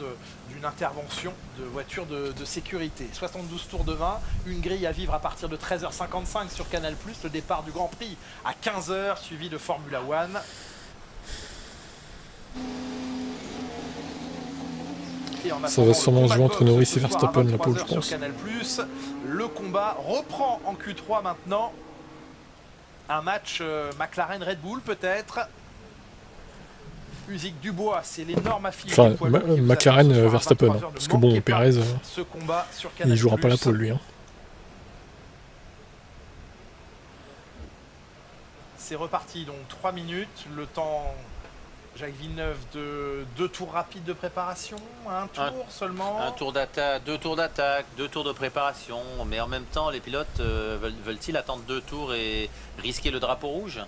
d'une intervention de voiture de sécurité. 72 tours demain, une grille à vivre à partir de 13h55 sur Canal+, le départ du Grand Prix à 15h, suivi de Formula One. Ça va sûrement jouer entre Norris et Verstappen la pole, je pense. Canal+, le combat reprend en Q3 maintenant. Un match McLaren-Red Bull peut-être. Musique du bois, c'est l'énorme affiche. Enfin, McLaren Verstappen, hein, parce que bon, Perez, il jouera pas la pole lui. Hein. C'est reparti, donc 3 minutes, le temps, Jacques Villeneuve, de 2 tours rapides de préparation, un tour seulement. Un tour d'attaque, 2 tours d'attaque, 2 tours de préparation, mais en même temps, les pilotes veulent-ils attendre 2 tours et risquer le drapeau rouge?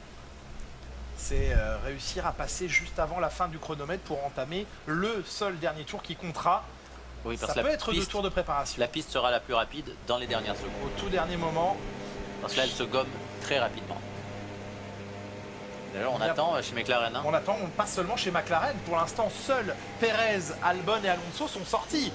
C'est réussir à passer juste avant la fin du chronomètre pour entamer le seul dernier tour qui comptera. Oui, parce ça peut être 2 tours de préparation. La piste sera la plus rapide dans les dernières secondes. Au tout dernier moment. Parce que là, elle se gomme très rapidement. D'ailleurs, on attend chez McLaren. Hein. On attend, pas seulement chez McLaren. Pour l'instant, seuls Perez, Albon et Alonso sont sortis.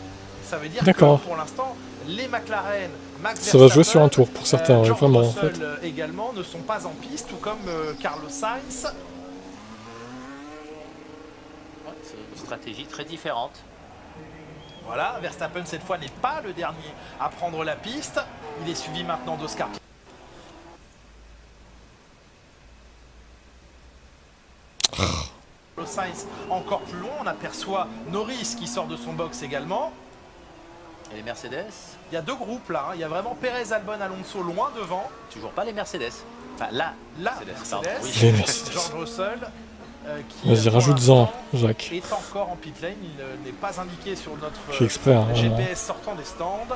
Ça veut dire que pour l'instant, les McLaren, Max Verstappen, ça va jouer sur un tour pour certains, vraiment en fait. Également ne sont pas en piste, tout comme Carlos Sainz. Ouais, c'est une stratégie très différente. Voilà, Verstappen cette fois n'est pas le dernier à prendre la piste. Il est suivi maintenant d'Oscar. Carlos Sainz encore plus loin, on aperçoit Norris qui sort de son box également. Et les Mercedes? Il y a 2 groupes là, il y a vraiment Perez, Albon, Alonso loin devant. Toujours pas les Mercedes. Enfin la Mercedes. Oui. Les Mercedes. George Russell qui vas-y, rajoute-en, Jacques. est encore en pit lane, il n'est pas indiqué sur notre exprès, hein, GPS sortant des stands.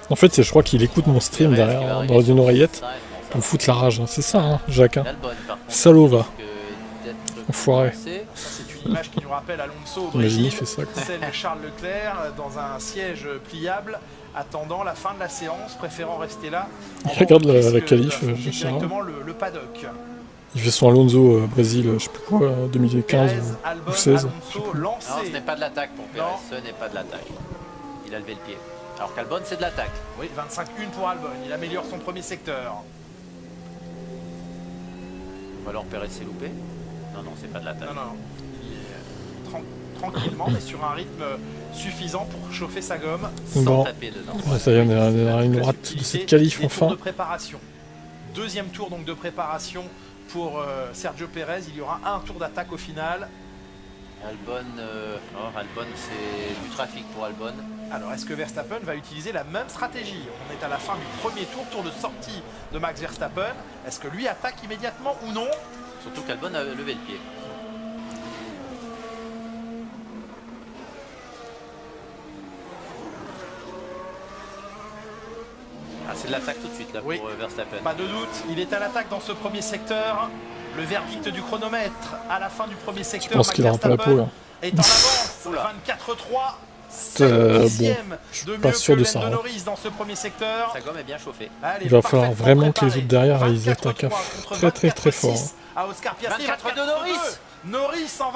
En fait, je crois qu'il écoute mon stream derrière, dans une oreillette, pour me foutre la rage. C'est ça, hein, Jacques. Hein. Salaud va. Enfoiré. C'est une image qui nous rappelle Alonso au Brésil, celle de Charles Leclerc dans un siège pliable, attendant la fin de la séance, préférant rester là. Il regarde la qualif, directement le paddock. Il fait son Alonso Brésil, je sais plus quoi, 2015 ou 16. Non, ce n'est pas de l'attaque pour Perez, ce n'est pas de l'attaque. Il a levé le pied. Alors qu'Albon, c'est de l'attaque. Oui, 25-1 pour Albon, il améliore son premier secteur. Ou alors Perez s'est loupé. Non, c'est pas de l'attaque. Non. Il est tranquillement, mais sur un rythme suffisant pour chauffer sa gomme sans taper dedans. Ouais, ça y est, on a une rate de cette qualif enfin. De préparation. Deuxième tour donc de préparation pour Sergio Perez. Il y aura un tour d'attaque au final. Albon, c'est du trafic pour Albon. Alors, est-ce que Verstappen va utiliser la même stratégie? On est à la fin du premier tour de sortie de Max Verstappen. Est-ce que lui attaque immédiatement ou non? Surtout qu'Albon a levé le pied. Ah, c'est de l'attaque tout de suite là pour Verstappen. Pas de doute, il est à l'attaque dans ce premier secteur. Le verdict du chronomètre à la fin du premier secteur. Je pense qu'il n'aura pas la pole. Est en avance, 24-3. Bon, je suis pas sûr de ça. Dans ce premier secteur. Sa gomme est bien chauffée. Il va falloir vraiment que les autres derrière ils attaquent très fort. À Oscar Piastri, 24-2 Norris. Norris en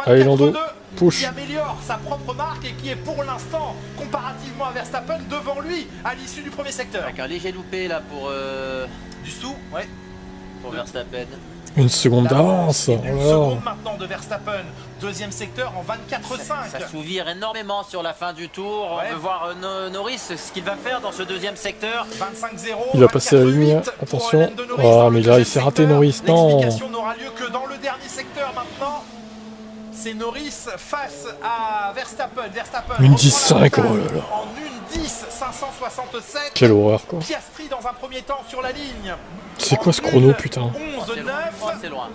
24-2 qui améliore sa propre marque et qui est pour l'instant, comparativement à Verstappen, devant lui à l'issue du premier secteur. Avec un léger loupé là pour du sous, ouais. Pour Verstappen. Une seconde d'avance. Une seconde maintenant de Verstappen. Deuxième secteur en 24,5. Ça s'ouvre énormément sur la fin du tour. On veut voir Norris ce qu'il va faire dans ce deuxième secteur. 25-0. Il va passer la ligne. Attention. Oh, mais là, il s'est raté Norris. Non. L'explication n'aura lieu que dans le dernier secteur maintenant. C'est Norris face à Verstappen. Verstappen une 10-5, oh là là. En une 10-567. Quelle horreur, quoi. Piastri dans un premier temps sur la ligne. C'est quoi ce chrono, putain? 11-9. C'est loin.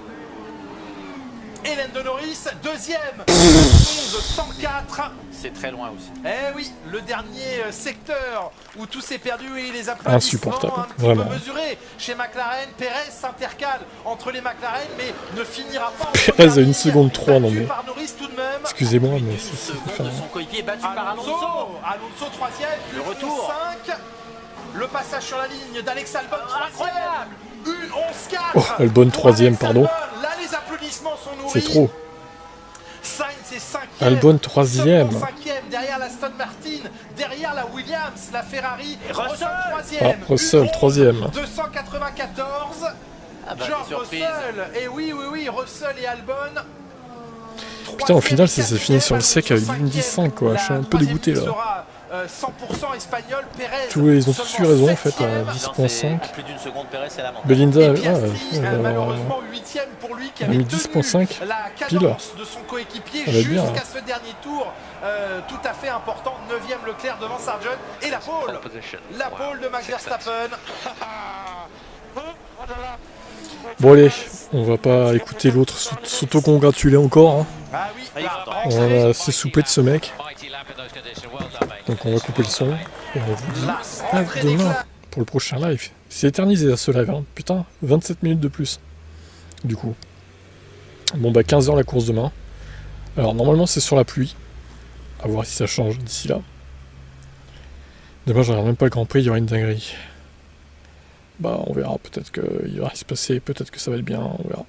Hélène de Norris, deuxième. 11-104. C'est très loin aussi. Eh oui, le dernier secteur où tout s'est perdu et les applaudissements insupportable, un petit vraiment. peu mesurés chez McLaren. Pérez s'intercale entre les McLaren mais ne finira pas. Pérez a 1 seconde 3, non mais... Par Norris tout de même. Excusez-moi, mais c'est... Enfin... de son coéquipier battu par Alonso. Alonso troisième. Le retour. 5. Le passage sur la ligne d'Alex Albon troisième. Une 11-4. Oh, Albon troisième, pardon. Là les applaudissements sont nourris. C'est trop. Sainz est cinquième. Albon troisième. Derrière la Aston Martin, derrière la Williams, la Ferrari. Et Russell troisième. Ah, Russell troisième. 294. George Russell. Et oui, Russell et Albon. Putain, au final, ça s'est fini sur le sec avec une 10-5, quoi. Je suis un peu dégoûté là. 100% espagnol, Pérez. Ils ont tous eu raison en fait à 10.5. Plus d'une seconde, Pérez, c'est la Belinda, malheureusement 8ème pour lui qui a avait mis tenu 10.5 la pile. cadence de son coéquipier jusqu'à ce dernier tour tout à fait important. 9ème Leclerc devant Sargent et la pole. La pole de Max Verstappen. Bon allez, on va pas écouter l'autre s'auto-congratuler encore. Hein. Ah oui, on a assez soupé de ce mec. Donc on va couper le son. Et on vous dit à demain pour le prochain live. C'est éternisé à ce live. Hein. Putain, 27 minutes de plus. Du coup. Bon bah 15h la course demain. Alors normalement c'est sur la pluie. À voir si ça change d'ici là. Demain je regarde même pas le Grand Prix, il y aura une dinguerie. Bah on verra, peut-être qu'il va se passer, peut-être que ça va être bien, on verra.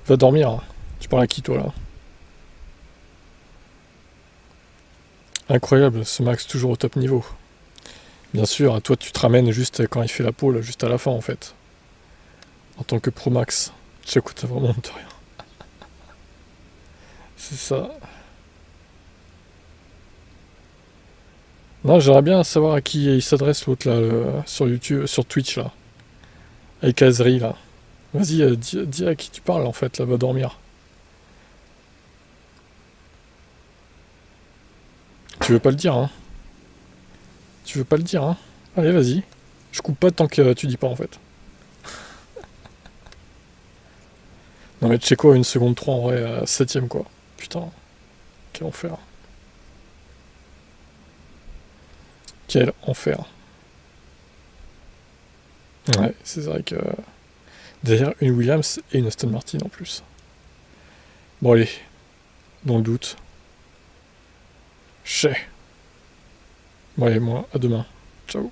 Va dormir, hein. Tu parles à qui toi là? Incroyable, ce Max toujours au top niveau. Bien sûr, toi tu te ramènes juste quand il fait la pole, juste à la fin en fait. En tant que Pro Max. Tu sais quoi, t'as vraiment honte de rien. C'est ça. Non, j'aimerais bien savoir à qui il s'adresse l'autre là, sur YouTube, sur Twitch là. Avec Azri là. Vas-y, dis à qui tu parles en fait, là, va dormir. Tu veux pas le dire, hein? Tu veux pas le dire, hein? Allez, vas-y. Je coupe pas tant que tu dis pas en fait. Non mais tu sais quoi, 1 seconde 3 en vrai, 7ème quoi. Putain. Quel enfer. Quel enfer. Ouais, c'est vrai que... Derrière une Williams et une Aston Martin en plus. Bon allez. Dans le doute. Bon allez, moi, à demain. Ciao.